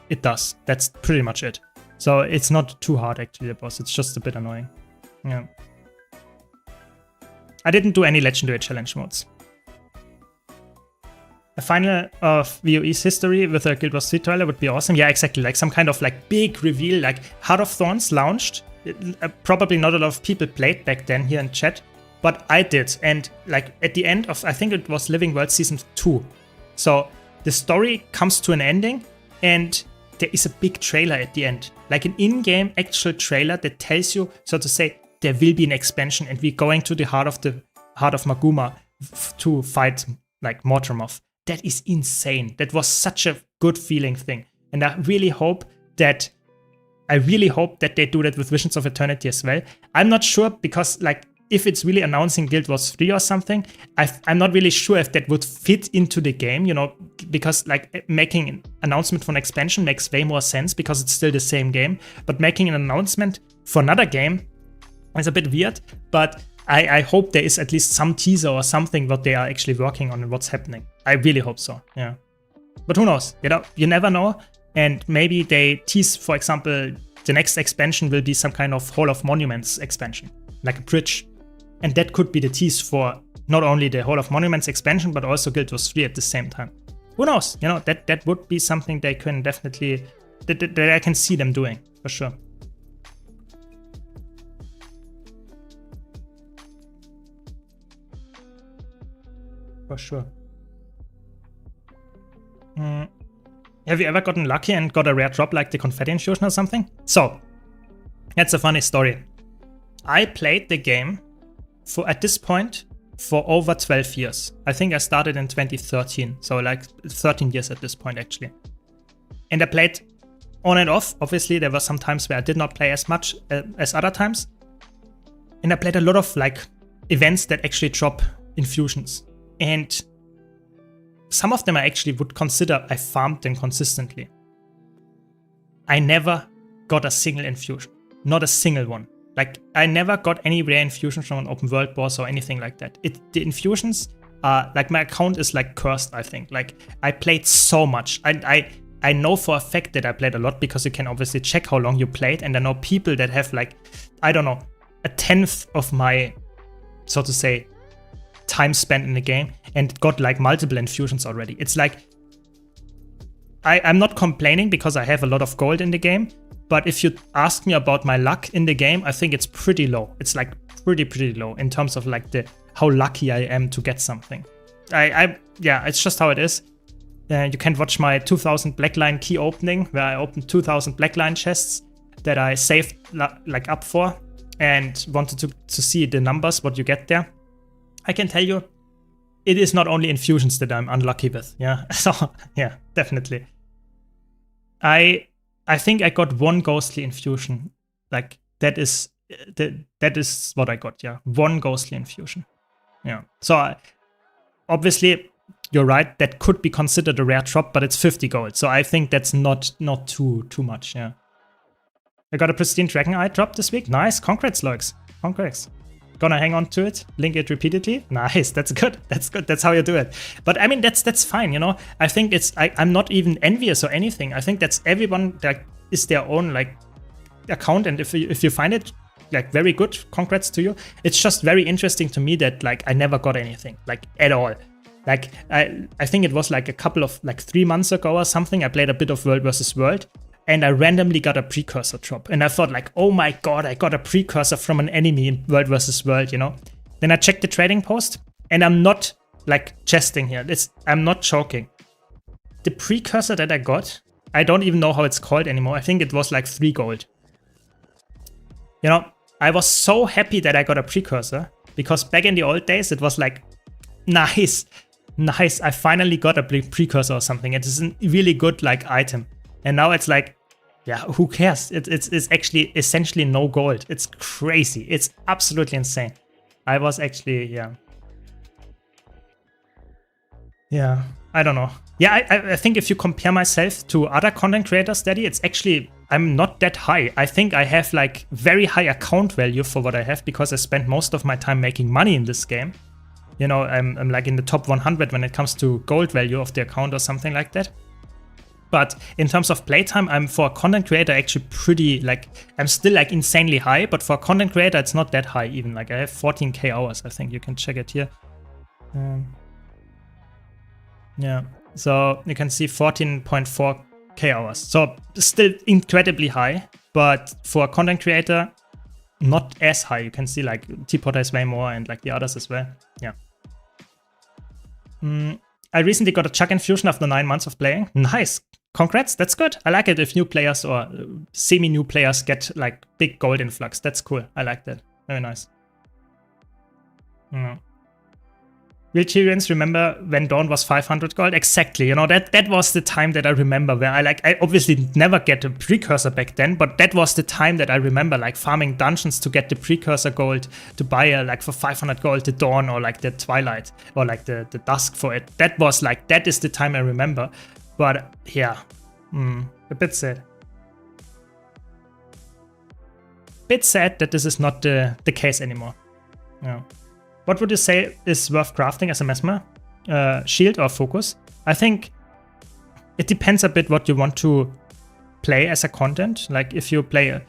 it does. That's pretty much it. So it's not too hard actually, the boss. It's just a bit annoying. Yeah. I didn't do any legendary challenge modes. A final of VOE's history with a Guild Wars 3 trailer would be awesome. Yeah, exactly. Like some kind of like big reveal, like Heart of Thorns launched. Probably not a lot of people played back then here in chat, but I did. And like at the end of, I think it was Living World Season 2. So the story comes to an ending and there is a big trailer at the end. Like an in-game actual trailer that tells you, so to say, there will be an expansion and we're going to the heart of Maguma to fight like Mortremoth. That is insane. That was such a good feeling thing. And I really hope that they do that with Visions of Eternity as well. I'm not sure because like if it's really announcing Guild Wars 3 or something, I'm not really sure if that would fit into the game, you know, because like making an announcement for an expansion makes way more sense because it's still the same game. But making an announcement for another game is a bit weird, but I hope there is at least some teaser or something what they are actually working on and what's happening. I really hope so, yeah. But who knows, you know, you never know. And maybe they tease, for example, the next expansion will be some kind of Hall of Monuments expansion, like a bridge. And that could be the tease for not only the Hall of Monuments expansion, but also Guild Wars 3 at the same time. Who knows, you know, that would be something they can definitely, that I can see them doing, for sure. For sure. Have you ever gotten lucky and got a rare drop like the Confetti Infusion or something? So, that's a funny story. I played the game at this point for over 12 years. I think I started in 2013, so like 13 years at this point actually. And I played on and off. Obviously, there were some times where I did not play as much as other times. And I played a lot of like events that actually drop infusions. And some of them I actually would consider I farmed them consistently. I never got a single infusion. Not a single one. Like, I never got any rare infusions from an open world boss or anything like that. The infusions are, like, my account is like cursed, I think. Like, I played so much. I know for a fact that I played a lot because you can obviously check how long you played. And I know people that have like, I don't know, a 10th of my, so to say, time spent in the game and got like multiple infusions already. It's like, I'm not complaining because I have a lot of gold in the game, but if you ask me about my luck in the game, I think it's pretty low. It's like pretty low in terms of like how lucky I am to get something. Yeah, it's just how it is. You can watch my 2000 Blackline key opening where I opened 2000 Blackline chests that I saved like up for and wanted to see the numbers, what you get there. I can tell you, it is not only infusions that I'm unlucky with, yeah. So, yeah, definitely. I think I got one ghostly infusion. Like, that is what I got, yeah. One ghostly infusion, yeah. So, obviously, you're right, that could be considered a rare drop, but it's 50 gold. So I think that's not too much, yeah. I got a pristine Dragon Eye drop this week. Nice, congrats, Lurks. Congrats. Gonna hang on to it, link it repeatedly. Nice, that's good. That's good. That's how you do it. But I mean, that's fine, you know. I think I'm not even envious or anything. I think that's everyone that is their own like account, and if you find it like very good, congrats to you. It's just very interesting to me that like I never got anything like at all. Like I think it was like a couple of like 3 months ago or something. I played a bit of World vs. World. And I randomly got a precursor drop. And I thought like, oh my god, I got a precursor from an enemy in World vs. World, you know? Then I checked the trading post, and I'm not like jesting here. I'm not joking. The precursor that I got I don't even know how it's called anymore. I think it was like 3 gold. You know, I was so happy that I got a precursor, because back in the old days, it was like, nice, I finally got a precursor or something. It is a really good like item. And now it's like, yeah, who cares? It's actually essentially no gold. It's crazy. It's absolutely insane. I was actually, yeah, I don't know. Yeah, I think if you compare myself to other content creators, Daddy, it's actually, I'm not that high. I think I have like very high account value for what I have, because I spent most of my time making money in this game. You know, I'm like in the top 100 when it comes to gold value of the account or something like that. But in terms of playtime, I'm for a content creator actually pretty, like, I'm still like insanely high, but for a content creator, it's not that high even. Like I have 14k hours, I think you can check it here. Yeah, so you can see 14.4k hours. So still incredibly high, but for a content creator, not as high. You can see like T-Potter is way more and like the others as well. Yeah. I recently got a Chug Infusion after 9 months of playing. Nice. Congrats, that's good. I like it if new players or semi-new players get like big gold influx. That's cool. I like that. Very nice. Yeah. Will Tyrians remember when Dawn was 500 gold? Exactly. You know, that was the time that I remember where I obviously never get a precursor back then, but that was the time that I remember like farming dungeons to get the precursor gold to buy like for 500 gold the Dawn or like the Twilight or like the Dusk for it. That was like, that is the time I remember. But yeah, a bit sad. Bit sad that this is not the case anymore. Yeah. What would you say is worth crafting as a mesmer? Shield or focus? I think it depends a bit what you want to play as a content. Like if you play,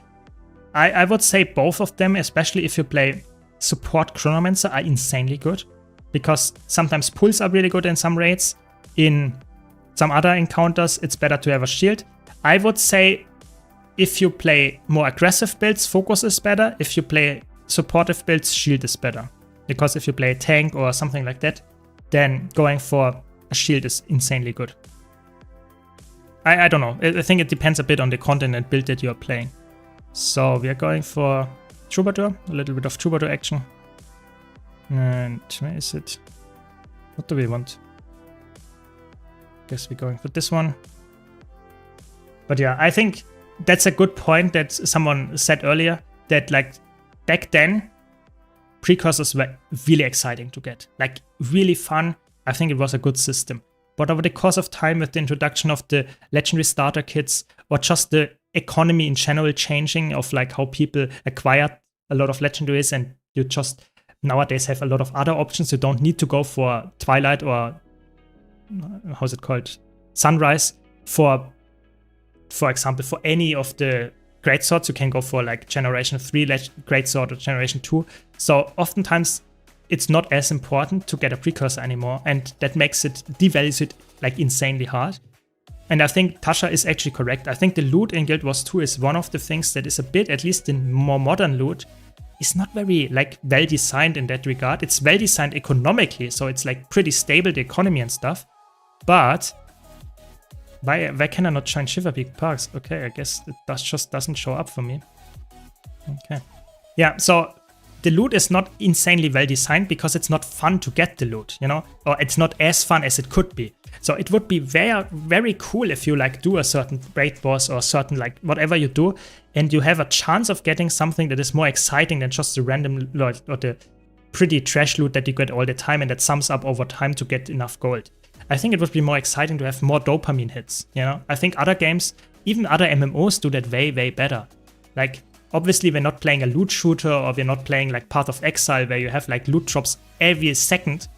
I would say both of them, especially if you play support Chronomancer, are insanely good, because sometimes pulls are really good in some raids. In some other encounters, it's better to have a shield. I would say if you play more aggressive builds, focus is better. If you play supportive builds, shield is better. Because if you play a tank or something like that, then going for a shield is insanely good. I don't know. I think it depends a bit on the content and build that you are playing. So we are going for Troubadour, a little bit of Troubadour action. And where is it? What do we want? Guess we're going for this one. But yeah, I think that's a good point that someone said earlier, that like back then, precursors were really exciting to get, like really fun. I think it was a good system. But over the course of time, with the introduction of the legendary starter kits, or just the economy in general changing of like how people acquired a lot of legendaries, and you just nowadays have a lot of other options. You don't need to go for Twilight or how's it called, Sunrise for example, for any of the greatswords. You can go for like generation 3 greatsword or generation 2. So oftentimes it's not as important to get a precursor anymore, and that makes it, devalues it like insanely hard. And I think Tasha is actually correct. I think the loot in Guild Wars 2 is one of the things that is a bit, at least in more modern loot, is not very like well designed in that regard. It's well designed economically, so it's like pretty stable, the economy and stuff. But why can I not shine Shiverpeak Parks? Okay, I guess it just doesn't show up for me. Okay. Yeah, so the loot is not insanely well designed because it's not fun to get the loot, you know? Or it's not as fun as it could be. So it would be very, very cool if you like do a certain raid boss or certain like whatever you do, and you have a chance of getting something that is more exciting than just the random loot or the pretty trash loot that you get all the time and that sums up over time to get enough gold. I think it would be more exciting to have more dopamine hits, you know? I think other games, even other MMOs, do that way, way better. Like, obviously we're not playing a loot shooter, or we're not playing like Path of Exile where you have like loot drops every second,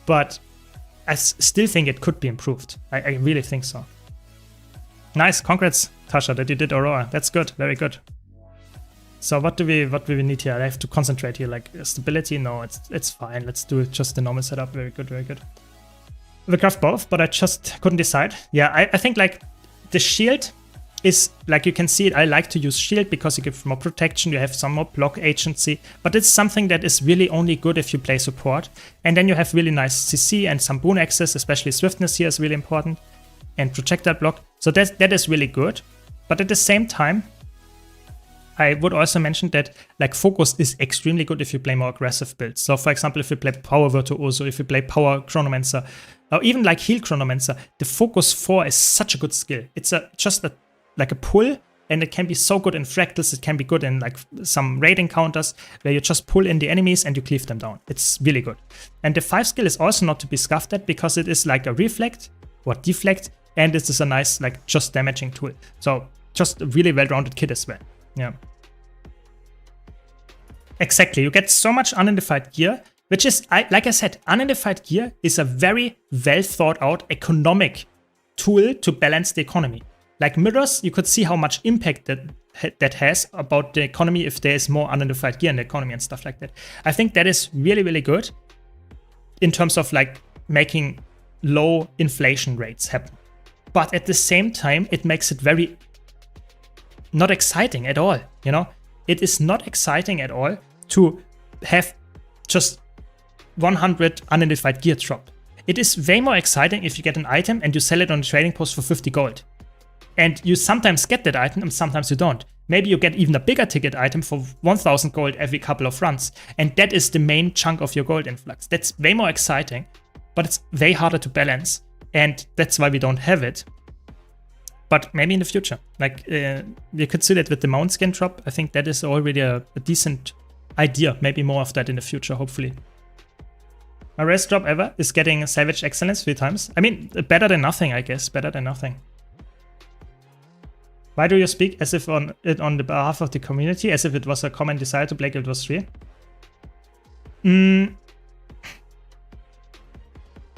but I still think it could be improved. I really think so. Nice, congrats Tasha that you did Aurora. That's good, very good. So what do we need here? I have to concentrate here, like stability. No, it's fine. Let's do just the normal setup. Very good, very good. We craft both, but I just couldn't decide. Yeah, I think like the shield is, like you can see it, I like to use shield because you give more protection, you have some more block agency, but it's something that is really only good if you play support. And then you have really nice CC and some boon access, especially swiftness here is really important. and projectile block. So that is really good. But at the same time, I would also mention that like focus is extremely good if you play more aggressive builds. So for example, if you play power virtuoso, if you play power chronomancer, or even like heal chronomancer, the focus 4 is such a good skill. It's just like a pull, and it can be so good in fractals. It can be good in like some raid encounters where you just pull in the enemies and you cleave them down. It's really good. And the 5 skill is also not to be scoffed at because it is like a reflect or deflect, and this is a nice like just damaging tool. So just a really well-rounded kit as well. Yeah. Exactly. You get so much unidentified gear, which is, like I said, unidentified gear is a very well thought out economic tool to balance the economy. Like mirrors, you could see how much impact that has about the economy if there is more unidentified gear in the economy and stuff like that. I think that is really, really good in terms of like making low inflation rates happen. But at the same time, it makes it very not exciting at all, you know? It is not exciting at all to have just 100 unidentified gear drop. It is way more exciting if you get an item and you sell it on a trading post for 50 gold. And you sometimes get that item and sometimes you don't. Maybe you get even a bigger ticket item for 1000 gold every couple of runs. And that is the main chunk of your gold influx. That's way more exciting, but it's way harder to balance. And that's why we don't have it. But maybe in the future, like you could see that with the mount skin drop. I think that is already a decent idea. Maybe more of that in the future, hopefully. My rarest drop ever is getting Savage Excellence 3 times. I mean, better than nothing, I guess. Better than nothing. Why do you speak as if on the behalf of the community, as if it was a common desire to play Guild Wars 3?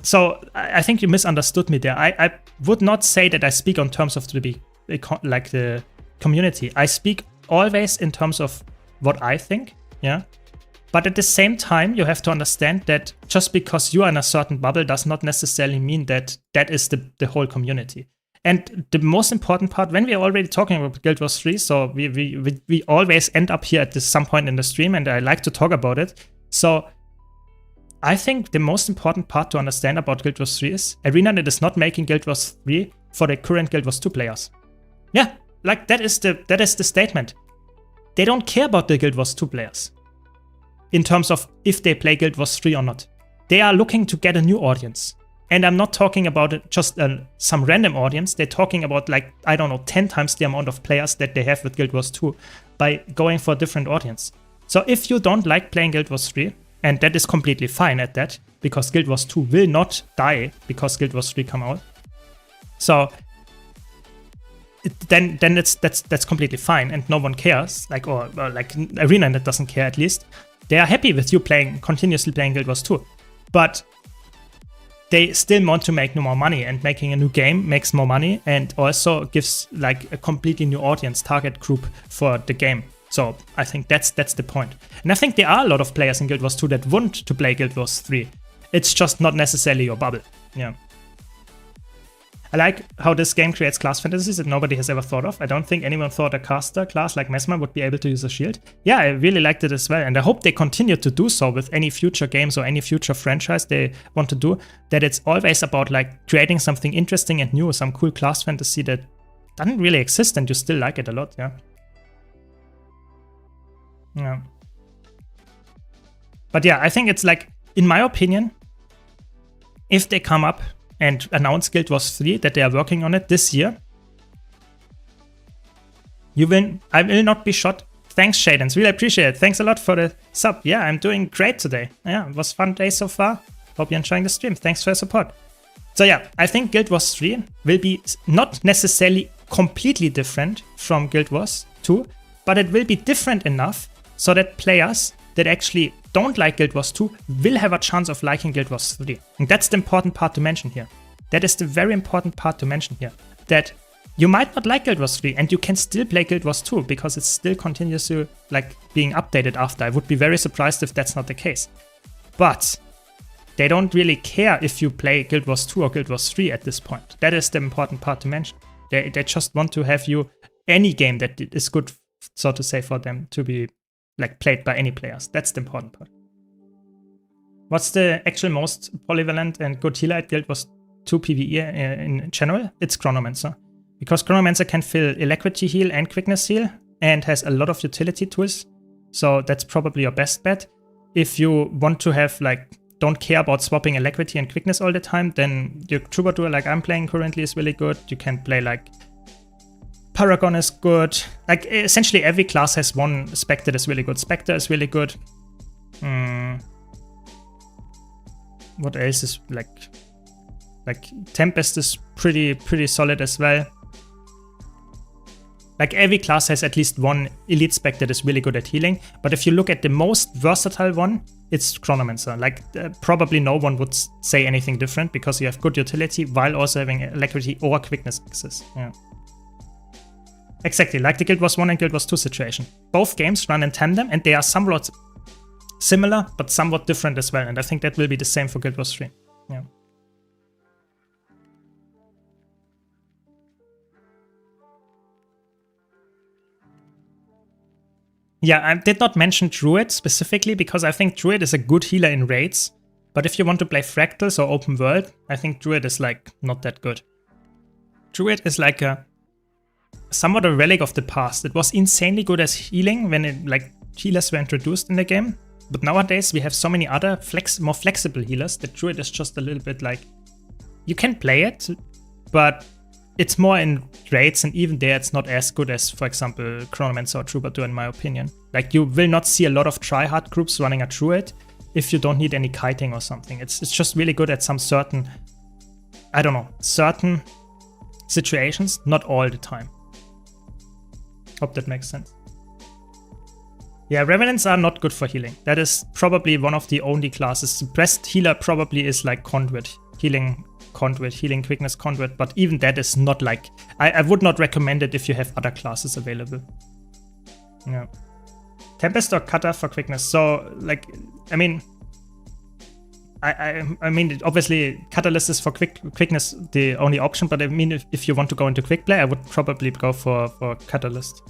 So I think you misunderstood me there. I would not say that I speak on terms of the community. I speak always in terms of what I think, yeah. But at the same time, you have to understand that just because you are in a certain bubble does not necessarily mean that that is the whole community. And the most important part, when we're already talking about Guild Wars 3, so we always end up here at some point in the stream, and I like to talk about it. So I think the most important part to understand about Guild Wars 3 is ArenaNet is not making Guild Wars 3 for the current Guild Wars 2 players. Yeah, like that is the statement. They don't care about the Guild Wars 2 players in terms of if they play Guild Wars 3 or not. They are looking to get a new audience. And I'm not talking about just some random audience. They're talking about like, I don't know, 10 times the amount of players that they have with Guild Wars 2 by going for a different audience. So if you don't like playing Guild Wars 3, and that is completely fine at that, because Guild Wars 2 will not die because Guild Wars 3 come out. So then that's completely fine, and no one cares. Like or like ArenaNet doesn't care at least. They are happy with you continuously playing Guild Wars 2, but they still want to make more money, and making a new game makes more money and also gives like a completely new audience target group for the game. So I think that's the point. And I think there are a lot of players in Guild Wars 2 that want to play Guild Wars 3. It's just not necessarily your bubble. Yeah. I like how this game creates class fantasies that nobody has ever thought of. I don't think anyone thought a caster class like Mesmer would be able to use a shield. Yeah, I really liked it as well. And I hope they continue to do so with any future games or any future franchise they want to do. That it's always about like creating something interesting and new, some cool class fantasy that doesn't really exist and you still like it a lot, yeah. Yeah. But yeah, I think it's like, in my opinion, if they come up and announce Guild Wars 3, that they are working on it this year, I will not be shot. Thanks, Shadens. Really appreciate it. Thanks a lot for the sub. Yeah, I'm doing great today. Yeah, it was a fun day so far. Hope you're enjoying the stream. Thanks for your support. So yeah, I think Guild Wars 3 will be not necessarily completely different from Guild Wars 2, but it will be different enough so that players that actually don't like Guild Wars 2 will have a chance of liking Guild Wars 3. And that's the important part to mention here. That is the very important part to mention here. That you might not like Guild Wars 3 and you can still play Guild Wars 2 because it still continues to like being updated after. I would be very surprised if that's not the case. But they don't really care if you play Guild Wars 2 or Guild Wars 3 at this point. That is the important part to mention. They just want to have you any game that is good, so to say, for them to be like played by any players. That's the important part. What's the actual most polyvalent and good healer at Guild Wars to PvE in general, it's Chronomancer. Because Chronomancer can fill Alacrity heal and Quickness heal, and has a lot of utility tools. So that's probably your best bet. If you want to have, like, don't care about swapping Alacrity and Quickness all the time, then your Troubadour, like I'm playing currently, is really good. You can play, like, Paragon is good. Like, essentially every class has one spec that is really good. Spectre is really good. What else is, like Tempest is pretty solid as well. Like, every class has at least one elite spec that is really good at healing. But if you look at the most versatile one, it's Chronomancer. Like, probably no one would say anything different, because you have good utility while also having Alacrity or Quickness access. Yeah. Exactly, like the Guild Wars 1 and Guild Wars 2 situation. Both games run in tandem, and they are somewhat similar, but somewhat different as well. And I think that will be the same for Guild Wars 3. Yeah. Yeah, I did not mention Druid specifically, because I think Druid is a good healer in raids. But if you want to play Fractals or Open World, I think Druid is, like, not that good. Druid is like somewhat a relic of the past. It was insanely good as healing when healers were introduced in the game. But nowadays we have so many other more flexible healers that Druid is just a little bit like, you can play it, but it's more in raids, and even there it's not as good as, for example, Chronomancer or Troubadour, in my opinion. Like, you will not see a lot of tryhard groups running a Druid if you don't need any kiting or something. It's just really good at some certain, I don't know, certain situations, not all the time. Hope that makes sense. Yeah, Revenants are not good for healing. That is probably one of the only classes. The best healer probably is like Conduit, healing Quickness Conduit, but even that is not like, I would not recommend it if you have other classes available. Yeah. Tempest or Cutter for Quickness. So, like, I mean, I mean, obviously Catalyst is for Quickness the only option, but I mean, if you want to go into Quickplay, I would probably go for Catalyst.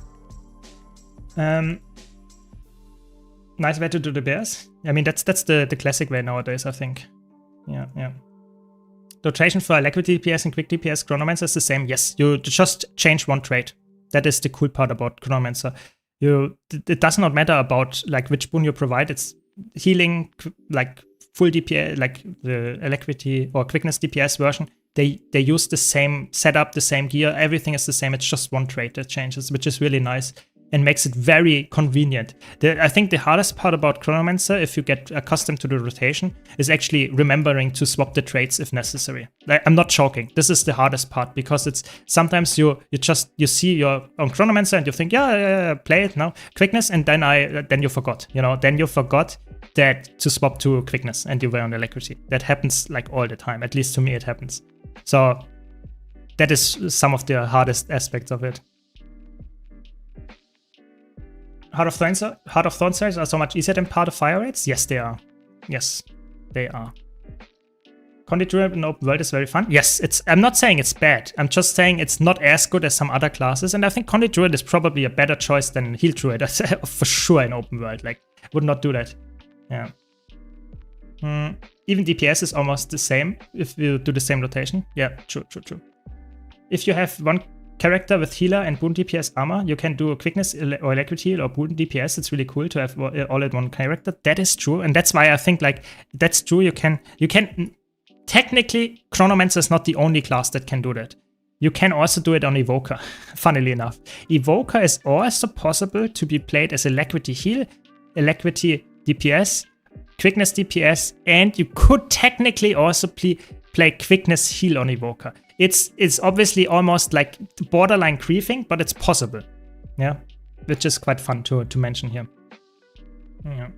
Nice way to do the bears. I mean, that's the classic way nowadays, I think. Yeah. Rotation for Alacrity DPS and Quick DPS Chronomancer is the same. Yes, you just change one trait. That is the cool part about Chronomancer. It does not matter about, like, which boon you provide. It's healing, like full DPS, like the Alacrity or Quickness DPS version. They use the same setup, the same gear. Everything is the same. It's just one trait that changes, which is really nice and makes it very convenient. I think the hardest part about Chronomancer, if you get accustomed to the rotation, is actually remembering to swap the traits if necessary. I'm not joking. This is the hardest part, because it's sometimes you see your own Chronomancer and you think, yeah, play it now, Quickness, and then you forgot. Then you forgot that to swap to Quickness and you were on Alacrity. That happens like all the time. At least to me, it happens. So that is some of the hardest aspects of it. Heart of Thorn Cells are so much easier than Part of Fire Raids? Yes, they are. Yes, they are. Condit Druid in open world is very fun. Yes, I'm not saying it's bad. I'm just saying it's not as good as some other classes, and I think Condit Druid is probably a better choice than Heal Druid for sure in open world. Like, would not do that. Yeah. Even DPS is almost the same if you do the same rotation. Yeah, true. If you have one character with healer and boon DPS armor, you can do a Quickness or Alacrity or boon DPS. It's really cool to have all in one character. That is true, and that's why I think, like, that's true. You can technically, Chronomancer is not the only class that can do that. You can also do it on Evoker, funnily enough. Evoker is also possible to be played as Alacrity heal, Alacrity DPS, Quickness DPS, and you could technically also play Quickness heal on Evoker. It's obviously almost like borderline griefing, but it's possible. Yeah, which is quite fun to mention here. Yeah.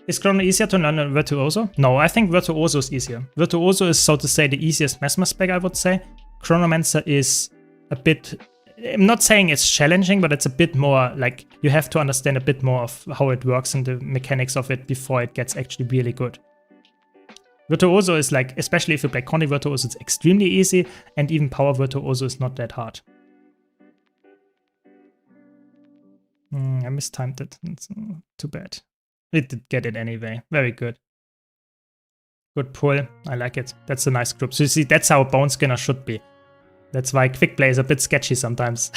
Is Chrono easier to learn than Virtuoso? No, I think Virtuoso is easier. Virtuoso is, so to say, the easiest Mesmer spec, I would say. Chronomancer is a bit, I'm not saying it's challenging, but it's a bit more like you have to understand a bit more of how it works and the mechanics of it before it gets actually really good. Virtuoso is like, especially if you play Conde Virtuoso, it's extremely easy, and even Power Virtuoso is not that hard. I mistimed it. It's too bad. It did get it anyway. Very good. Good pull. I like it. That's a nice group. So you see, that's how a Bone Skinner should be. That's why Quickplay is a bit sketchy sometimes.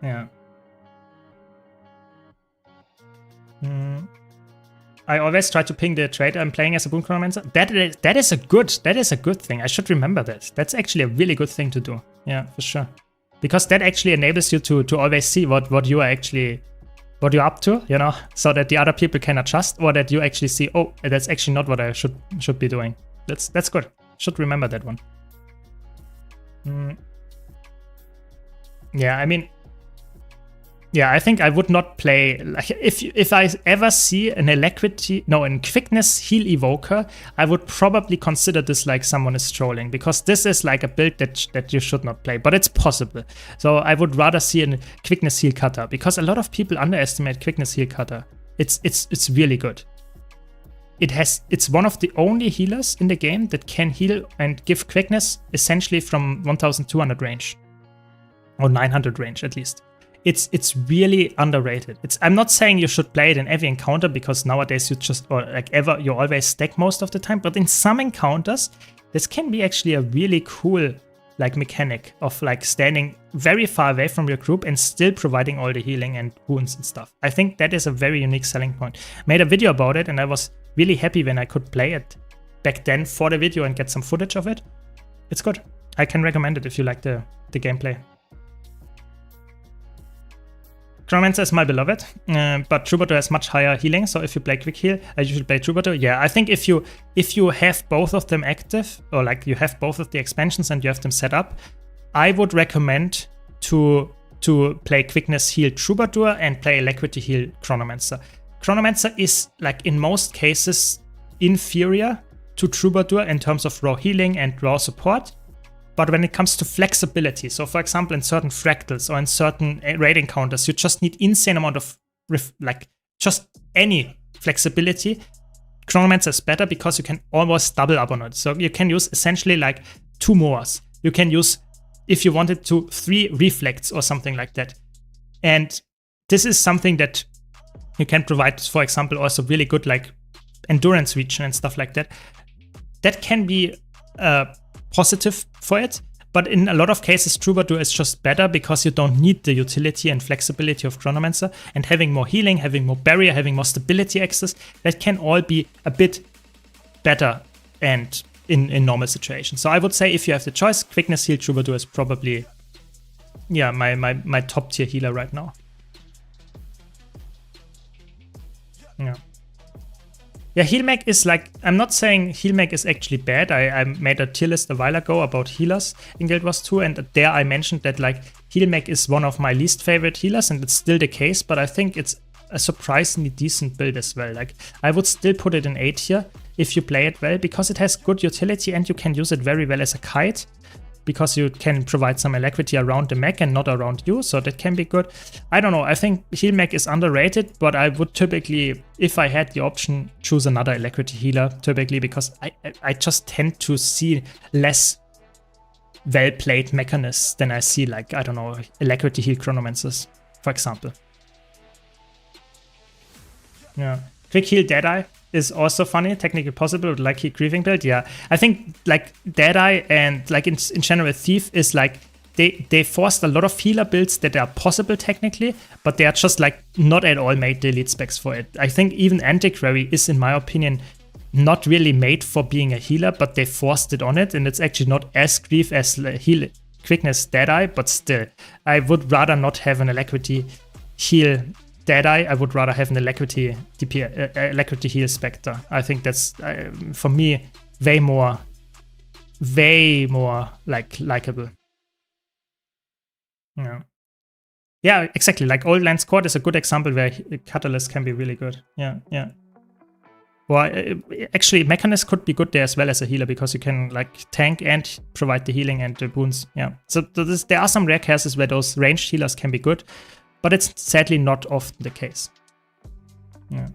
Yeah. I always try to ping the trader I'm playing as a Boon Chronomancer. That is a good thing. I should remember that. That's actually a really good thing to do. Yeah, for sure. Because that actually enables you to always see what you are actually, what you're up to, you know, so that the other people can adjust, or that you actually see, oh, that's actually not what I should be doing. That's good. Should remember that one. Yeah, I mean, yeah, I think I would not play, like, if I ever see an quickness heal evoker, I would probably consider this like someone is trolling, because this is like a build that you should not play, but it's possible. So I would rather see a quickness heal cutter, because a lot of people underestimate quickness heal cutter. It's really good. It's one of the only healers in the game that can heal and give quickness essentially from 1200 range, or 900 range at least. It's really underrated. I'm not saying you should play it in every encounter, because nowadays you always stack most of the time, but in some encounters this can be actually a really cool like mechanic of like standing very far away from your group and still providing all the healing and wounds and stuff. I think that is a very unique selling point. Made a video about it and I was really happy when I could play it back then for the video and get some footage of it. It's good. I can recommend it if you like the gameplay. Chronomancer is my beloved, but Troubadour has much higher healing, so if you play Quick Heal, I usually play Troubadour. Yeah, I think if you have both of them active, or like you have both of the expansions and you have them set up, I would recommend to play Quickness Heal Troubadour and play Alacrity Heal Chronomancer. Chronomancer is, like in most cases, inferior to Troubadour in terms of raw healing and raw support. But when it comes to flexibility, so for example in certain fractals or in certain raid encounters, you just need insane amount of just any flexibility. Chronomancer is better because you can almost double up on it. So you can use essentially like 2 Moas. You can use, if you wanted to, 3 reflects or something like that. And this is something that you can provide, for example, also really good like endurance region and stuff like that. That can be positive for it, but in a lot of cases Troubadour is just better because you don't need the utility and flexibility of Chronomancer, and having more healing, having more barrier, having more stability access, that can all be a bit better and in normal situations. So I would say if you have the choice, Quickness Heal Troubadour is probably, yeah, my top tier healer right now. Yeah. Yeah, heal mech is like, I'm not saying heal mech is actually bad. I made a tier list a while ago about healers in Guild Wars 2, and there I mentioned that like heal mech is one of my least favorite healers, and it's still the case, but I think it's a surprisingly decent build as well. Like I would still put it in A tier if you play it well, because it has good utility and you can use it very well as a kite, because you can provide some alacrity around the mech and not around you, so that can be good. I don't know, I think heal mech is underrated, but I would typically, if I had the option, choose another alacrity healer, typically, because I just tend to see less well-played mechanists than I see, like, I don't know, alacrity heal Chronomancers, for example. Yeah. Quick Heal Deadeye is also funny, technically possible with like grieving build. Yeah, I think like Deadeye and like in general Thief is like they forced a lot of healer builds that are possible technically, but they are just like not at all made the elite specs for it. I think even Antiquary is, in my opinion, not really made for being a healer, but they forced it on it, and it's actually not as grief as heal Quickness Deadeye, but still, I would rather not have an Alacrity heal Deadeye. I would rather have an Alacrity DP, Alacrity heal Spectre. I think that's for me way more like likable. Yeah, exactly. Like Old Land Squad is a good example where Catalyst can be really good. Yeah. Well, actually, Mechanist could be good there as well as a healer, because you can like tank and provide the healing and the boons. Yeah. So there are some rare cases where those ranged healers can be good, but it's sadly not often the case. Yeah.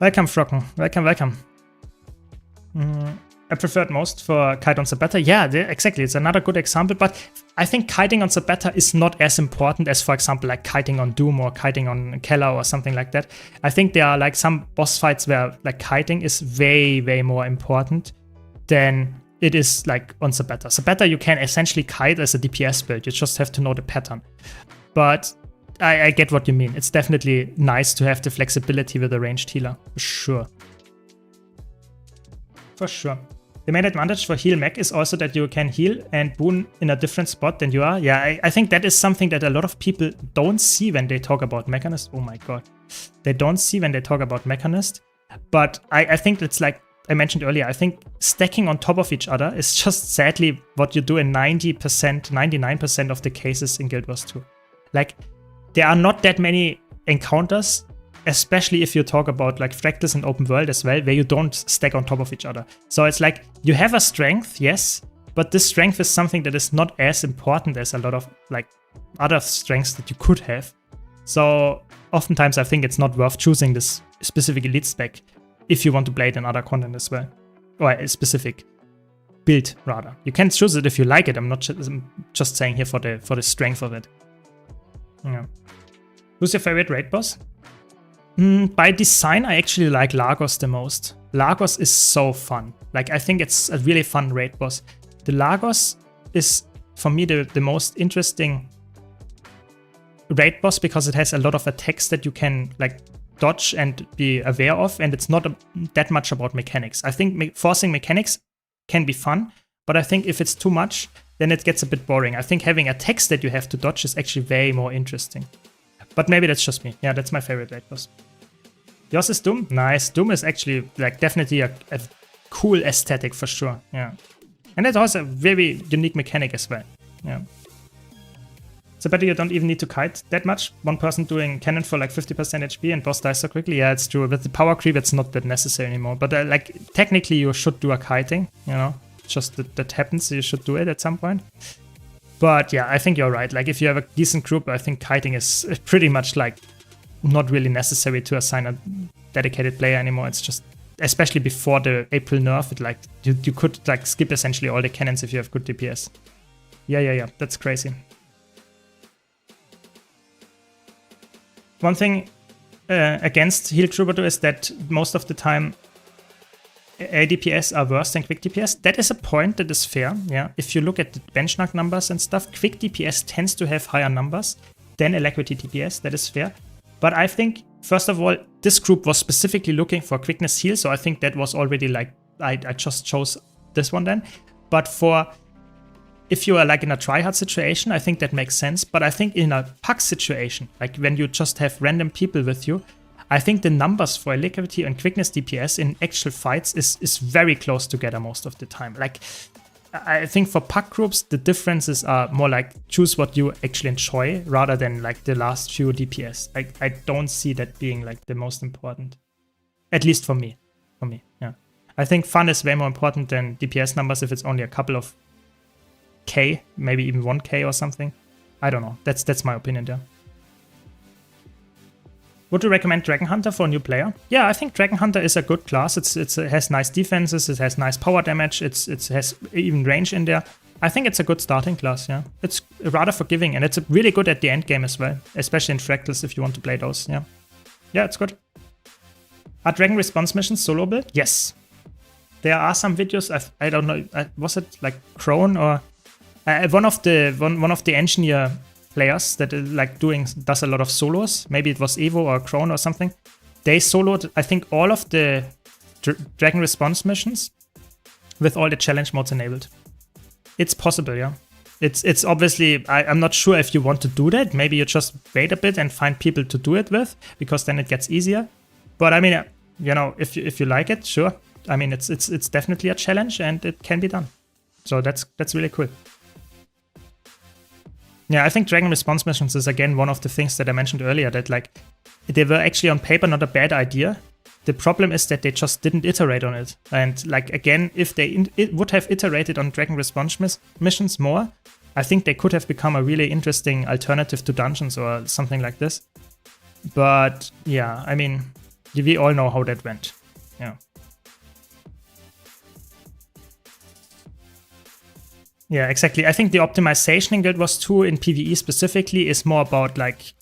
Welcome, Frocken. Welcome. I preferred most for kite on Sabetta. Yeah, exactly. It's another good example, but I think kiting on Sabetta is not as important as, for example, like kiting on Doom or kiting on Keller or something like that. I think there are like some boss fights where like kiting is way, way more important than it is like on Sabetta. Sabetta, you can essentially kite as a DPS build. You just have to know the pattern. But I get what you mean. It's definitely nice to have the flexibility with a ranged healer, for sure. For sure. The main advantage for heal mech is also that you can heal and boon in a different spot than you are. Yeah, I think that is something that a lot of people don't see when they talk about Mechanist. Oh my god. They don't see when they talk about Mechanist. But I think it's like I mentioned earlier, I think stacking on top of each other is just sadly what you do in 90%, 99% of the cases in Guild Wars 2. Like, there are not that many encounters, especially if you talk about like fractals and open world as well, where you don't stack on top of each other. So it's like you have a strength, yes, but this strength is something that is not as important as a lot of like other strengths that you could have. So oftentimes I think it's not worth choosing this specific elite spec if you want to play it in other content as well, or a specific build rather. You can choose it if you like it. I'm not just saying here for the strength of it. Yeah. Who's your favorite raid boss? By design, I actually like Lagos the most. Lagos is so fun. Like, I think it's a really fun raid boss. The Lagos is, for me, the most interesting raid boss because it has a lot of attacks that you can, like, dodge and be aware of, and it's not that much about mechanics. I think forcing mechanics can be fun, but I think if it's too much, then it gets a bit boring. I think having attacks that you have to dodge is actually way more interesting. But maybe that's just me. Yeah, that's my favorite raid boss. Yours is Doom? Nice. Doom is actually like definitely a cool aesthetic for sure. Yeah. And it's also a very unique mechanic as well. Yeah. So better you don't even need to kite that much. One person doing cannon for like 50% HP and boss dies so quickly. Yeah, it's true. With the power creep, it's not that necessary anymore. But like technically you should do a kiting, you know. Just that happens, so you should do it at some point. But yeah, I think you're right. Like if you have a decent group, I think kiting is pretty much like not really necessary to assign a dedicated player anymore. It's just, especially before the April nerf, it like you could like skip essentially all the cannons if you have good DPS. Yeah, that's crazy. One thing against heal troubadour is that most of the time ADPS are worse than quick DPS. That is a point that is fair, yeah. If you look at the benchmark numbers and stuff, quick DPS tends to have higher numbers than alacrity DPS, that is fair. But I think, first of all, this group was specifically looking for quickness heal, so I think that was already like, I just chose this one then. But if you are like in a tryhard situation, I think that makes sense. But I think in a pack situation, like when you just have random people with you, I think the numbers for alacrity and quickness DPS in actual fights is very close together most of the time. Like, I think for pack groups, the differences are more like choose what you actually enjoy rather than like the last few DPS. I don't see that being like the most important, at least for me. Yeah. I think fun is way more important than DPS numbers if it's only a couple of K, maybe even 1K or something. I don't know. That's my opinion there. Would you recommend Dragon Hunter for a new player? Yeah, I think Dragon Hunter is a good class. It has nice defenses, it has nice power damage, it has even range in there. I think it's a good starting class, yeah. It's rather forgiving, and it's really good at the end game as well, especially in fractals if you want to play those, yeah. Yeah, it's good. Are Dragon response missions soloable? Yes. There are some videos, I don't know, was it like Crone or one of the engineer players that like does a lot of solos. Maybe it was Evo or Crone or something. They soloed, I think, all of the Dragon response missions with all the challenge modes enabled. It's possible, yeah. It's obviously, I'm not sure if you want to do that. Maybe you just wait a bit and find people to do it with, because then it gets easier. But I mean, you know, if you like it, sure. I mean, it's definitely a challenge and it can be done. So that's really cool. Yeah, I think Dragon response missions is again one of the things that I mentioned earlier, that like they were actually on paper not a bad idea. The problem is that they just didn't iterate on it. And like again, if they would have iterated on Dragon response missions more, I think they could have become a really interesting alternative to dungeons or something like this. But yeah, I mean, we all know how that went. Yeah. Yeah, exactly. I think the optimization in Guild Wars 2 in PvE specifically is more about like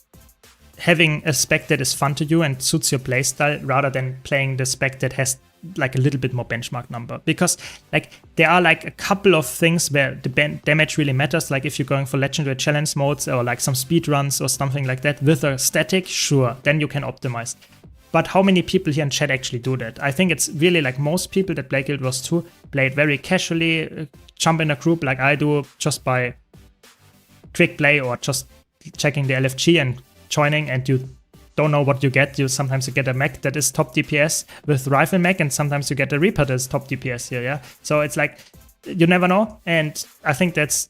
having a spec that is fun to you and suits your playstyle rather than playing the spec that has like a little bit more benchmark number. Because like there are like a couple of things where the damage really matters. Like if you're going for legendary challenge modes or like some speed runs or something like that with a static, sure, then you can optimize. But how many people here in chat actually do that? I think it's really like most people that play Guild Wars 2 play it very casually, jump in a group like I do just by Quickplay or just checking the LFG and joining, and you don't know what you get. Sometimes you get a mech that is top DPS with rifle mech, and sometimes you get a Reaper that is top DPS here, yeah? So it's like, you never know, and I think that's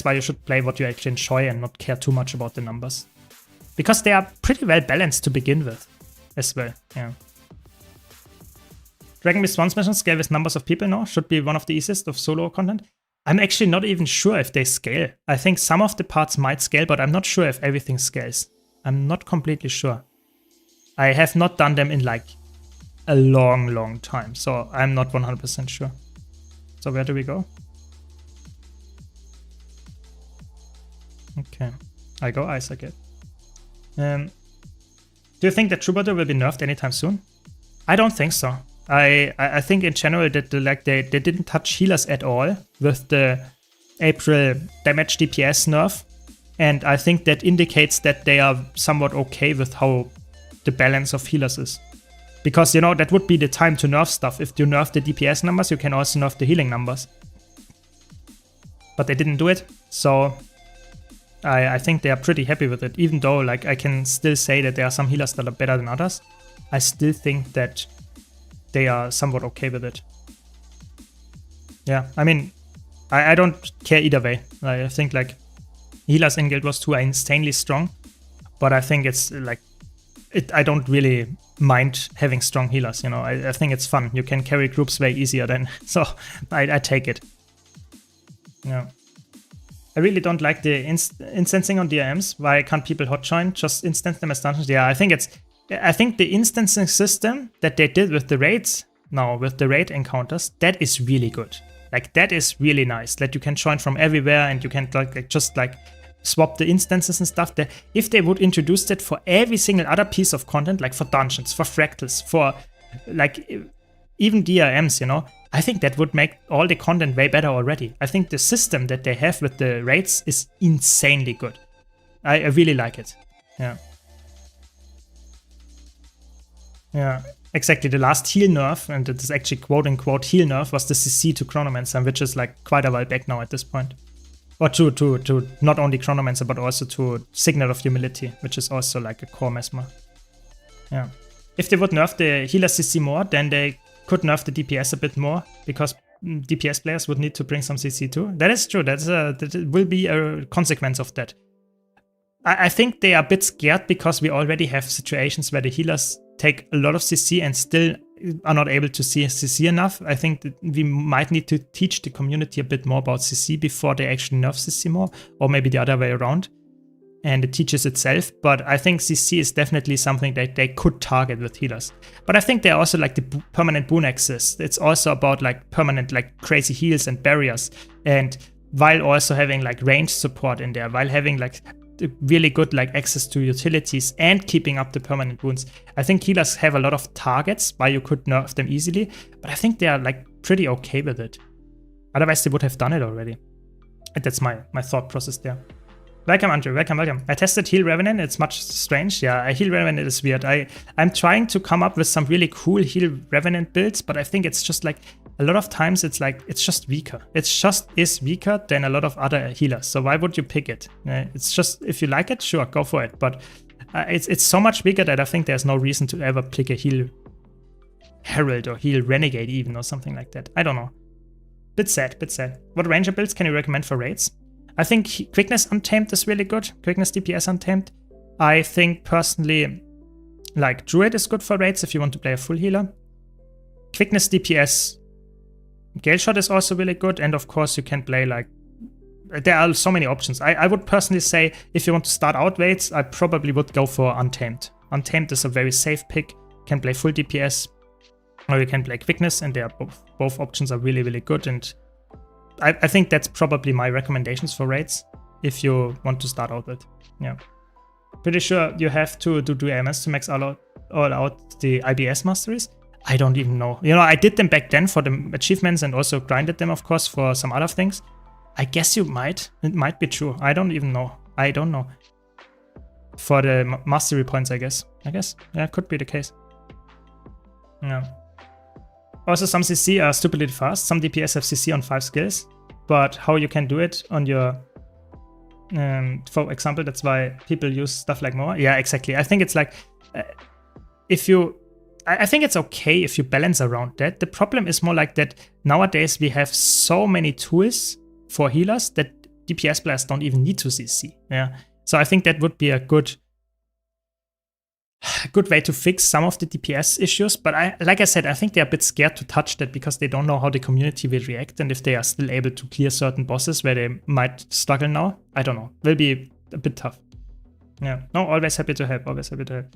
why you should play what you actually enjoy and not care too much about the numbers. Because they are pretty well balanced to begin with as well, yeah. Dragon Beast Swans mission scale with numbers of people now should be one of the easiest of solo content. I'm actually not even sure if they scale. I think some of the parts might scale, but I'm not sure if everything scales. I'm not completely sure. I have not done them in like a long time, so I'm not 100% sure. So where do we go? Okay, I go ice again. Do you think that Troubadour will be nerfed anytime soon? I don't think so. I think in general that they didn't touch healers at all with the April damage DPS nerf. And I think that indicates that they are somewhat okay with how the balance of healers is. Because, you know, that would be the time to nerf stuff. If you nerf the DPS numbers, you can also nerf the healing numbers. But they didn't do it, so I think they are pretty happy with it. Even though, like, I can still say that there are some healers that are better than others, I still think that they are somewhat okay with it. Yeah, I mean, I don't care either way. I think, like, healers in Guild Wars 2 are insanely strong, but I think it's like, I don't really mind having strong healers, you know. I think it's fun. You can carry groups way easier then, so I take it. Yeah. I really don't like the instancing on DRMs. Why can't people hot join? Just instance them as dungeons? Yeah, I think the instancing system that they did with the raids now, with the raid encounters, that is really good. Like, that is really nice, that you can join from everywhere and you can just swap the instances and stuff. If they would introduce that for every single other piece of content, like for dungeons, for fractals, for like even DRMs, you know, I think that would make all the content way better already. I think the system that they have with the raids is insanely good. I really like it. Yeah. Yeah. Exactly, the last heal nerf, and it is actually quote-unquote heal nerf, was the CC to Chronomancer, which is like quite a while back now at this point. Or to not only Chronomancer, but also to Signal of Humility, which is also like a core mesmer. Yeah. If they would nerf the healer CC more, then they could nerf the DPS a bit more, because DPS players would need to bring some CC too. That is true, that will be a consequence of that. I think they are a bit scared because we already have situations where the healers take a lot of CC and still are not able to see CC enough. I think that we might need to teach the community a bit more about CC before they actually nerf CC more, or maybe the other way around, and it teaches itself. But I think CC is definitely something that they could target with healers. But I think they're also like the permanent boon axis. It's also about like permanent like crazy heals and barriers, and while also having like range support in there, while having like really good like access to utilities and keeping up the permanent wounds. I think healers have a lot of targets why you could nerf them easily, but I think they are like pretty okay with it. Otherwise they would have done it already. And that's my thought process there. Welcome Andrew, welcome. I tested Heal Revenant, it's much strange. Yeah, Heal Revenant is weird. I'm trying to come up with some really cool Heal Revenant builds, but I think it's just like a lot of times it's like, it's just weaker. It just is weaker than a lot of other healers. So why would you pick it? It's just, if you like it, sure, go for it. But it's so much bigger that I think there's no reason to ever pick a Heal Herald or Heal Renegade even or something like that. I don't know. Bit sad. What ranger builds can you recommend for raids? I think Quickness Untamed is really good. Quickness DPS Untamed. I think personally, like Druid is good for raids if you want to play a full healer. Quickness DPS Gale Shot is also really good, and of course you can play like, there are so many options. I would personally say if you want to start out raids, I probably would go for Untamed. Untamed is a very safe pick. You can play full DPS, or you can play Quickness, and they are both options are really, really good, and I think that's probably my recommendations for raids if you want to start out with. Yeah. Pretty sure you have to do AMS to max all out the IBS masteries. I don't even know. You know, I did them back then for the achievements and also grinded them, of course, for some other things. I guess you might. It might be true. I don't even know. I don't know. For the mastery points, I guess. Yeah, could be the case. Yeah. Also, some CC are stupidly fast. Some DPS have CC on 5 skills. But how you can do it on your... for example, that's why people use stuff like Moa. Yeah, exactly. I think it's like... if you... I think it's okay if you balance around that. The problem is more like that nowadays we have so many tools for healers that DPS players don't even need to CC. Yeah. So I think that would be a good way to fix some of the DPS issues. But like I said, I think they're a bit scared to touch that because they don't know how the community will react and if they are still able to clear certain bosses where they might struggle now. I don't know. Will be a bit tough. Yeah. No, always happy to help. Always happy to help.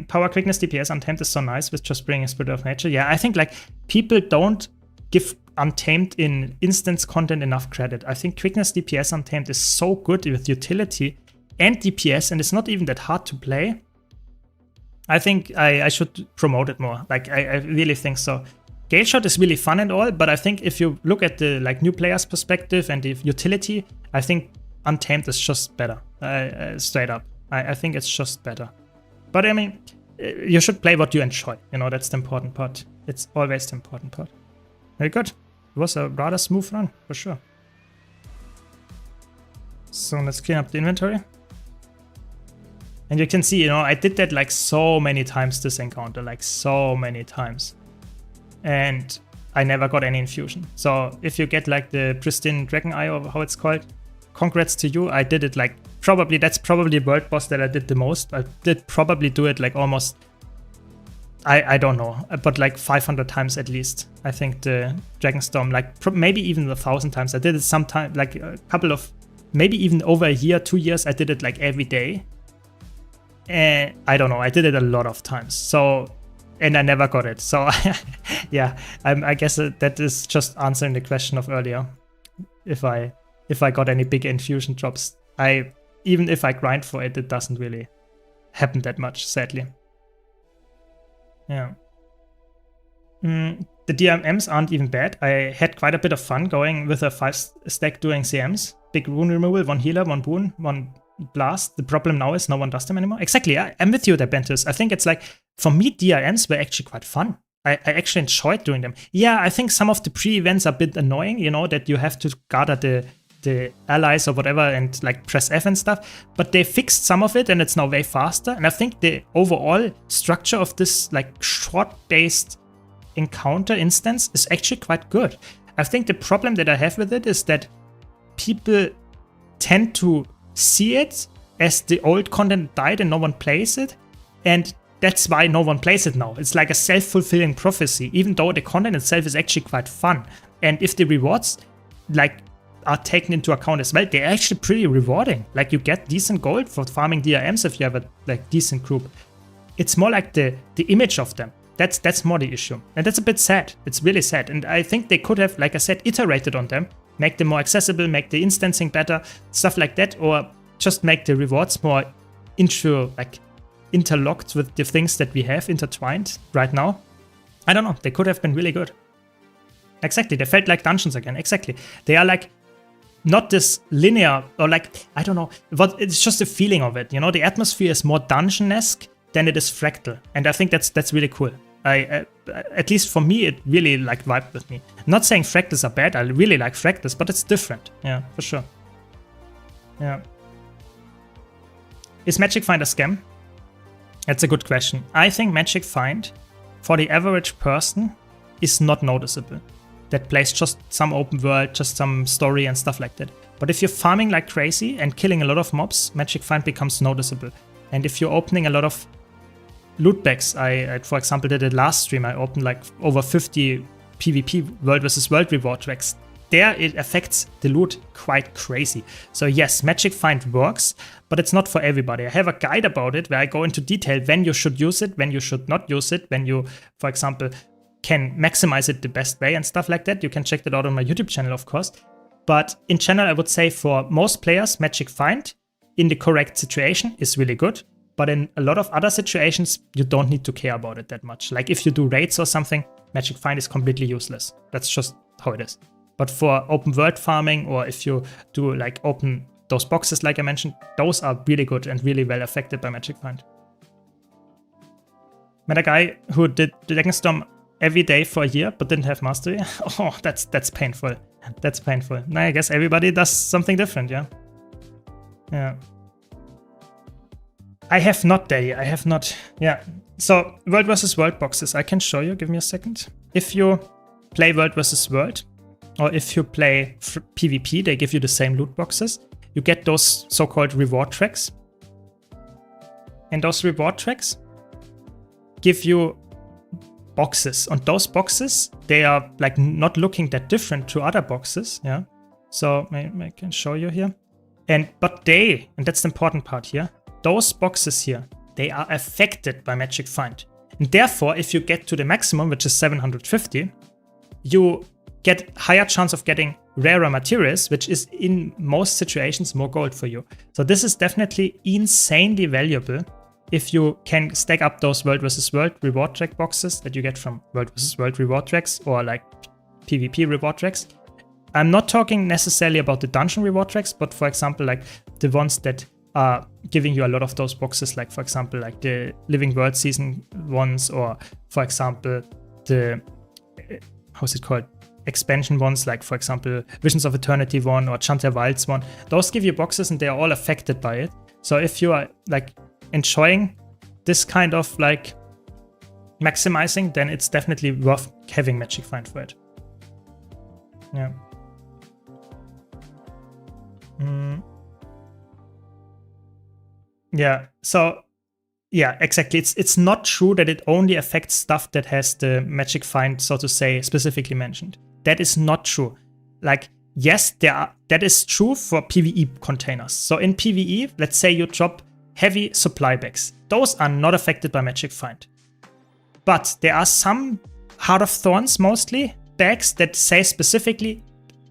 Power, quickness, DPS, Untamed is so nice with just bringing a Spirit of Nature. Yeah, I think like people don't give Untamed in instance content enough credit. I think quickness, DPS, Untamed is so good with utility and DPS, and it's not even that hard to play. I think I should promote it more. Like I really think so. Gale Shot is really fun and all, but I think if you look at the like new players' perspective and the utility, I think Untamed is just better. Straight up, I think it's just better. But I mean, you should play what you enjoy. You know, that's the important part. It's always the important part. Very good. It was a rather smooth run, for sure. So let's clean up the inventory. And you can see, you know, I did that like so many times this encounter, like so many times. And I never got any infusion. So if you get like the pristine dragon eye or how it's called, congrats to you. I did it like probably, that's probably world boss that I did the most. I did probably do it like almost, I don't know, but like 500 times at least. I think the Dragonstorm, like maybe even 1,000 times. I did it sometime, like a couple of, maybe even over a year, 2 years. I did it like every day. And I don't know, I did it a lot of times. So, and I never got it. So yeah, I guess that is just answering the question of earlier. If I got any big infusion drops, even if I grind for it, it doesn't really happen that much, sadly. Yeah. The DMMs aren't even bad. I had quite a bit of fun going with a 5-stack doing CMs. Big rune removal, 1 healer, 1 boon, 1 blast. The problem now is no one does them anymore. Exactly, I'm with you there, Bentus. I think it's like, for me, DRMs were actually quite fun. I actually enjoyed doing them. Yeah, I think some of the pre-events are a bit annoying, you know, that you have to gather the allies or whatever and like press F and stuff, but they fixed some of it and it's now way faster. And I think the overall structure of this like short-based encounter instance is actually quite good. I think the problem that I have with it is that people tend to see it as the old content died and no one plays it, and that's why no one plays it now. It's like a self-fulfilling prophecy, even though the content itself is actually quite fun. And if the rewards like are taken into account as well, they're actually pretty rewarding. Like you get decent gold for farming DRMs if you have a like decent group. It's more like the image of them. That's more the issue. And that's a bit sad. It's really sad. And I think they could have, like I said, iterated on them, make them more accessible, make the instancing better, stuff like that, or just make the rewards more interlocked with the things that we have intertwined right now. I don't know. They could have been really good. Exactly. They felt like dungeons again. Exactly. They are like not this linear or like, I don't know, but it's just a feeling of it. You know, the atmosphere is more dungeon-esque than it is fractal. And I think that's really cool. At least for me, it really like vibed with me. I'm not saying fractals are bad. I really like fractals, but it's different. Yeah, for sure. Yeah. Is Magic Find a scam? That's a good question. I think Magic Find, for the average person, is not noticeable. That plays just some open world, just some story and stuff like that. But if you're farming like crazy and killing a lot of mobs, Magic Find becomes noticeable. And if you're opening a lot of loot bags, I for example did it last stream, I opened like over 50 PvP world versus world reward tracks. There it affects the loot quite crazy. So yes, Magic Find works, but it's not for everybody. I have a guide about it where I go into detail when you should use it, when you should not use it, when you, for example, can maximize it the best way and stuff like that, you can check that out on my YouTube channel, of course. But in general, I would say for most players, Magic Find in the correct situation is really good. But in a lot of other situations, you don't need to care about it that much. Like if you do raids or something, Magic Find is completely useless. That's just how it is. But for open world farming, or if you do like open those boxes like I mentioned, those are really good and really well affected by Magic Find. Met a guy who did Dragonstorm every day for a year but didn't have mastery. Oh, that's painful. That's painful. Now I guess everybody does something different, yeah? Yeah. I have not, Daddy. I have not. Yeah. So World vs. World boxes, I can show you. Give me a second. If you play World vs. World, or if you play PvP, they give you the same loot boxes. You get those so-called reward tracks. And those reward tracks give you boxes. On those boxes, they are like not looking that different to other boxes. Yeah. So I can show you here. But they, and that's the important part here, those boxes here, they are affected by Magic Find. And therefore, if you get to the maximum, which is 750, you get higher chance of getting rarer materials, which is in most situations more gold for you. So this is definitely insanely valuable if you can stack up those World vs. World reward track boxes that you get from World vs. World reward tracks or like PvP reward tracks. I'm not talking necessarily about the dungeon reward tracks, but for example, like the ones that are giving you a lot of those boxes, like for example, like the Living World season ones, or for example, the, how's it called? Expansion ones, like for example, Visions of Eternity one or Chanter Wilds one. Those give you boxes and they are all affected by it. So if you are like enjoying this kind of like maximizing, then it's definitely worth having Magic Find for it. Yeah. Yeah, so yeah, exactly. It's not true that it only affects stuff that has the Magic Find, so to say, specifically mentioned. That is not true. Like, yes, that is true for PvE containers. So in PvE, let's say you drop heavy supply bags. Those are not affected by Magic Find. But there are some Heart of Thorns, mostly, bags that say specifically,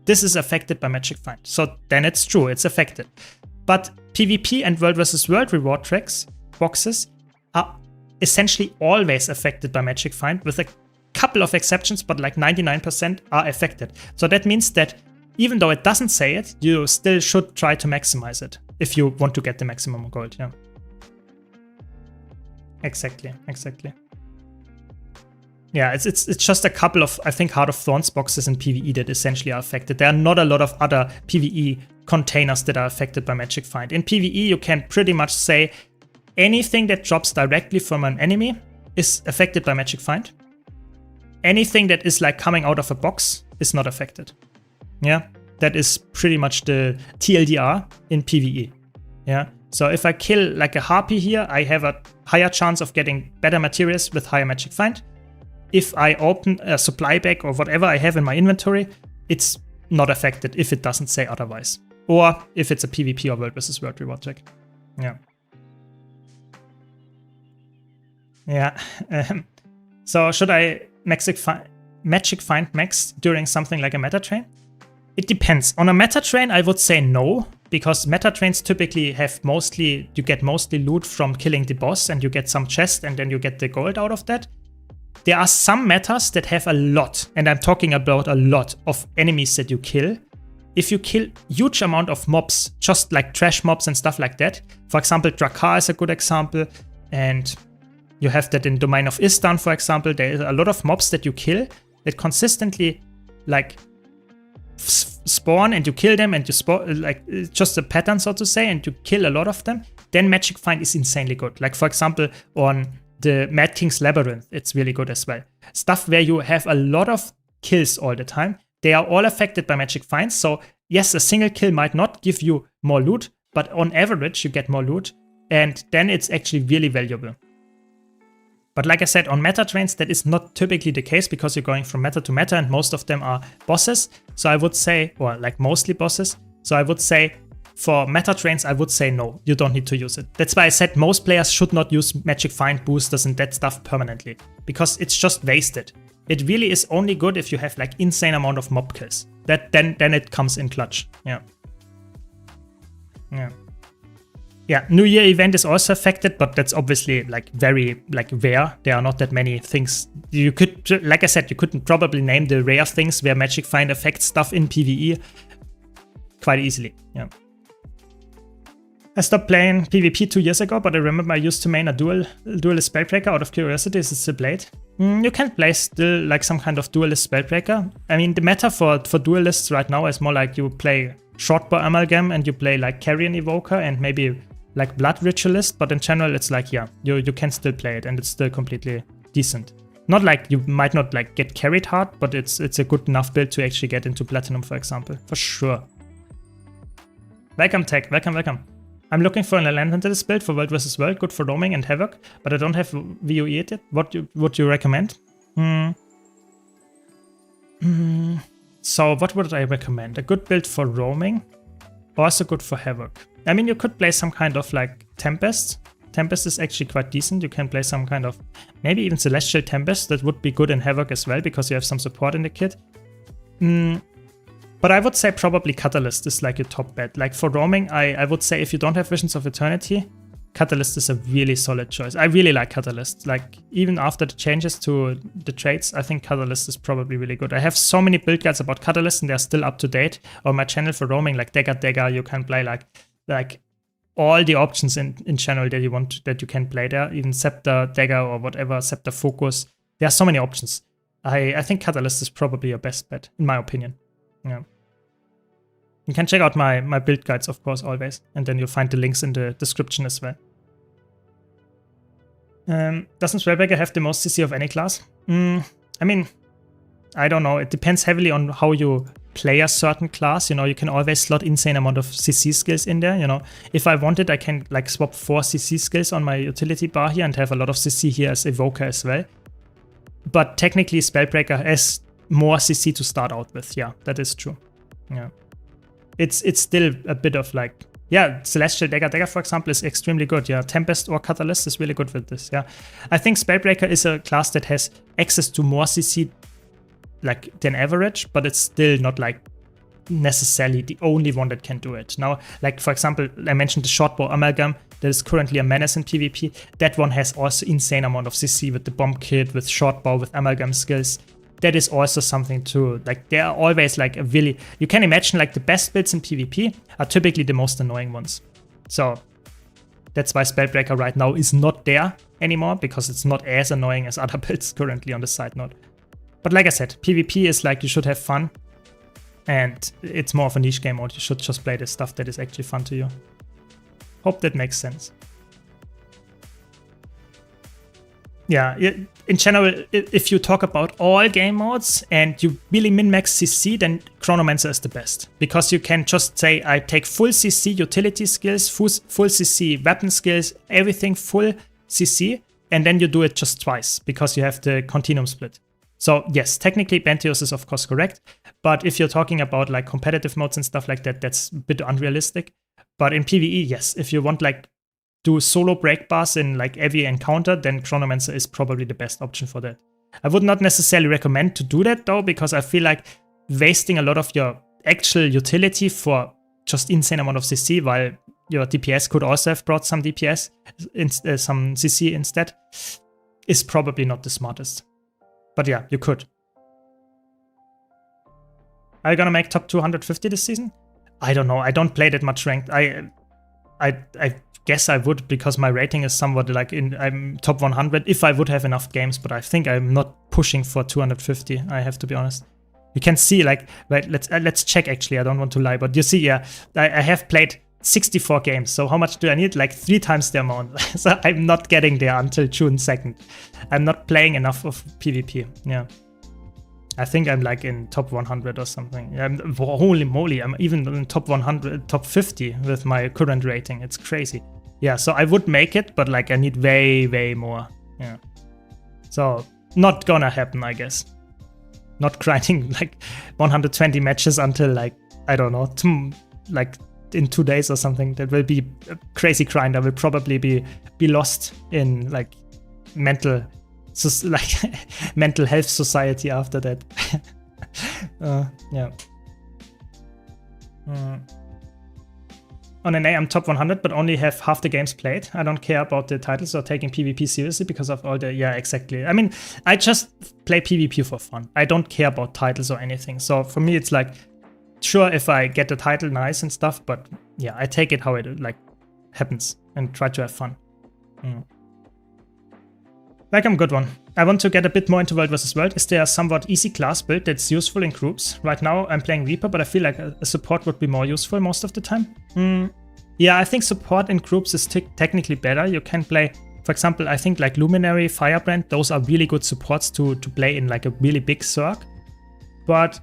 this is affected by Magic Find. So then it's true, it's affected. But PvP and World vs. World reward tracks, boxes, are essentially always affected by Magic Find, with a couple of exceptions, but like 99% are affected. So that means that even though it doesn't say it, you still should try to maximize it if you want to get the maximum gold, yeah. Exactly. Yeah, it's just a couple of, I think, Heart of Thorns boxes in PvE that essentially are affected. There are not a lot of other PvE containers that are affected by Magic Find. In PvE, you can pretty much say anything that drops directly from an enemy is affected by Magic Find. Anything that is like coming out of a box is not affected. Yeah, that is pretty much the TLDR in PvE. Yeah, so if I kill like a harpy here, I have a higher chance of getting better materials with higher Magic Find. If I open a supply bag or whatever I have in my inventory, it's not affected if it doesn't say otherwise. Or if it's a PvP or World vs. World reward check. Yeah. Yeah. So should I Magic Find max during something like a meta train? It depends. On a meta train, I would say no, because meta trains typically have you get mostly loot from killing the boss, and you get some chest and then you get the gold out of that. There are some metas that have a lot, and I'm talking about a lot of enemies that you kill. If you kill huge amount of mobs, just like trash mobs and stuff like that, for example, Drakkar is a good example, and you have that in Domain of Istan, for example. There is a lot of mobs that you kill that consistently like spawn, and you kill them, and you spawn, like it's just a pattern, so to say, and you kill a lot of them. Then Magic Find is insanely good. Like for example, on the Mad King's Labyrinth, it's really good as well. Stuff where you have a lot of kills all the time. They are all affected by Magic Find. So yes, a single kill might not give you more loot, but on average you get more loot, and then it's actually really valuable. But like I said, on meta trains, that is not typically the case, because you're going from meta to meta, and most of them are bosses. So I would say, or like mostly bosses. So I would say, for meta trains, I would say no, you don't need to use it. That's why I said most players should not use Magic Find boosters and that stuff permanently, because it's just wasted. it really is only good if you have like insane amount of mob kills. Then it comes in clutch. Yeah. Yeah, New Year event is also affected, but that's obviously like very like rare. There are not that many things. You could, like I said, you couldn't probably name the rare things where Magic Find affects stuff in PvE quite easily. Yeah. I stopped playing PvP 2 years ago, but I remember I used to main a duelist spellbreaker out of curiosity. Is it still played? You can play still like some kind of duelist spellbreaker. I mean, the meta for duelists right now is more like you play Shortbow Amalgam and you play like Carrion Evoker and maybe like Blood Ritualist, but in general it's like, yeah, you can still play it and it's still completely decent. Not like you might not like get carried hard, but it's a good enough build to actually get into Platinum, for example, for sure. Welcome Tech, welcome. I'm looking for an Land Hunter this build for World vs. World, good for roaming and Havoc, but I don't have VOE yet. What would you recommend? So what would I recommend? A good build for roaming, also good for Havoc. I mean, you could play some kind of like Tempest. Tempest is actually quite decent. You can play some kind of, maybe even Celestial Tempest. That would be good in Havoc as well, because you have some support in the kit. But I would say probably Catalyst is like your top bet. Like for roaming, I would say if you don't have Visions of Eternity, Catalyst is a really solid choice. I really like Catalyst. Like even after the changes to the traits, I think Catalyst is probably really good. I have so many build guides about Catalyst and they're still up to date on my channel for roaming, like Dagger. You can play like all the options in general that you want, that you can play there, even Scepter, Dagger, or whatever, Scepter Focus. There are so many options. I think Catalyst is probably your best bet, in my opinion. Yeah. You can check out my build guides, of course, always, and then you'll find the links in the description as well. Doesn't Spellbreaker have the most CC of any class? I mean, I don't know. It depends heavily on how you play a certain class. You know, you can always slot insane amount of CC skills in there. You know, if I wanted, I can like swap 4 CC skills on my utility bar here and have a lot of CC here as Evoker as well. But technically, Spellbreaker has more CC to start out with. Yeah, that is true. Yeah. It's still a bit of like, yeah, Celestial Dagger, for example, is extremely good. Yeah, Tempest or Catalyst is really good with this. Yeah, I think Spellbreaker is a class that has access to more CC like than average, but it's still not like necessarily the only one that can do it. Now, like for example, I mentioned the Shortbow Amalgam that is currently a menace in PvP. That one has also insane amount of CC with the bomb kit, with Shortbow, with Amalgam skills. That is also something too. Like they are always like a really, you can imagine like the best builds in PvP are typically the most annoying ones. So that's why Spellbreaker right now is not there anymore, because it's not as annoying as other builds currently on the side note. But like I said, PvP is like you should have fun, and it's more of a niche game mode. You should just play the stuff that is actually fun to you. Hope that makes sense. Yeah, in general, if you talk about all game modes and you really min-max CC, then Chronomancer is the best. Because you can just say, I take full CC utility skills, full CC weapon skills, everything full CC, and then you do it just twice, because you have the continuum split. So yes, technically Bentheos is of course correct, but if you're talking about like competitive modes and stuff like that, that's a bit unrealistic. But in PvE, yes, if you want like do solo break bars in like every encounter, then Chronomancer is probably the best option for that. I would not necessarily recommend to do that though, because I feel like wasting a lot of your actual utility for just insane amount of CC, while your DPS could also have brought some DPS, some CC instead, is probably not the smartest. But yeah, you could. Are you gonna make top 250 this season? I don't know. I don't play that much ranked. I guess I would, because my rating is somewhat like I'm top 100 if I would have enough games, but I think I'm not pushing for 250. I have to be honest. You can see like, right, let's check actually. I don't want to lie, but you see, yeah, I have played 64 games. So how much do I need? Like 3 times the amount. So I'm not getting there until June 2nd. I'm not playing enough of PvP. Yeah. I think I'm like in top 100 or something. Holy moly, I'm even in top 100, top 50 with my current rating. It's crazy. Yeah, so I would make it, but like I need way, way more. Yeah. So not gonna happen, I guess. Not grinding like 120 matches until like, I don't know, like in 2 days or something. That will be a crazy grind. I will probably be lost in like mental like mental health society after that. Yeah. On NA, I'm top 100, but only have half the games played. I don't care about the titles or taking PvP seriously because of all the... Yeah, exactly. I mean, I just play PvP for fun. I don't care about titles or anything. So for me, it's like, sure, if I get the title, nice and stuff, but yeah, I take it how it like happens and try to have fun. Like, I'm good one. I want to get a bit more into World vs. World. Is there a somewhat easy class build that's useful in groups? Right now, I'm playing Reaper, but I feel like a support would be more useful most of the time. Yeah, I think support in groups is technically better. You can play, for example, I think like Luminary, Firebrand, those are really good supports to play in like a really big circ. But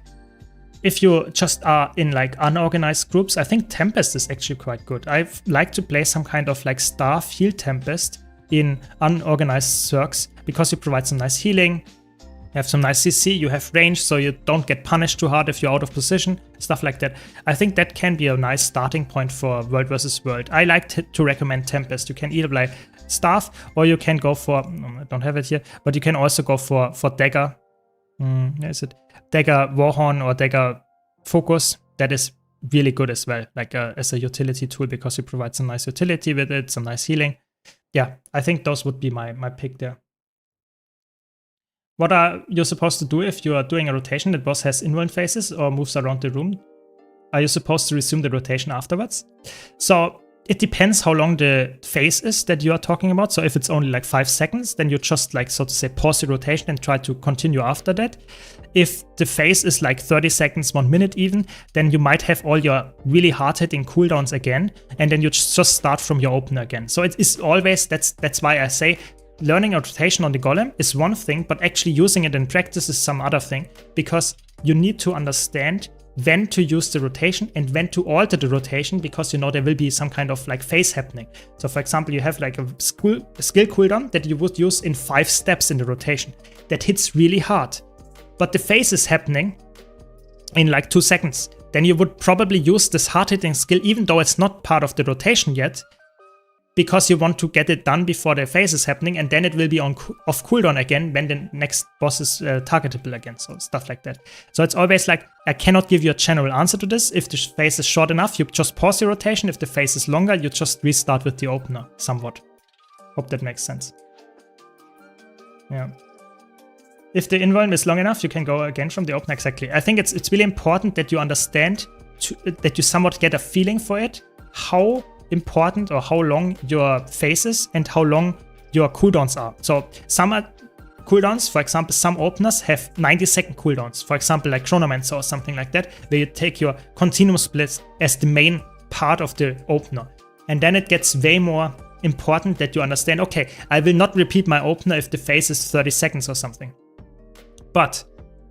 if you just are in like unorganized groups, I think Tempest is actually quite good. I like to play some kind of like Star Field Tempest in unorganized circs because you provide some nice healing, you have some nice CC, you have range, so you don't get punished too hard if you're out of position, stuff like that. I think that can be a nice starting point for World vs. World. I like to recommend Tempest. You can either play Staff or you can go for, I don't have it here, but you can also go for Dagger. Is it Dagger Warhorn or Dagger Focus? That is really good as well, like as a utility tool because you provide some nice utility with it, some nice healing. Yeah, I think those would be my pick there. What are you supposed to do if you are doing a rotation that boss has invuln phases or moves around the room? Are you supposed to resume the rotation afterwards? So it depends how long the phase is that you are talking about. So if it's only like 5 seconds, then you just like, so to say, pause the rotation and try to continue after that. If the phase is like 30 seconds, 1 minute even, then you might have all your really hard-hitting cooldowns again, and then you just start from your opener again. So it is always, that's why I say learning a rotation on the golem is one thing, but actually using it in practice is some other thing, because you need to understand when to use the rotation and when to alter the rotation, because you know there will be some kind of like phase happening. So for example, you have like a skill cooldown that you would use in 5 steps in the rotation that hits really hard, but the phase is happening in like 2 seconds. Then you would probably use this hard hitting skill even though it's not part of the rotation yet, because you want to get it done before the phase is happening, and then it will be off cooldown again when the next boss is targetable again, so stuff like that. So it's always like, I cannot give you a general answer to this. If the phase is short enough, you just pause your rotation. If the phase is longer, you just restart with the opener somewhat. Hope that makes sense. Yeah. If the invuln is long enough, you can go again from the opener, exactly. I think it's really important that you understand, that you somewhat get a feeling for it, how important or how long your phase is and how long your cooldowns are. So some cooldowns, for example, some openers have 90-second cooldowns, for example like Chronomancer or something like that, where you take your continuum splits as the main part of the opener. And then it gets way more important that you understand, okay, I will not repeat my opener if the phase is 30 seconds or something. But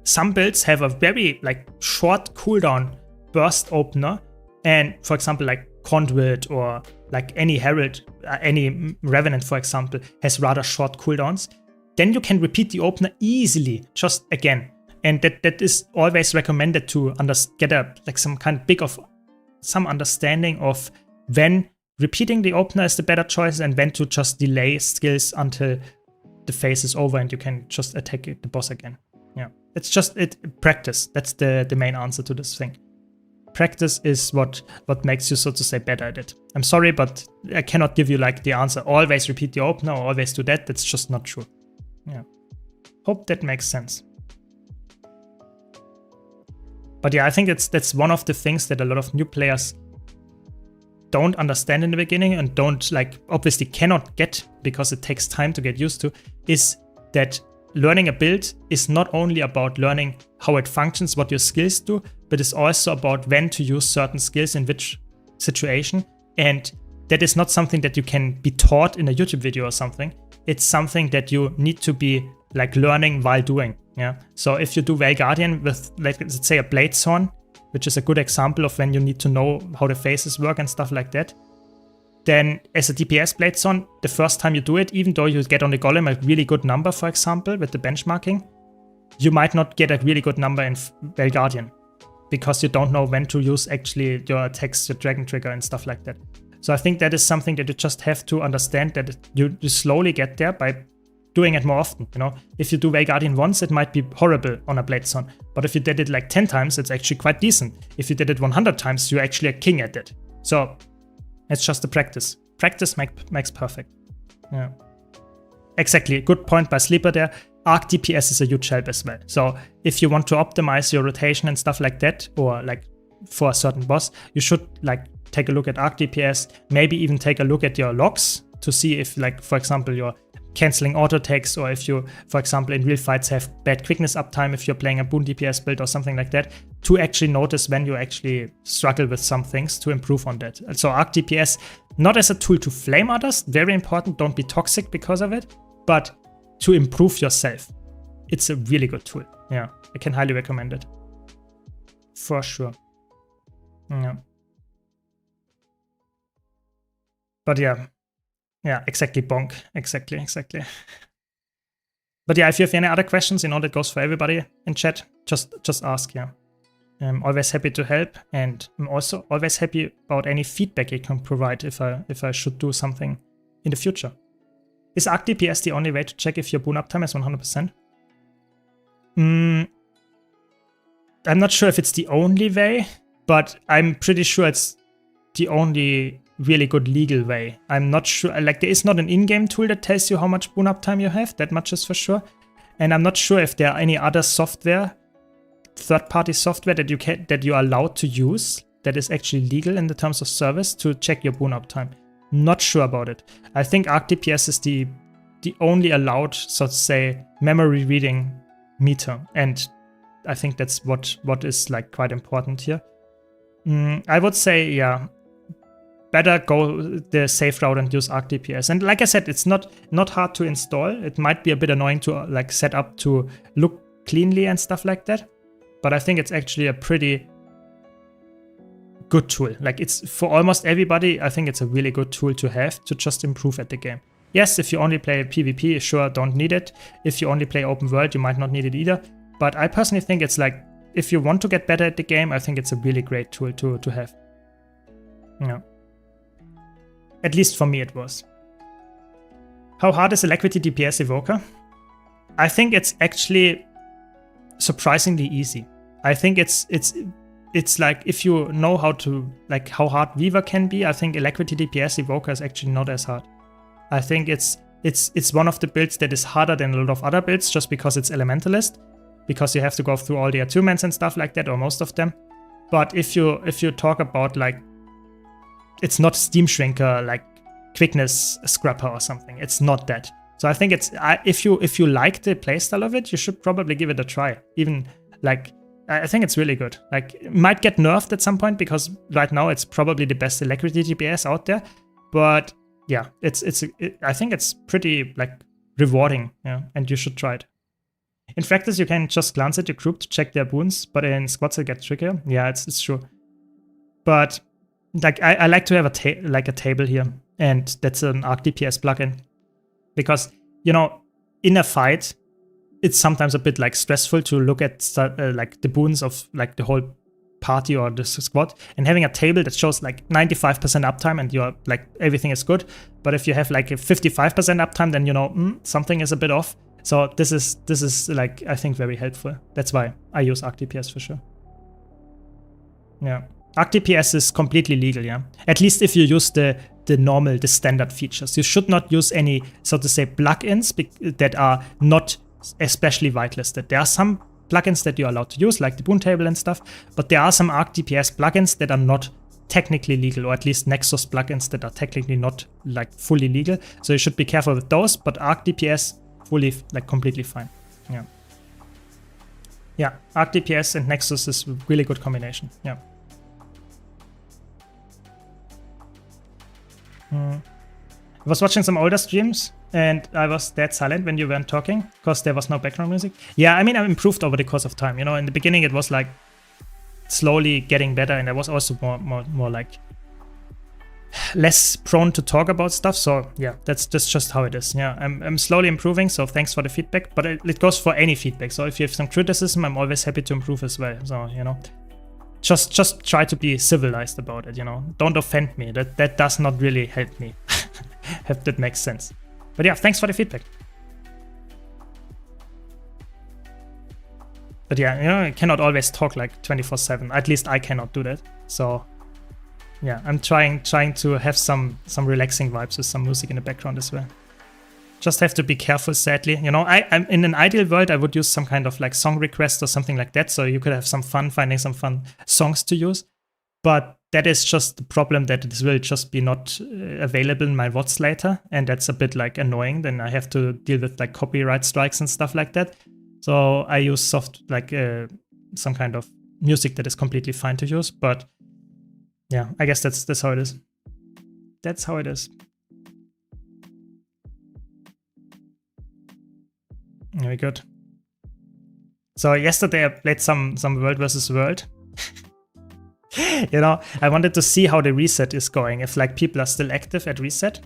some builds have a very like short cooldown burst opener, and for example like Conduit or like any Herald, any Revenant for example, has rather short cooldowns, then you can repeat the opener easily just again. And that is always recommended to get a like some kind of some understanding of when repeating the opener is the better choice and when to just delay skills until the phase is over and you can just attack the boss again. Yeah, it's just practice. That's the main answer to this thing. Practice is what makes you, so to say, better at it. I'm sorry, but I cannot give you like the answer. Always repeat the opener or always do that. That's just not true. Yeah. Hope that makes sense. But yeah, I think that's one of the things that a lot of new players don't understand in the beginning and don't like, obviously cannot get because it takes time to get used to, is that learning a build is not only about learning how it functions, what your skills do, but it's also about when to use certain skills in which situation. And that is not something that you can be taught in a YouTube video or something. It's something that you need to be like learning while doing. Yeah. So if you do Veil Guardian with, like, let's say a Bladesworn, which is a good example of when you need to know how the phases work and stuff like that, then as a DPS Bladesworn, the first time you do it, even though you get on the golem a really good number, for example, with the benchmarking, you might not get a really good number in Veil Guardian because you don't know when to use actually your attacks, your Dragon Trigger and stuff like that. So I think that is something that you just have to understand, that you slowly get there by doing it more often, you know. If you do Guardian once, it might be horrible on a Bladezone. But if you did it like 10 times, it's actually quite decent. If you did it 100 times, you're actually a king at it. So it's just the practice. Practice makes perfect. Yeah. Exactly. Good point by Sleeper there. Arc DPS is a huge help as well. So if you want to optimize your rotation and stuff like that, or like for a certain boss, you should like take a look at Arc DPS, maybe even take a look at your logs to see if, like, for example, you're canceling auto attacks, or if you, for example, in real fights have bad quickness uptime if you're playing a boon DPS build or something like that, to actually notice when you actually struggle with some things to improve on that. So Arc DPS, not as a tool to flame others, very important, don't be toxic because of it, but to improve yourself. It's a really good tool. Yeah, I can highly recommend it. For sure. Yeah. But yeah, exactly, bonk. Exactly. But yeah, if you have any other questions, you know, that goes for everybody in chat, just ask, yeah. I'm always happy to help, and I'm also always happy about any feedback you can provide if I should do something in the future. Is Arc DPS the only way to check if your boon uptime is 100%? I'm not sure if it's the only way, but I'm pretty sure it's the only really good legal way. I'm not sure, like, there is not an in-game tool that tells you how much boon uptime you have, that much is for sure. And I'm not sure if there are any other software, third-party software that you are allowed to use that is actually legal in the terms of service to check your boon uptime. Not sure about it. I think Arc DPS is the only allowed, so to say, memory reading meter, and I think that's what is like quite important here. I would say, yeah, better go the safe route and use Arc DPS. And like I said, it's not hard to install. It might be a bit annoying to like set up to look cleanly and stuff like that, but I think it's actually a pretty good tool. Like, it's for almost everybody. I think it's a really good tool to have to just improve at the game. Yes, if you only play PvP, sure, don't need it. If you only play open world, you might not need it either. But I personally think it's like, if you want to get better at the game, I think it's a really great tool to have. Yeah. At least for me it was. How hard is Alacrity DPS Evoker? I think it's actually surprisingly easy. I think it's like, if you know how to, like, how hard Weaver can be, I think Alacrity DPS Evoker is actually not as hard. I think it's one of the builds that is harder than a lot of other builds, just because it's Elementalist, because you have to go through all the attunements and stuff like that, or most of them. But if you talk about, like, it's not Steam Shrinker, like Quickness Scrapper or something. It's not that. So I think it's, if you like the playstyle of it, you should probably give it a try. Even, like, I think it's really good. Like, it might get nerfed at some point, because right now it's probably the best Alacrity DPS out there. But yeah, I think it's pretty, like, rewarding, yeah, and you should try it. In practice, you can just glance at your group to check their boons, but in squads it gets trickier. Yeah, it's true. But like, I like to have a table here, and that's an Arc DPS plugin, because, you know, in a fight, it's sometimes a bit like stressful to look at like the boons of like the whole party or the squad, and having a table that shows like 95% uptime and you're like, everything is good. But if you have like a 55% uptime, then, you know, something is a bit off. So this is like, I think, very helpful. That's why I use Arc DPS for sure. Yeah. Arc DPS is completely legal, yeah. At least if you use the standard features. You should not use any, so to say, plugins that are not especially whitelisted. There are some plugins that you're allowed to use, like the boon table and stuff, but there are some Arc DPS plugins that are not technically legal, or at least Nexus plugins that are technically not, like, fully legal. So you should be careful with those, but Arc DPS fully, like, completely fine. Yeah. Yeah, Arc DPS and Nexus is a really good combination. Yeah. I was watching some older streams and I was dead silent when you weren't talking because there was no background music. Yeah, I mean, I've improved over the course of time. You know, in the beginning it was like slowly getting better, and I was also more like less prone to talk about stuff. So yeah, that's just how it is. Yeah, I'm slowly improving. So thanks for the feedback. But it goes for any feedback. So if you have some criticism, I'm always happy to improve as well. So, you know, just try to be civilized about it, you know. Don't offend me. That does not really help me. If that makes sense. But yeah, thanks for the feedback. But yeah, you know, I cannot always talk like 24/7. At least I cannot do that. So yeah, I'm trying to have some relaxing vibes with some music in the background as well. Just have to be careful, sadly. You know, I'm in an ideal world, I would use some kind of like song request or something like that, so you could have some fun finding some fun songs to use. But that is just the problem, that it will just be not available in my VODs later, and that's a bit like annoying. Then I have to deal with like copyright strikes and stuff like that. So I use some kind of music that is completely fine to use. But yeah, I guess that's how it is. That's how it is. Very good. So yesterday I played some World versus World. You know, I wanted to see how the reset is going, if like people are still active at reset.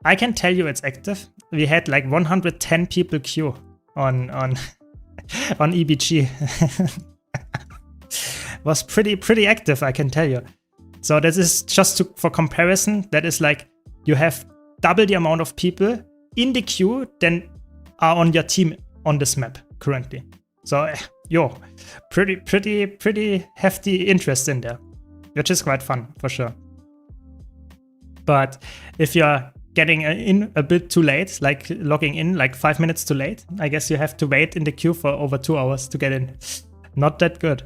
I can tell you it's active. We had like 110 people queue on EBG. Was pretty active, I can tell you. So this is just for comparison. That is like you have double the amount of people in the queue than are on your team on this map currently. So yo, pretty hefty interest in there, which is quite fun for sure. But if you're getting in a bit too late, like logging in like 5 minutes too late, I guess you have to wait in the queue for over 2 hours to get in. Not that good.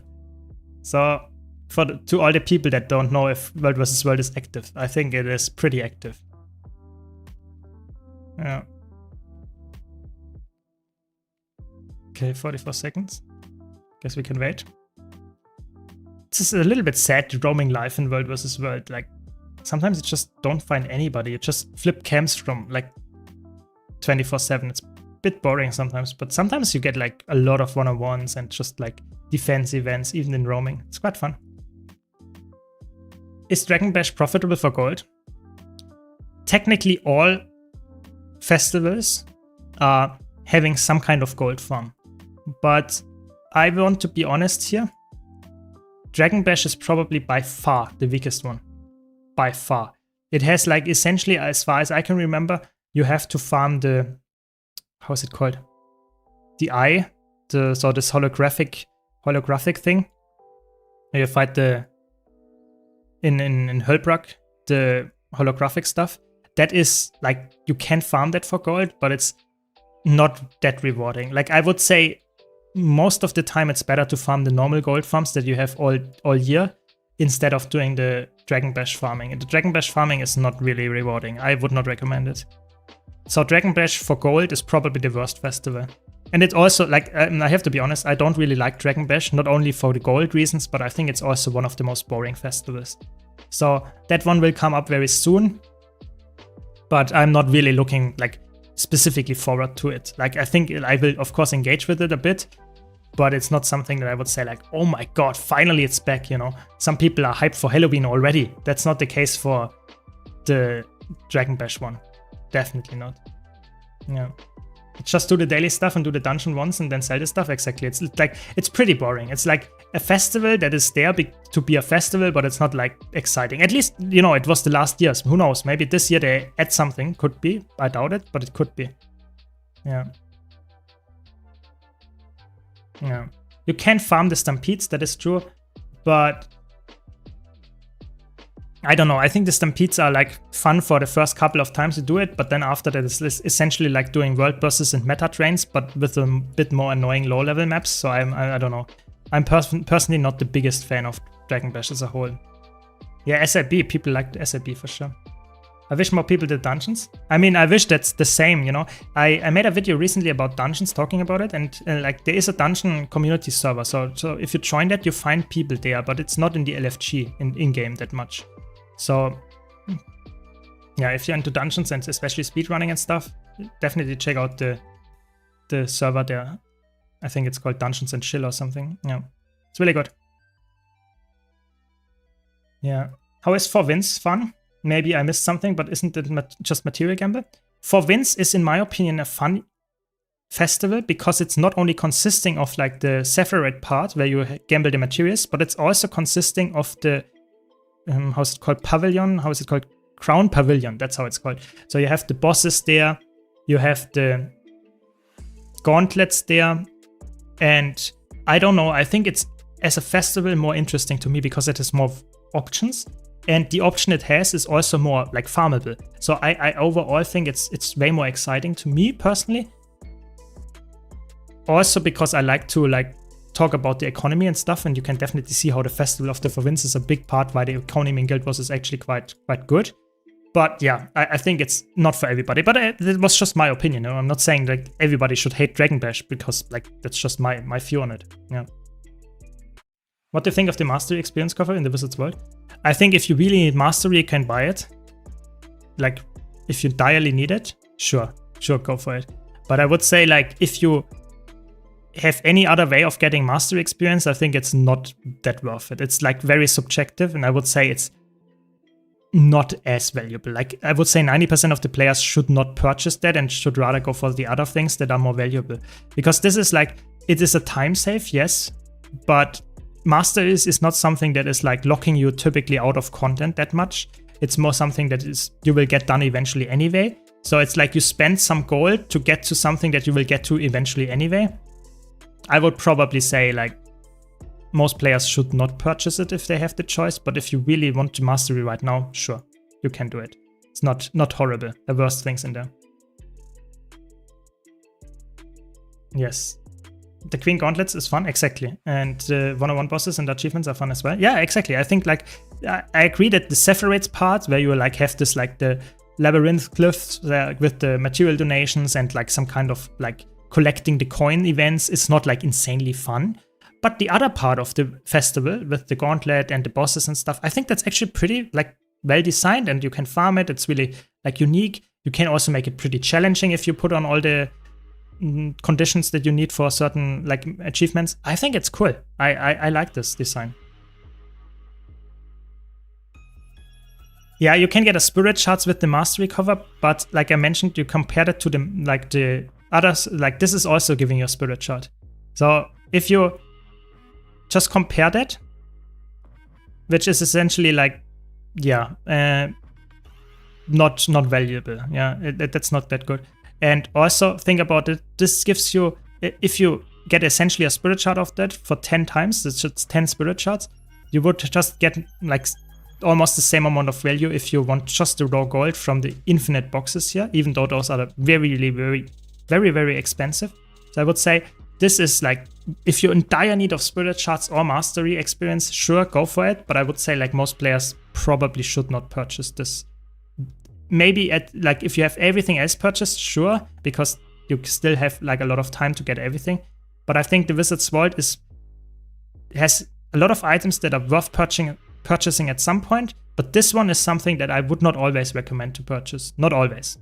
So to all the people that don't know if World vs. World is active, I think it is pretty active. Yeah. Okay, 44 seconds. Guess we can wait. This is a little bit sad, roaming live in World vs. World. Like, sometimes you just don't find anybody. You just flip camps from like 24/7. It's a bit boring sometimes, but sometimes you get like a lot of one-on-ones and just like defense events, even in roaming. It's quite fun. Is Dragon Bash profitable for gold? Technically, all festivals are having some kind of gold farm. But I want to be honest here. Dragon Bash is probably by far the weakest one. By far. It has like essentially, as far as I can remember, you have to farm the, how is it called? The eye, so this holographic thing. You fight the in Höllbrak, the holographic stuff. That is like, you can farm that for gold, but it's not that rewarding. Like, I would say most of the time it's better to farm the normal gold farms that you have all year instead of doing the Dragon Bash farming. And the Dragon Bash farming is not really rewarding. I would not recommend it. So Dragon Bash for gold is probably the worst festival. And it also, like, I have to be honest, I don't really like Dragon Bash, not only for the gold reasons, but I think it's also one of the most boring festivals. So that one will come up very soon, but I'm not really looking like specifically forward to it. Like, I think I will of course engage with it a bit, but it's not something that I would say like, oh my god, finally it's back, you know. Some people are hyped for Halloween already. That's not the case for the Dragon Bash one. Definitely not. Yeah. Just do the daily stuff and do the dungeon once and then sell the stuff. Exactly. It's like, it's pretty boring. It's like a festival that is there to be a festival, but it's not like exciting. At least, you know, it was the last years. Who knows? Maybe this year they add something. Could be. I doubt it, but it could be. Yeah. Yeah. You can farm the stampedes, that is true, but I don't know. I think the stampedes are like fun for the first couple of times you do it, but then after that it's essentially like doing world bosses and meta trains, but with a bit more annoying low-level maps. So I don't know. I'm personally not the biggest fan of Dragon Bash as a whole. Yeah, SIB, people like the SIB for sure. I wish more people did dungeons. I mean, I wish that's the same, you know. I made a video recently about dungeons, talking about it, and like there is a dungeon community server. So if you join that, you find people there, but it's not in the LFG in-game that much. So yeah, if you're into dungeons and especially speedrunning and stuff, definitely check out the server there. I think it's called Dungeons and Chill or something. Yeah, it's really good. Yeah. How is 4Winds fun? Maybe I missed something, but isn't it just material gamble? 4Winds is, in my opinion, a fun festival because it's not only consisting of like the Sephiroth part where you gamble the materials, but it's also consisting of the how's it called? Pavilion? How is it called? Crown Pavilion. That's how it's called. So you have the bosses there, you have the gauntlets there, And I don't know, I think it's, as a festival, more interesting to me because it has more options. And the option it has is also more like farmable. So I overall think it's way more exciting to me personally. Also because I like to talk about the economy and stuff, and you can definitely see how the Festival of the Province is a big part why the economy in Guild Wars is actually quite good. But yeah, I think it's not for everybody. But it was just my opinion. I'm not saying like everybody should hate Dragon Bash, because like that's just my view on it. Yeah. What do you think of the Mastery experience cover in the Wizards World? I think if you really need Mastery, you can buy it. Like, if you direly need it, sure, go for it. But I would say, like, if you have any other way of getting Mastery experience, I think it's not that worth it. It's like very subjective, and I would say it's not as valuable. Like, I would say 90% of the players should not purchase that and should rather go for the other things that are more valuable. Because this is like, it is a time save, yes, but Mastery is not something that is like locking you typically out of content that much. It's more something that is you will get done eventually anyway. So it's like you spend some gold to get to something that you will get to eventually anyway. I would probably say like most players should not purchase it if they have the choice, but if you really want to Mastery right now, sure, you can do it. It's not horrible. There are worse things in there. Yes. The Queen Gauntlets is fun, exactly. And the 101 bosses and the achievements are fun as well. Yeah, exactly. I think like I agree that the separates part where you like have this like the labyrinth cliffs with the material donations and like some kind of like collecting the coin events is not like insanely fun. But the other part of the festival with the gauntlet and the bosses and stuff, I think that's actually pretty like well designed, and you can farm it. It's really like unique. You can also make it pretty challenging if you put on all the conditions that you need for certain like achievements. I think it's cool. I like this design. Yeah, you can get a spirit shards with the Mastery cover, but like I mentioned, you compared it to the others. Like this is also giving you a spirit shard. So if you just compare that, which is essentially like, yeah, not valuable. Yeah, that's not that good. And also think about it, this gives you, if you get essentially a spirit shard of that for 10 times, it's just 10 spirit shards, you would just get like almost the same amount of value if you want just the raw gold from the infinite boxes here, even though those are very expensive. So I would say this is like, if you're in dire need of spirit shards or Mastery experience, sure, go for it. But I would say like most players probably should not purchase this. Maybe at like if you have everything else purchased, sure, because you still have like a lot of time to get everything. But I think the Wizards Vault has a lot of items that are worth purchasing at some point. But this one is something that I would not always recommend to purchase. Not always.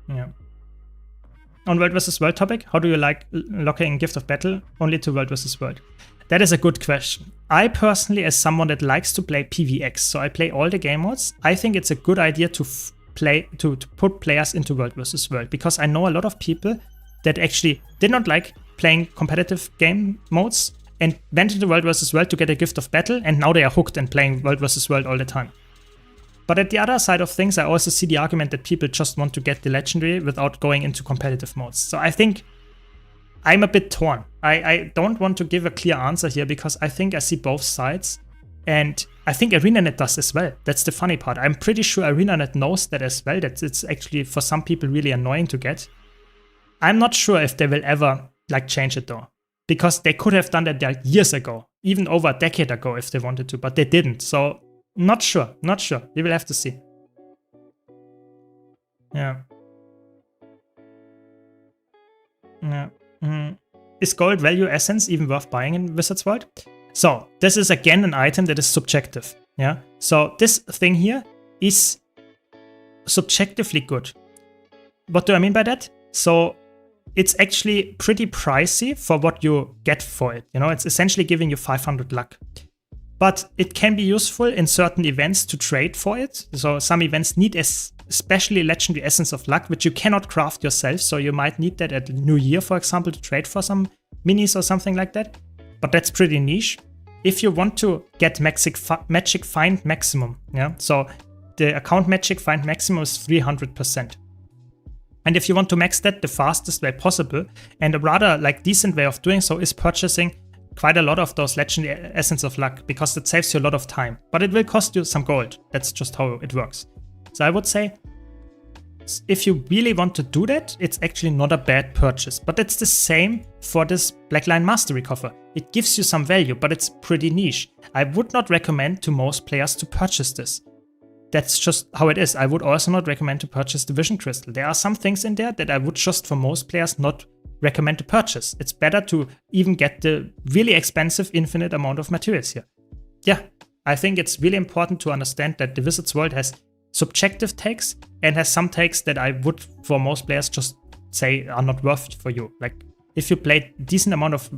Yeah. On World vs. World topic, how do you like locking Gift of Battle only to World vs. World? That is a good question. I personally, as someone that likes to play PvX, so I play all the game modes, I think it's a good idea to put players into World vs. World, because I know a lot of people that actually did not like playing competitive game modes and went into World vs. World to get a Gift of Battle, and now they are hooked and playing World vs. World all the time. But at the other side of things, I also see the argument that people just want to get the Legendary without going into competitive modes. So I think I'm a bit torn. I don't want to give a clear answer here because I think I see both sides. And I think ArenaNet does as well. That's the funny part. I'm pretty sure ArenaNet knows that as well, that it's actually for some people really annoying to get. I'm not sure if they will ever like change it though, because they could have done that like years ago, even over a decade ago if they wanted to, but they didn't. So not sure. We will have to see. Yeah. Is gold value essence even worth buying in Wizards World? So this is again an item that is subjective. Yeah. So this thing here is subjectively good. What do I mean by that? So it's actually pretty pricey for what you get for it. You know, it's essentially giving you 500 luck. But it can be useful in certain events to trade for it. So some events need especially legendary essence of luck, which you cannot craft yourself. So you might need that at New Year, for example, to trade for some minis or something like that. But that's pretty niche. If you want to get Magic Find Maximum, yeah. So the account Magic Find Maximum is 300%. And if you want to max that the fastest way possible, and a rather like decent way of doing so is purchasing quite a lot of those legendary Essence of Luck, because it saves you a lot of time. But it will cost you some gold. That's just how it works. So I would say, if you really want to do that, it's actually not a bad purchase. But it's the same for this Blackline Mastery Coffer. It gives you some value, but it's pretty niche. I would not recommend to most players to purchase this. That's just how it is. I would also not recommend to purchase the Vision Crystal. There are some things in there that I would just, for most players, not recommend to purchase. It's better to even get the really expensive infinite amount of materials here. Yeah, I think it's really important to understand that the Wizards World has subjective takes and has some takes that I would, for most players, just say are not worth for you. Like, if you play a decent amount of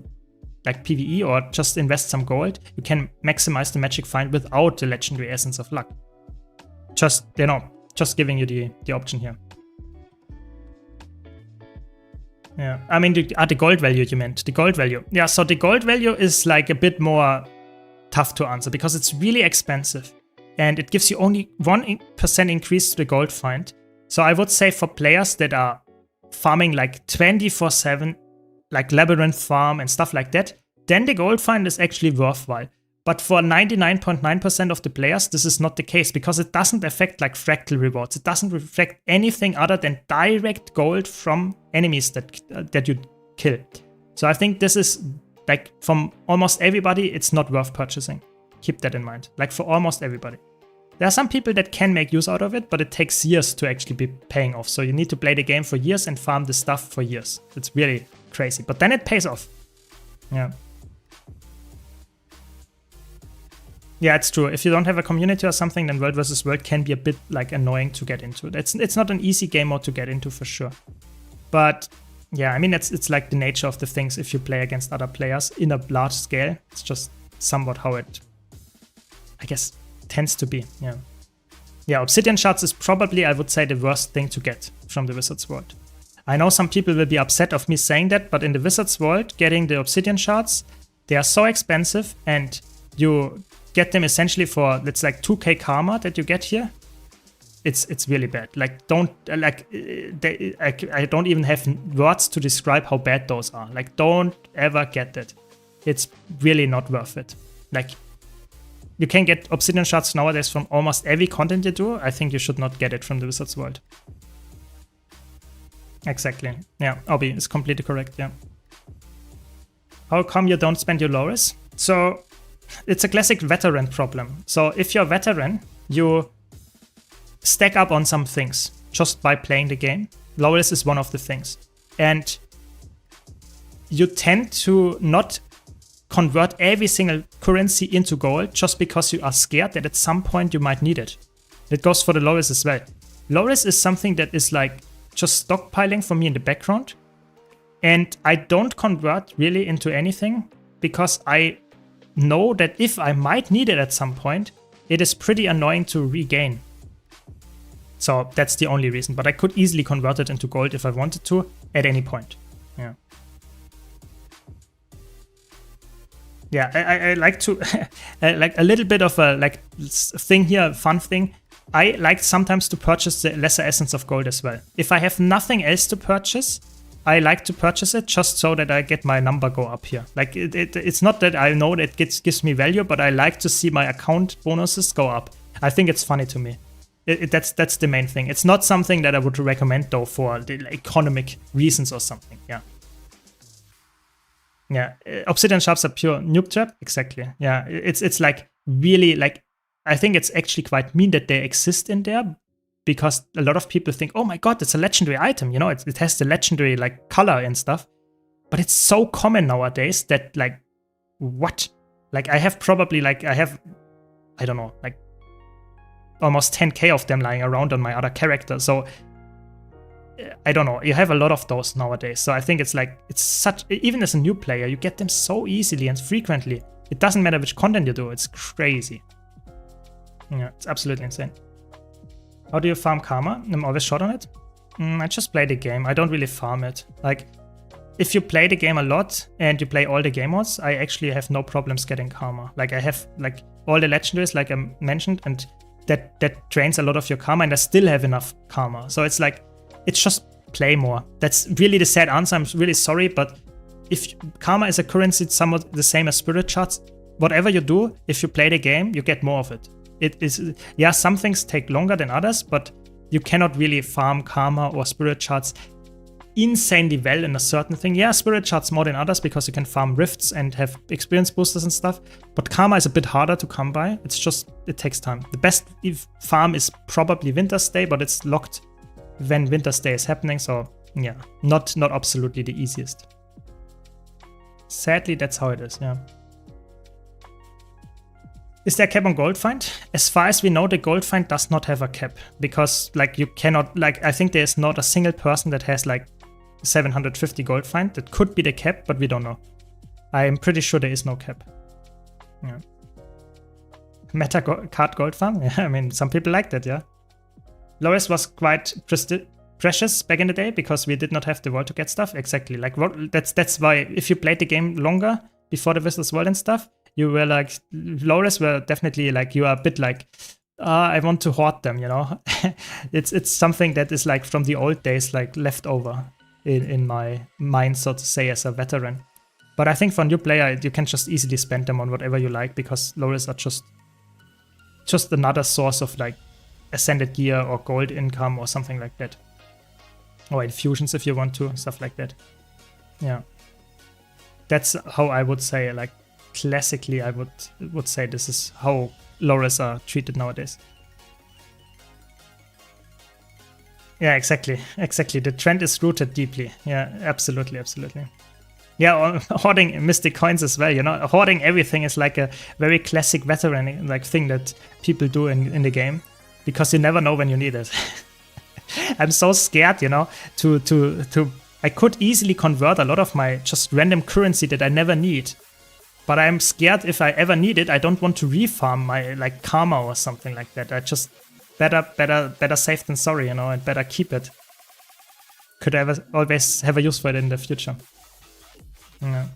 like PvE or just invest some gold, you can maximize the magic find without the legendary Essence of Luck. Just, you know, just giving you the option here. Yeah, I mean, the gold value you meant, the gold value. Yeah, so the gold value is like a bit more tough to answer because it's really expensive and it gives you only 1% increase to the gold find. So I would say for players that are farming like 24/7, like Labyrinth farm and stuff like that, then the gold find is actually worthwhile. But for 99.9% of the players, this is not the case because it doesn't affect like fractal rewards. It doesn't reflect anything other than direct gold from enemies that you kill. So I think this is like from almost everybody, it's not worth purchasing. Keep that in mind. Like for almost everybody. There are some people that can make use out of it, but it takes years to actually be paying off. So you need to play the game for years and farm the stuff for years. It's really crazy, but then it pays off. Yeah. Yeah, it's true. If you don't have a community or something, then World vs. World can be a bit like annoying to get into. It's not an easy game mode to get into for sure. But yeah, I mean, it's like the nature of the things if you play against other players in a large scale. It's just somewhat how it, I guess, tends to be. Yeah. Yeah, Obsidian Shards is probably, I would say, the worst thing to get from the Wizards World. I know some people will be upset of me saying that, but in the Wizards World, getting the Obsidian Shards, they are so expensive and you get them essentially for, it's like 2k karma that you get here. It's really bad. Like, don't, like, I don't even have words to describe how bad those are. Like, don't ever get that. It's really not worth it. Like, you can get Obsidian Shards nowadays from almost every content you do. I think you should not get it from the Wizards World. Exactly. Yeah, Obi is completely correct, yeah. How come you don't spend your Loris? So, it's a classic veteran problem. So if you're a veteran, you stack up on some things just by playing the game. Loris is one of the things. And you tend to not convert every single currency into gold just because you are scared that at some point you might need it. It goes for the Loris as well. Loris is something that is like just stockpiling for me in the background. And I don't convert really into anything because I know that if I might need it at some point, it is pretty annoying to regain. So that's the only reason. But I could easily convert it into gold if I wanted to at any point. Yeah. Yeah, I like to like a little bit of a like thing here, fun thing. I like sometimes to purchase the Lesser Essence of Gold as well. If I have nothing else to purchase, I like to purchase it just so that I get my number go up here. Like it's not that I know that it gives me value, but I like to see my account bonuses go up. I think it's funny to me. That's the main thing. It's not something that I would recommend though for the economic reasons or something. Yeah. Yeah. Obsidian Shards are pure noob trap. Exactly. Yeah. It's like really like, I think it's actually quite mean that they exist in there. Because a lot of people think, oh my god, it's a legendary item, you know, it has the legendary like color and stuff. But it's so common nowadays that like, what? Like I have probably like, I don't know, like almost 10k of them lying around on my other character. So I don't know, you have a lot of those nowadays. So I think it's like, it's such, even as a new player, you get them so easily and frequently. It doesn't matter which content you do, it's crazy. Yeah, it's absolutely insane. How do you farm karma? I'm always short on it. I just play the game. I don't really farm it. Like, if you play the game a lot and you play all the game modes, I actually have no problems getting karma. Like, I have like all the legendaries, like I mentioned, and that drains a lot of your karma, and I still have enough karma. So it's like, it's just play more. That's really the sad answer. I'm really sorry, but if karma is a currency, it's somewhat the same as spirit shards. Whatever you do, if you play the game, you get more of it. It is, yeah, some things take longer than others, but you cannot really farm karma or spirit shards insanely well in a certain thing. Yeah, spirit shards more than others because you can farm rifts and have experience boosters and stuff, but karma is a bit harder to come by. It's just, it takes time. The best farm is probably Winter's Day, but it's locked when Winter's Day is happening, so yeah, not absolutely the easiest. Sadly, that's how it is, yeah. Is there a cap on gold find? As far as we know, the gold find does not have a cap, because like you cannot, like, I think there's not a single person that has like 750 gold find. That could be the cap, but we don't know. I am pretty sure there is no cap. Yeah. Meta card gold farm? Yeah, I mean, some people like that, yeah. Loris was quite precious back in the day because we did not have the world to get stuff. Exactly. Like that's why if you played the game longer before the Wizard's World and stuff, you were like, Loris were definitely like, you are a bit like, I want to hoard them, you know? It's something that is like from the old days, like left over in my mind, so to say, as a veteran. But I think for a new player, you can just easily spend them on whatever you like, because Loris are just another source of like ascended gear or gold income or something like that. Or infusions if you want to, stuff like that. Yeah. That's how I would say, like, classically, I would say this is how Loris are treated nowadays. Yeah, exactly. The trend is rooted deeply. Yeah, absolutely. Yeah, hoarding mystic coins as well, you know. Hoarding everything is like a very classic veteran like thing that people do in the game, because you never know when you need it. I'm so scared, you know, to I could easily convert a lot of my just random currency that I never need. But I'm scared if I ever need it, I don't want to refarm my like karma or something like that. I just better safe than sorry, you know, and better keep it. Could always have a use for it in the future. Yeah,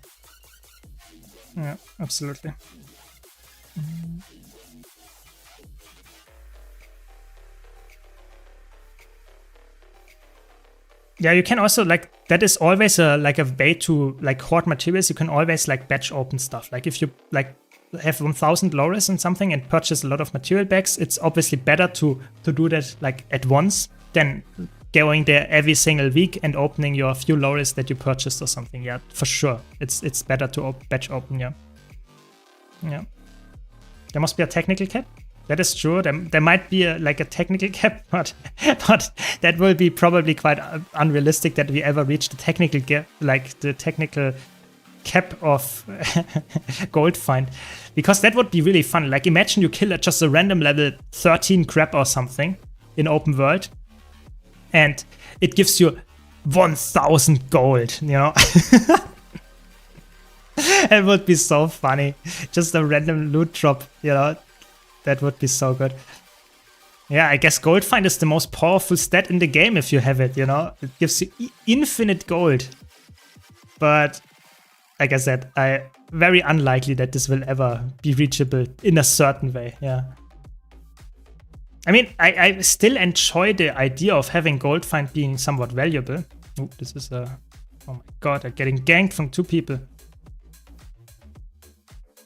absolutely. Yeah, you can also, like, that is always a way to like hoard materials. You can always like batch open stuff. Like if you like have 1000 Loris and something and purchase a lot of material bags, it's obviously better to do that like at once than going there every single week and opening your few Loris that you purchased or something. Yeah, for sure. It's better to batch open, yeah. Yeah. There must be a technical cap. That is true. There might be a technical cap, but that will be probably quite unrealistic that we ever reach the technical gap, like the technical cap of gold find, because that would be really fun. Like imagine you kill just a random level 13 crab or something in open world, and it gives you 1000 gold. You know. It would be so funny. Just a random loot drop, you know. That would be so good. Yeah, I guess gold find is the most powerful stat in the game if you have it, you know. It gives you infinite gold. But like I said, very unlikely that this will ever be reachable in a certain way, yeah. I mean, I still enjoy the idea of having gold find being somewhat valuable. Oh, this is a... Oh my god, I'm getting ganked from 2 people.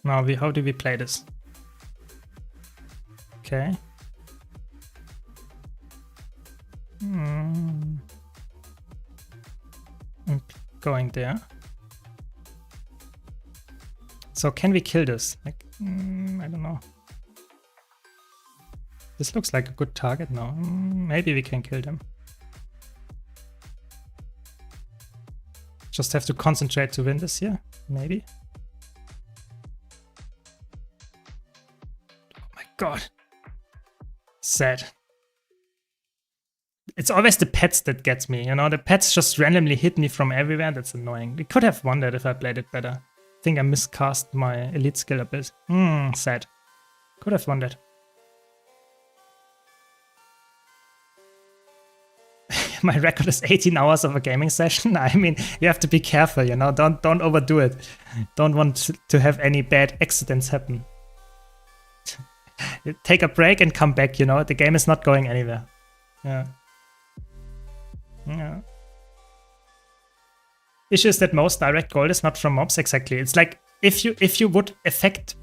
Now, how do we play this? Okay. I'm going there. So can we kill this? Like, I don't know. This looks like a good target now. Maybe we can kill them. Just have to concentrate to win this here, maybe. Oh my god. Sad. It's always the pets that gets me, you know? The pets just randomly hit me from everywhere. That's annoying. We could have won that if I played it better. I think I miscast my elite skill a bit. Sad. Could have won that. My record is 18 hours of a gaming session. I mean, you have to be careful, you know? Don't overdo it. Don't want to have any bad accidents happen. Take a break and come back, you know? The game is not going anywhere. Yeah. Yeah. issue is that most direct gold is not from mobs. Exactly. It's like if you would affect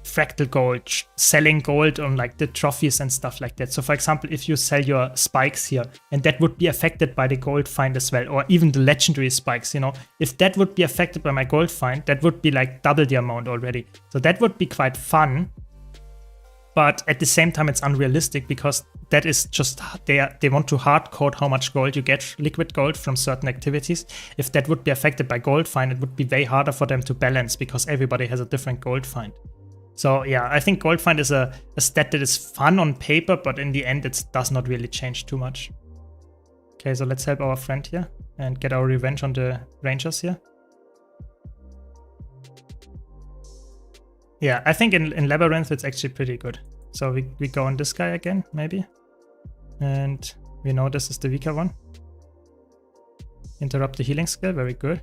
fractal gold, selling gold on like the trophies and stuff like that. So for example, if you sell your spikes here, and that would be affected by the gold find as well, or even the legendary spikes, you know, if that would be affected by my gold find, that would be like double the amount already. So that would be quite fun. But at the same time, it's unrealistic because that is just, they want to hard code how much gold you get, liquid gold from certain activities. If that would be affected by gold find, it would be way harder for them to balance because everybody has a different gold find. So yeah, I think gold find is a stat that is fun on paper, but in the end, it does not really change too much. Okay, so let's help our friend here and get our revenge on the rangers here. Yeah, I think in Labyrinth, it's actually pretty good. So we go on this guy again, maybe. And we know this is the weaker one. Interrupt the healing skill, very good.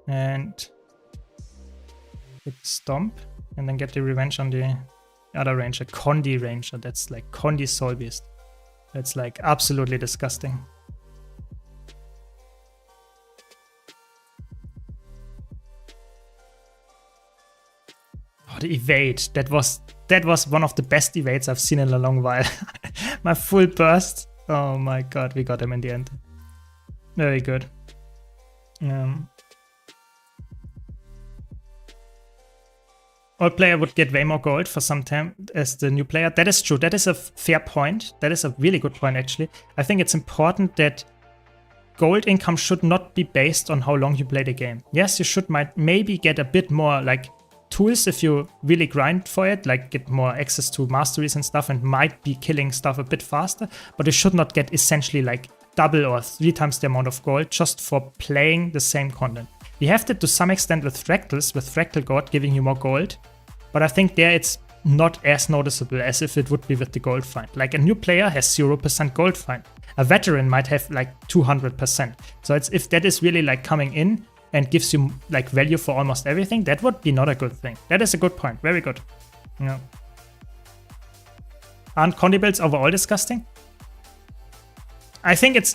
And hit Stomp. And then get the revenge on the other ranger, Condi ranger. That's like Condi Soul Beast. That's like absolutely disgusting. Oh, the evade. That was one of the best evades I've seen in a long while. My full burst. Oh my god, we got him in the end. Very good. Old player would get way more gold for some time as the new player. That is true. That is a fair point. That is a really good point, actually. I think it's important that gold income should not be based on how long you play the game. Yes, you should maybe get a bit more like tools if you really grind for it, like get more access to masteries and stuff, and might be killing stuff a bit faster. But you should not get essentially like double or 3 times the amount of gold just for playing the same content. We have that to some extent with fractals, with fractal god giving you more gold, but I think there it's not as noticeable as if it would be with the gold find. Like a new player has 0% gold find. A veteran might have like 200%. So it's if that is really like coming in and gives you like value for almost everything, that would be not a good thing. That is a good point. Very good. Yeah. Aren't Condi builds overall disgusting? I think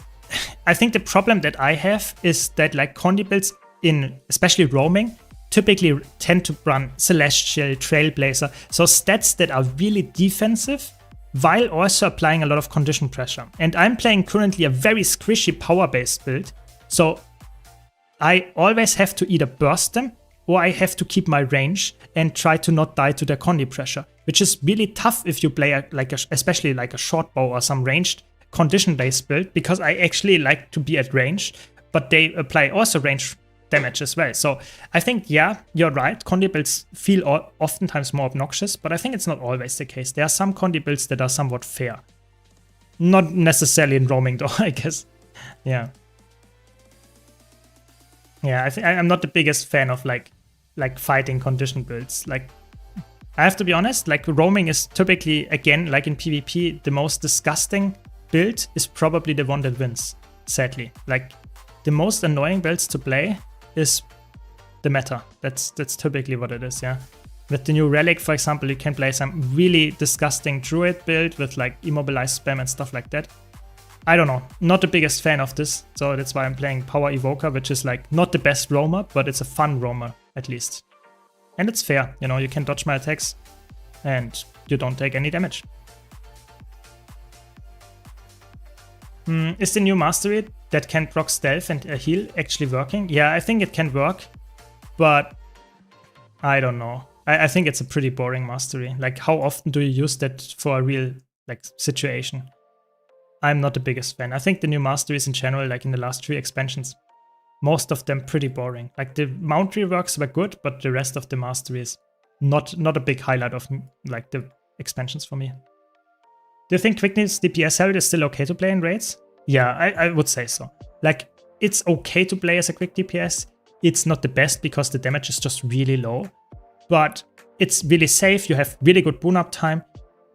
the problem that I have is that like Condi builds in especially roaming typically tend to run Celestial, Trailblazer, so stats that are really defensive while also applying a lot of condition pressure. And I'm playing currently a very squishy power-based build, so I always have to either burst them or I have to keep my range and try to not die to their Condi pressure, which is really tough if you play especially like a short bow or some ranged condition-based build, because I actually like to be at range, but they apply also range damage as well. So I think, yeah, you're right, Condi builds feel oftentimes more obnoxious, but I think it's not always the case. There are some Condi builds that are somewhat fair. Not necessarily in roaming though, I guess. Yeah. Yeah, I'm not the biggest fan of like fighting condition builds. Like, I have to be honest, like roaming is typically, again, like in PvP, the most disgusting build is probably the one that wins, sadly. Like, the most annoying builds to play is the meta. That's typically what it is, yeah. With the new relic, for example, you can play some really disgusting druid build with like immobilized spam and stuff like that. I don't know, not the biggest fan of this, so that's why I'm playing Power Evoker, which is like not the best roamer, but it's a fun roamer at least. And it's fair, you know, you can dodge my attacks and you don't take any damage. Is the new mastery that can proc stealth and heal actually working? Yeah, I think it can work, but I don't know. I think it's a pretty boring mastery. Like, how often do you use that for a real like situation? I'm not the biggest fan. I think the new masteries in general, like in the last 3 expansions, most of them pretty boring. Like the mount reworks were good, but the rest of the masteries, not a big highlight of like the expansions for me. Do you think Quickness DPS Herald is still okay to play in raids? Yeah, I would say so. Like, it's okay to play as a quick DPS. It's not the best because the damage is just really low, but it's really safe. You have really good boon up time.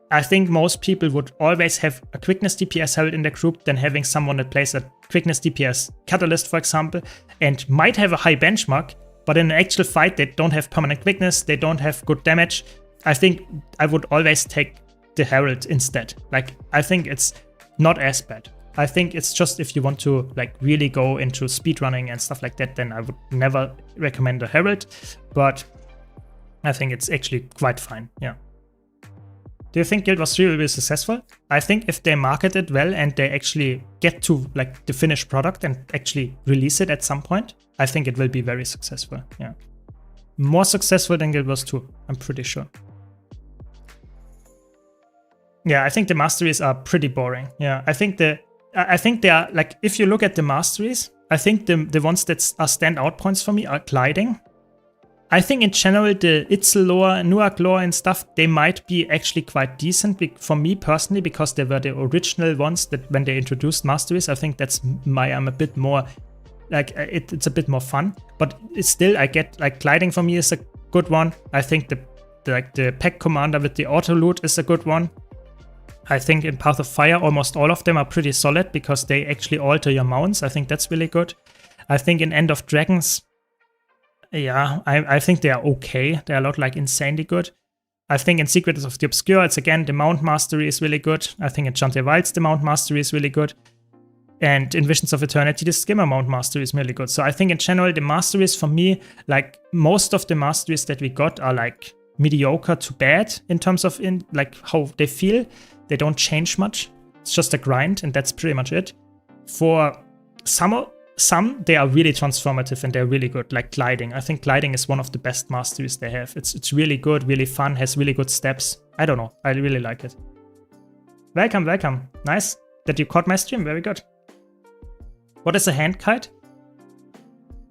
I think most people would always have a Quickness DPS Herald in their group than having someone that plays a Quickness DPS Catalyst, for example, and might have a high benchmark, but in an actual fight they don't have permanent quickness, they don't have good damage. I think I would always take the Herald instead. Like, I think it's not as bad. I think it's just if you want to like really go into speedrunning and stuff like that, then I would never recommend a Herald, but I think it's actually quite fine, yeah. Do you think Guild Wars 3 will be successful? I think if they market it well and they actually get to like the finished product and actually release it at some point, I think it will be very successful, yeah. More successful than Guild Wars 2, I'm pretty sure. Yeah, I think the masteries are pretty boring. Yeah, I think they are like, if you look at the masteries, I think the ones that are standout points for me are gliding. I think in general, the Itzel lore, Nuak lore and stuff, they might be actually quite decent for me personally, because they were the original ones that when they introduced masteries, I think that's I'm a bit more, like it's a bit more fun. But it's still, I get like gliding for me is a good one. I think the pack commander with the auto loot is a good one. I think in Path of Fire, almost all of them are pretty solid because they actually alter your mounts. I think that's really good. I think in End of Dragons, yeah, I think they are okay. They're not like insanely good. I think in Secrets of the Obscure, it's again, the Mount Mastery is really good. I think in Chante Wilds, the Mount Mastery is really good. And in Visions of Eternity, the Skimmer Mount Mastery is really good. So I think in general, the masteries for me, like most of the masteries that we got are like mediocre to bad in terms of like how they feel. They don't change much. It's just a grind, and that's pretty much it. For some, they are really transformative and they're really good, like gliding. I think gliding is one of the best masteries they have. It's really good, really fun, has really good steps. I don't know, I really like it. Welcome, welcome. Nice that you caught my stream, very good. What is a hand kite?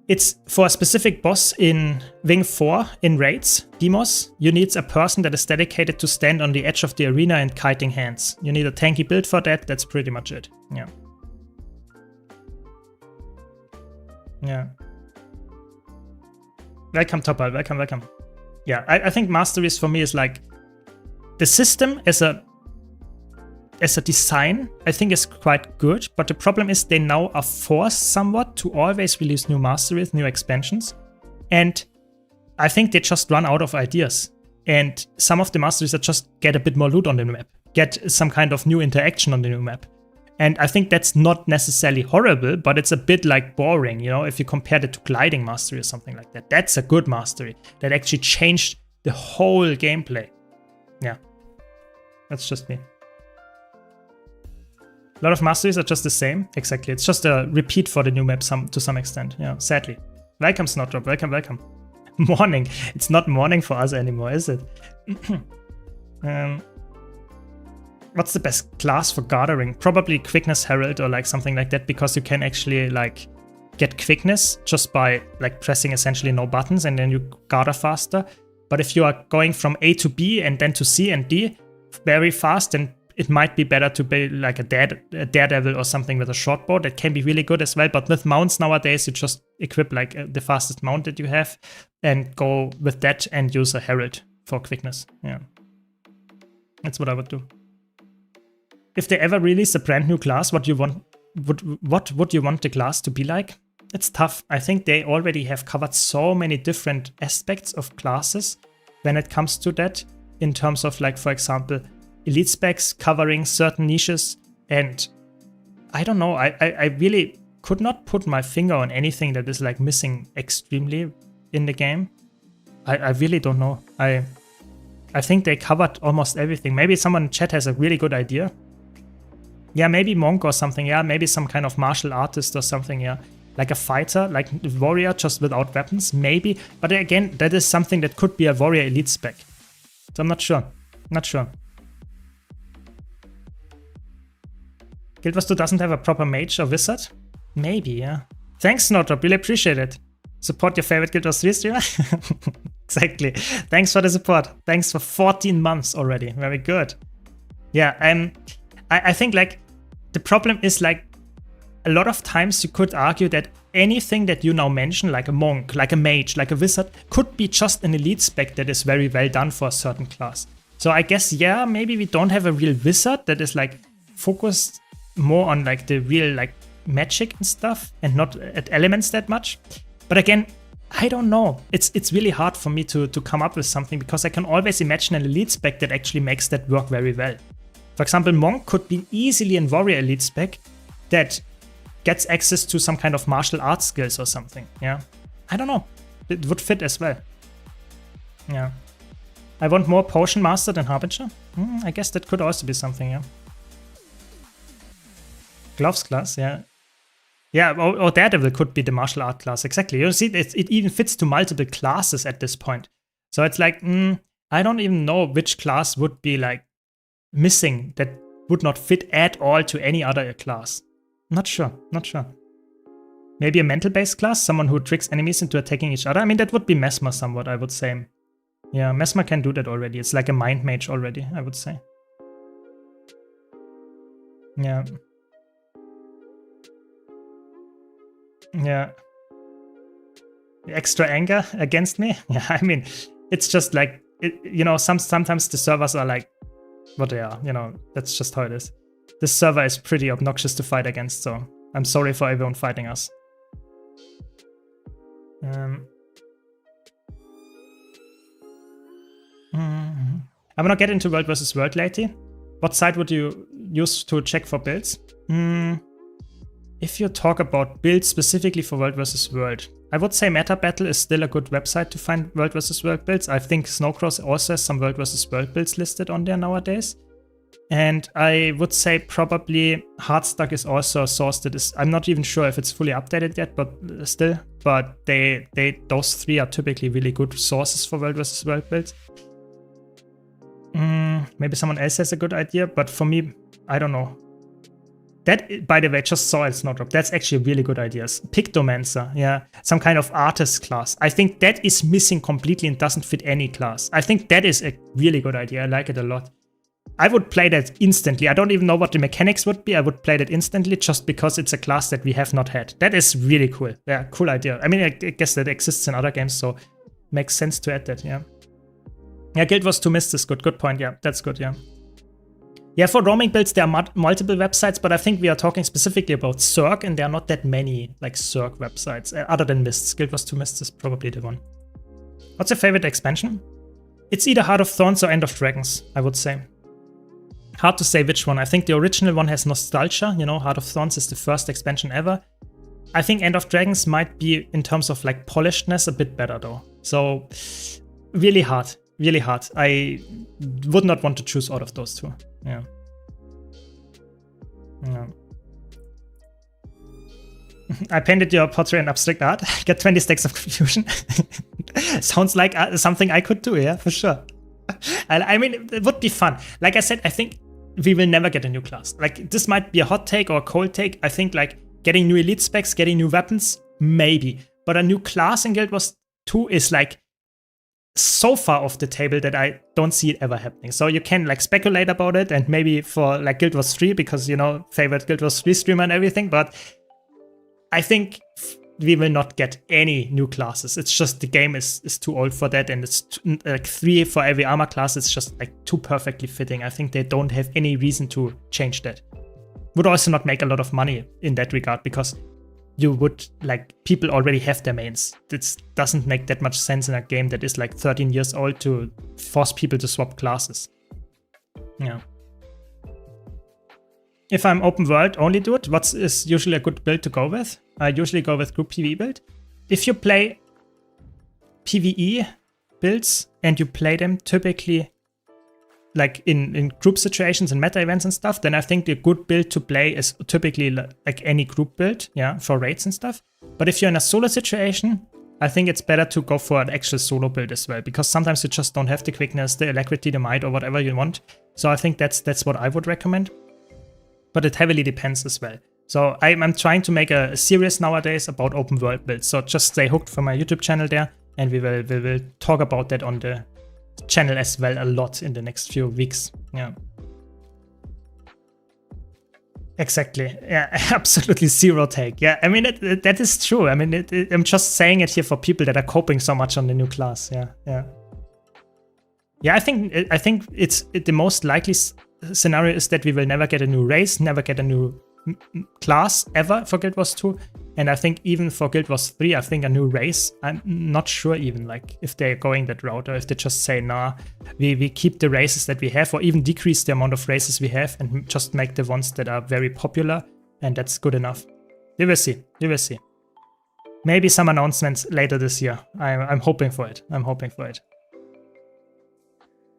It's for a specific boss in Wing 4 in raids, Demos. You need a person that is dedicated to stand on the edge of the arena and kiting hands. You need a tanky build for that, that's pretty much it. Yeah. Yeah. Welcome, Topal. Welcome, welcome. Yeah, I think masteries for me is like the system as a design, I think is quite good, but the problem is they now are forced somewhat to always release new masteries, new expansions, and I think they just run out of ideas. And some of the masteries are just get a bit more loot on the map, get some kind of new interaction on the new map. And I think that's not necessarily horrible, but it's a bit like boring, you know, if you compare it to gliding mastery or something like that. That's a good mastery that actually changed the whole gameplay. Yeah, that's just me. A lot of masteries are just the same. Exactly, it's just a repeat for the new map to some extent. Yeah, sadly. Welcome, Snowdrop. Welcome, welcome. Morning. It's not morning for us anymore, is it? What's the best class for gathering? Probably Quickness Herald or like something like that, because you can actually like get quickness just by like pressing essentially no buttons, and then you gather faster. But if you are going from A to B and then to C and D very fast, then it might be better to be like a Daredevil or something with a short bow. That can be really good as well. But with mounts nowadays, you just equip like the fastest mount that you have and go with that and use a Herald for quickness. Yeah, that's what I would do. If they ever release a brand new class, what would you want the class to be like? It's tough. I think they already have covered so many different aspects of classes when it comes to that, in terms of like, for example, elite specs covering certain niches. And I don't know, I really could not put my finger on anything that is like missing extremely in the game. I really don't know. I think they covered almost everything. Maybe someone in chat has a really good idea. Yeah, maybe monk or something, yeah, maybe some kind of martial artist or something, yeah. Like a fighter, like a warrior just without weapons, maybe. But again, that is something that could be a warrior elite spec. So I'm not sure, not sure. Guild Wars 2 doesn't have a proper mage or wizard? Maybe, yeah. Thanks, Snowdrop, really appreciate it. Support your favorite Guild Wars 3 streamer? Exactly. Thanks for the support. Thanks for 14 months already. Very good. Yeah, I think like the problem is like a lot of times you could argue that anything that you now mention, like a monk, like a mage, like a wizard, could be just an elite spec that is very well done for a certain class. So I guess, yeah, maybe we don't have a real wizard that is like focused more on like the real like magic and stuff and not at elements that much. But again, I don't know. It's really hard for me to come up with something, because I can always imagine an elite spec that actually makes that work very well. For example, monk could be easily in warrior elite spec, that gets access to some kind of martial arts skills or something. Yeah, I don't know. It would fit as well. Yeah. I want more Potion Master than Harbinger. I guess that could also be something, yeah. Gloves class, yeah. Yeah, or Daredevil could be the martial art class, exactly. You see, it even fits to multiple classes at this point. So it's like, I don't even know which class would be like missing that would not fit at all to any other class. Not sure. Maybe a mental-based class, someone who tricks enemies into attacking each other. I mean, that would be Mesmer somewhat, I would say. Yeah, Mesmer can do that already. It's like a mind mage already, I would say. Yeah. Yeah. Extra anger against me? Yeah, I mean, it's just like, sometimes the servers are like what they are, that's just how it is. This server is pretty obnoxious to fight against, so I'm sorry for everyone fighting us. I'm gonna get into World vs. World lately. What site would you use to check for builds? If you talk about builds specifically for World vs. World, I would say Meta Battle is still a good website to find World vs. World builds. I think Snowcross also has some World vs. World builds listed on there nowadays. And I would say probably Hardstuck is also a source that is, I'm not even sure if it's fully updated yet, but still. But those three are typically really good sources for World vs. World builds. Maybe someone else has a good idea, but for me, I don't know. That, by the way, just saw it, Snowdrop. That's actually really good ideas. Pictomancer, yeah. Some kind of artist class. I think that is missing completely and doesn't fit any class. I think that is a really good idea. I like it a lot. I would play that instantly. I don't even know what the mechanics would be. I would play that instantly just because it's a class that we have not had. That is really cool. Yeah, cool idea. I mean, I guess that exists in other games, so makes sense to add that, yeah. Yeah, Guild Wars 2 Mist is good. Good point, yeah. That's good, yeah. Yeah, for roaming builds, there are multiple websites, but I think we are talking specifically about Zerg, and there are not that many like Zerg websites, other than Mists. Guild Wars 2 Mists is probably the one. What's your favorite expansion? It's either Heart of Thorns or End of Dragons, I would say. Hard to say which one. I think the original one has nostalgia, Heart of Thorns is the first expansion ever. I think End of Dragons might be, in terms of like polishedness, a bit better though. So, really hard. Really hard. I would not want to choose out of those two. Yeah. I painted your portrait in abstract art. Get 20 stacks of confusion. Sounds like something I could do, yeah, for sure. I mean, it would be fun. Like I said, I think we will never get a new class. Like, this might be a hot take or a cold take. I think, like, getting new elite specs, getting new weapons, maybe. But a new class in Guild Wars 2 is, like, so far off the table that I don't see it ever happening. So you can like speculate about it, and maybe for like Guild Wars 3 because favorite Guild Wars 3 streamer and everything, but I think we will not get any new classes. It's just the game is too old for that, and it's like 3 for every armor class. It's just like too perfectly fitting. I think they don't have any reason to change that. Would also not make a lot of money in that regard because you would, like, people already have their mains. It doesn't make that much sense in a game that is like 13 years old to force people to swap classes. Yeah. If I'm open world only, dude, what is usually a good build to go with? I usually go with group PvE build. If you play PvE builds and you play them typically like in group situations and meta events and stuff, then I think the good build to play is typically like any group build, yeah, for raids and stuff. But if you're in a solo situation, I think it's better to go for an actual solo build as well, because sometimes you just don't have the quickness, the alacrity, the might, or whatever you want. So I think that's what I would recommend. But it heavily depends as well. So I'm trying to make a series nowadays about open world builds. So just stay hooked for my YouTube channel there, and we will talk about that on the channel as well a lot in the next few weeks. Yeah. Exactly. Yeah, absolutely zero take. Yeah, I mean, that is true. I mean, I'm just saying it here for people that are coping so much on the new class. Yeah, yeah. Yeah, I think it's the most likely scenario is that we will never get a new race, never get a new class ever for Guild Wars 2. And I think even for Guild Wars 3, I think a new race, I'm not sure even like if they're going that route, or if they just say, nah, we keep the races that we have, or even decrease the amount of races we have and just make the ones that are very popular and that's good enough. We will see. We will see. Maybe some announcements later this year. I'm hoping for it. I'm hoping for it.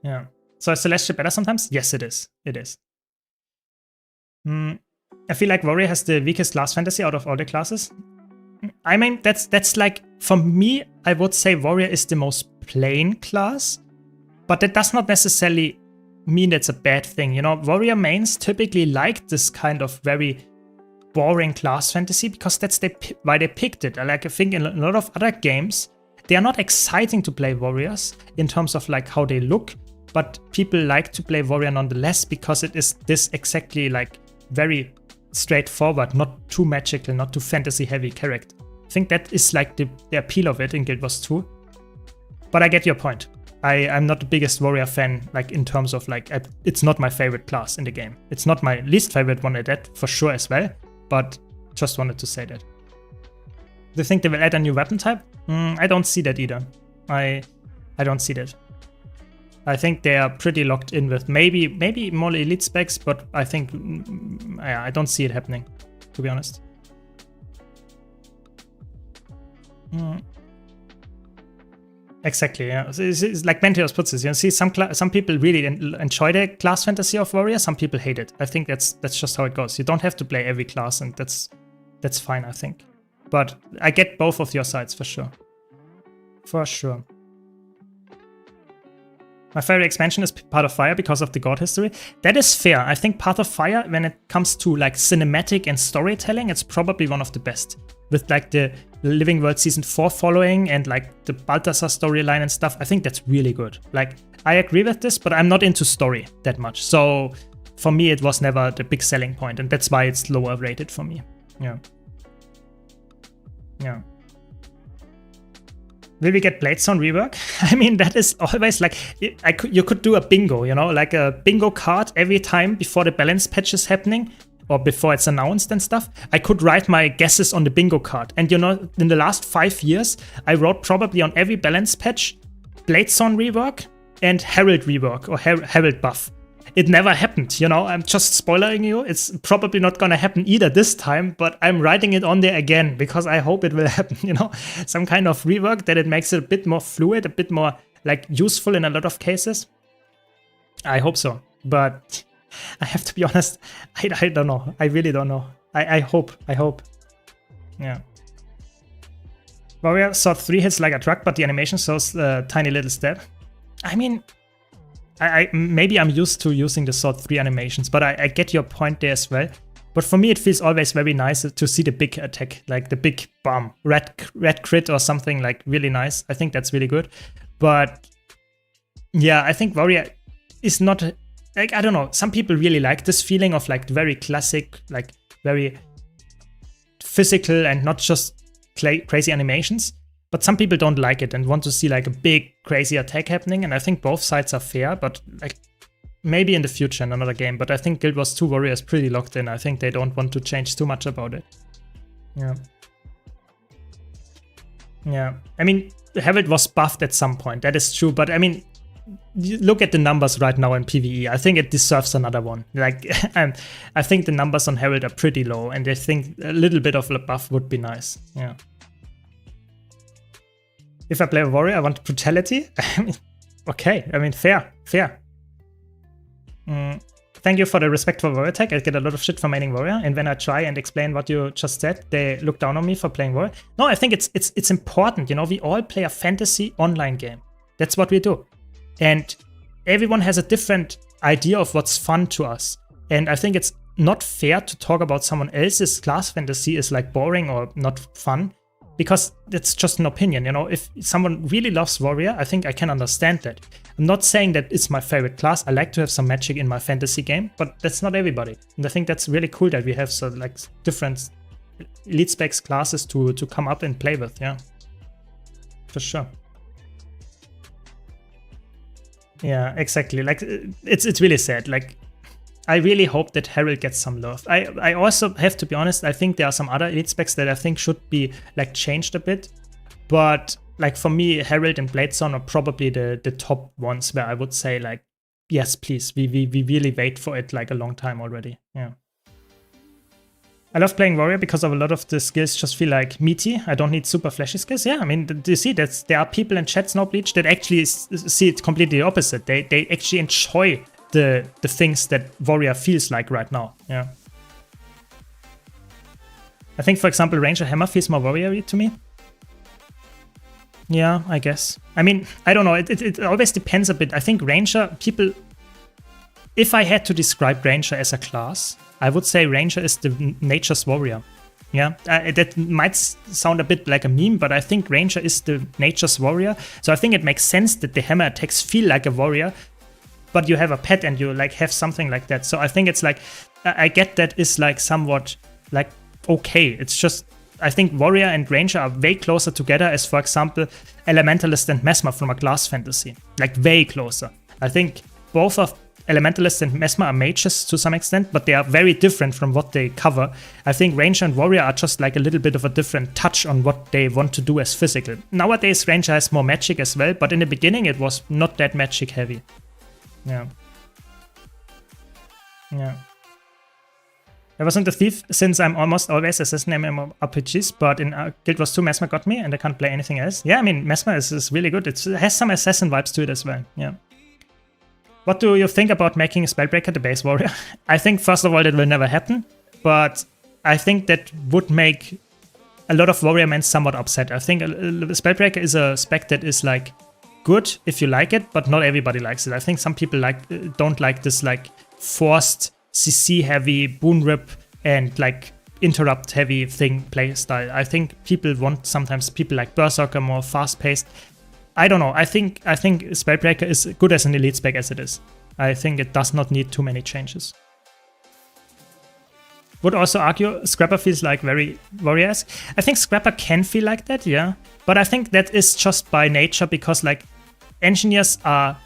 Yeah. So is Celestial better sometimes? Yes, it is. It is. I feel like Warrior has the weakest class fantasy out of all the classes. I mean, that's like, for me, I would say Warrior is the most plain class, but that does not necessarily mean that's a bad thing. You know, Warrior mains typically like this kind of very boring class fantasy because that's why they picked it. Like, I think in a lot of other games, they are not exciting to play Warriors in terms of like how they look, but people like to play Warrior nonetheless because it is this exactly like very straightforward, not too magical, not too fantasy heavy character. I think that is like the appeal of it in Guild Wars 2. But I get your point. I'm not the biggest Warrior fan, like in terms of like, it's not my favorite class in the game. It's not my least favorite one at that, for sure as well, but just wanted to say that. Do you think they will add a new weapon type? I don't see that either. I don't see that. I think they are pretty locked in with maybe more elite specs, but I think I don't see it happening, to be honest. Exactly, yeah. It's like Menteos puts this, you know, see, some people really enjoy the class fantasy of Warrior, some people hate it. I think that's just how it goes. You don't have to play every class, and that's fine, I think. But I get both of your sides for sure. For sure. My favorite expansion is Path of Fire because of the god history. That is fair. I think Path of Fire, when it comes to like cinematic and storytelling, it's probably one of the best. With like the Living World Season 4 following and like the Balthasar storyline and stuff, I think that's really good. Like, I agree with this, but I'm not into story that much. So for me, it was never the big selling point, and that's why it's lower rated for me. Yeah. Yeah. Will we get Bladestone rework? I mean, that is always like, you could do a bingo, you know, like a bingo card every time before the balance patch is happening or before it's announced and stuff. I could write my guesses on the bingo card. And you know, in the last 5 years, I wrote probably on every balance patch, Bladestone rework and Herald rework or Herald buff. It never happened, you know, I'm just spoiling you. It's probably not gonna happen either this time, but I'm writing it on there again because I hope it will happen, you know, some kind of rework that it makes it a bit more fluid, a bit more like useful in a lot of cases. I hope so, but I have to be honest, I don't know. I really don't know. I hope. Yeah. Warrior Sword 3 hits like a truck, but the animation shows a tiny little step. I mean, maybe I'm used to using the Sword 3 animations, but I get your point there as well. But for me, it feels always very nice to see the big attack, like the big bomb, red crit or something like really nice. I think that's really good. But yeah, I think Warrior is not, like, I don't know. Some people really like this feeling of like very classic, like very physical and not just crazy animations. But some people don't like it and want to see like a big crazy attack happening, and I think both sides are fair, but like maybe in the future in another game. But I think Guild Wars 2 Warrior is pretty locked in. I think they don't want to change too much about it. Yeah. Yeah. I mean, Herald was buffed at some point, that is true, but I mean, you look at the numbers right now in PvE. I think it deserves another one. Like, I think the numbers on Herald are pretty low, and I think a little bit of a buff would be nice. Yeah. If I play a Warrior, I want brutality. Okay, I mean, fair. Thank you for the respect for Warrior tech. I get a lot of shit for maining Warrior, and when I try and explain what you just said, they look down on me for playing Warrior. No, I think it's important. You know, we all play a fantasy online game. That's what we do, and everyone has a different idea of what's fun to us. And I think it's not fair to talk about someone else's class fantasy is like boring or not fun, because that's just an opinion, you know. If someone really loves Warrior, I think I can understand that. I'm not saying that it's my favorite class. I like to have some magic in my fantasy game, but that's not everybody. And I think that's really cool that we have so like different elite specs classes to come up and play with, yeah. For sure. Yeah, exactly. Like, it's really sad. Like, I really hope that Herald gets some love. I also have to be honest, I think there are some other elite specs that I think should be like changed a bit. But like for me, Herald and Bladestone are probably the top ones where I would say like, yes, please, we really wait for it like a long time already. Yeah. I love playing warrior because of a lot of the skills just feel like meaty. I don't need super flashy skills. Yeah, I mean, do you see that there are people in chat Snowbleach that actually see it completely opposite. They actually enjoy the things that warrior feels like right now. Yeah. I think, for example, Ranger Hammer feels more warrior-y to me. Yeah, I guess. I mean, I don't know. It always depends a bit. I think Ranger, people... If I had to describe Ranger as a class, I would say Ranger is the nature's warrior. Yeah, that might sound a bit like a meme, but I think Ranger is the nature's warrior. So I think it makes sense that the hammer attacks feel like a warrior, but you have a pet and you like have something like that. So I think it's like, I get that is like somewhat like okay. It's just, I think Warrior and Ranger are way closer together as, for example, Elementalist and Mesmer from a class fantasy. Like way closer. I think both of Elementalist and Mesmer are mages to some extent, but they are very different from what they cover. I think Ranger and Warrior are just like a little bit of a different touch on what they want to do as physical. Nowadays, Ranger has more magic as well, but in the beginning it was not that magic heavy. Yeah. Yeah. I wasn't a thief since I'm almost always assassin MMORPGs, but in Guild Wars 2 Mesmer got me and I can't play anything else. Yeah, I mean, Mesmer is really good. It has some assassin vibes to it as well. Yeah. What do you think about making Spellbreaker the base warrior? I think, first of all, that will never happen, but I think that would make a lot of warrior men somewhat upset. I think Spellbreaker is a spec that is like good if you like it, but not everybody likes it. I think some people don't like this like forced CC heavy, boon rip, and like interrupt heavy thing play style. I think people want sometimes people like Berserker more fast paced. I don't know. I think Spellbreaker is good as an elite spec as it is. I think it does not need too many changes. Would also argue Scrapper feels like very warrior-esque. I think Scrapper can feel like that, yeah. But I think that is just by nature because like engineers are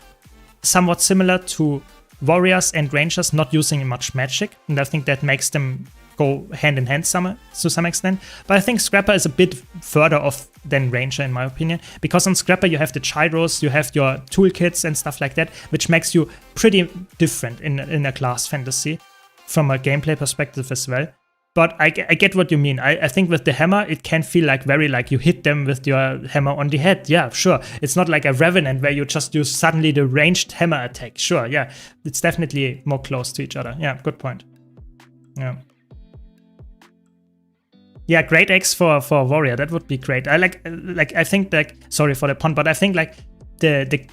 somewhat similar to warriors and rangers not using much magic, and I think that makes them go hand in hand to some extent. But I think Scrapper is a bit further off than Ranger in my opinion, because on Scrapper you have the gyros, you have your toolkits and stuff like that, which makes you pretty different in a class fantasy from a gameplay perspective as well. But I get what you mean. I think with the hammer, it can feel like very like you hit them with your hammer on the head. Yeah, sure. It's not like a Revenant where you just use suddenly the ranged hammer attack. Sure, yeah. It's definitely more close to each other. Yeah, good point. Yeah. Yeah, great X for warrior. That would be great. I think like, sorry for the pun, but I think like the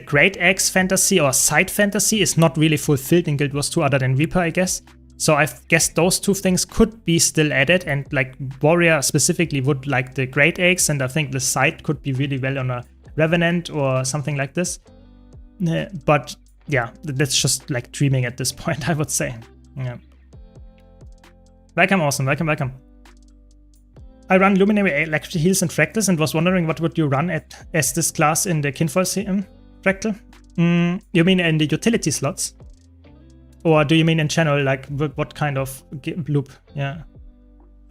great X fantasy or side fantasy is not really fulfilled in Guild Wars 2 other than Reaper, I guess. So I guess those two things could be still added, and like Warrior specifically would like the Great Axe, and I think the side could be really well on a Revenant or something like this. But yeah, that's just like dreaming at this point, I would say. Yeah. Welcome, awesome, welcome. I run Luminary, Electricity, Heals, and Fractals, and was wondering what would you run as this class in the Kinfoil CM Fractal? You mean in the utility slots? Or do you mean in general, like what kind of loop? Yeah,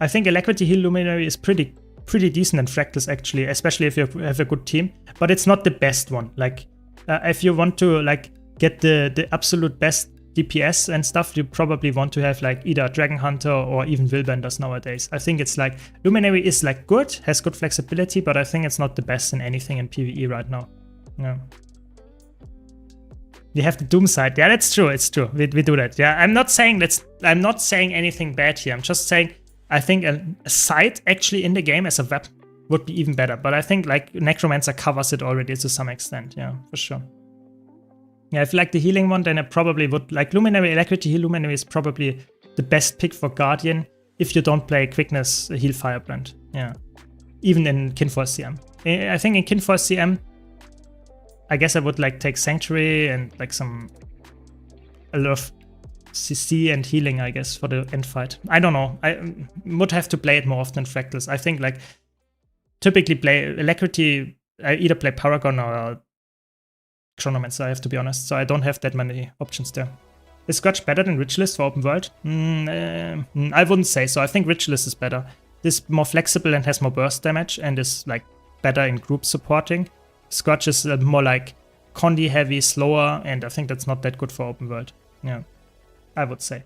I think Alacrity Heal Luminary is pretty decent in Fractals actually, especially if you have a good team. But it's not the best one. Like if you want to like get the absolute best DPS and stuff, you probably want to have like either Dragon Hunter or even Willbenders nowadays. I think it's like Luminary is like good, has good flexibility, but I think it's not the best in anything in PvE right now. Yeah. We have the Doom side. Yeah, that's true. It's true. We do that. Yeah, I'm not saying anything bad here. I'm just saying I think a side actually in the game as a weapon would be even better. But I think like Necromancer covers it already to some extent. Yeah, for sure. Yeah, if you like the healing one, then I probably would like Luminary. Alacrity Heal Luminary is probably the best pick for Guardian if you don't play Quickness Heal Firebrand. Yeah, even in Kinfoil CM. I think in Kinfoil CM, I guess I would like take Sanctuary and like a lot of CC and healing, I guess, for the end fight. I don't know. I would have to play it more often in Fractals. I think like typically play Alacrity, I either play Paragon or Chronomancer, I have to be honest. So I don't have that many options there. Is Scourge better than Ritualist for open world? I wouldn't say so. I think Ritualist is better. This is more flexible and has more burst damage and is like better in group supporting. Scourge is more like Condi heavy, slower, and I think that's not that good for open world. Yeah, I would say.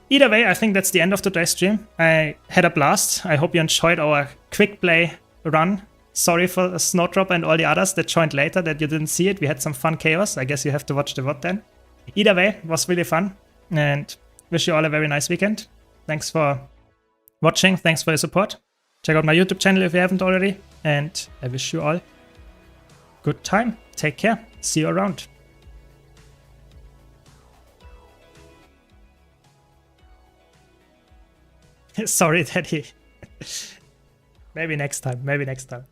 Either way, I think that's the end of today's stream. I had a blast. I hope you enjoyed our quick play run. Sorry for Snowdrop and all the others that joined later that you didn't see it. We had some fun chaos. I guess you have to watch the VOD then. Either way, it was really fun. And wish you all a very nice weekend. Thanks for watching. Thanks for your support. Check out my YouTube channel if you haven't already. And I wish you all good time. Take care. See you around. Sorry, Daddy. Maybe next time. Maybe next time.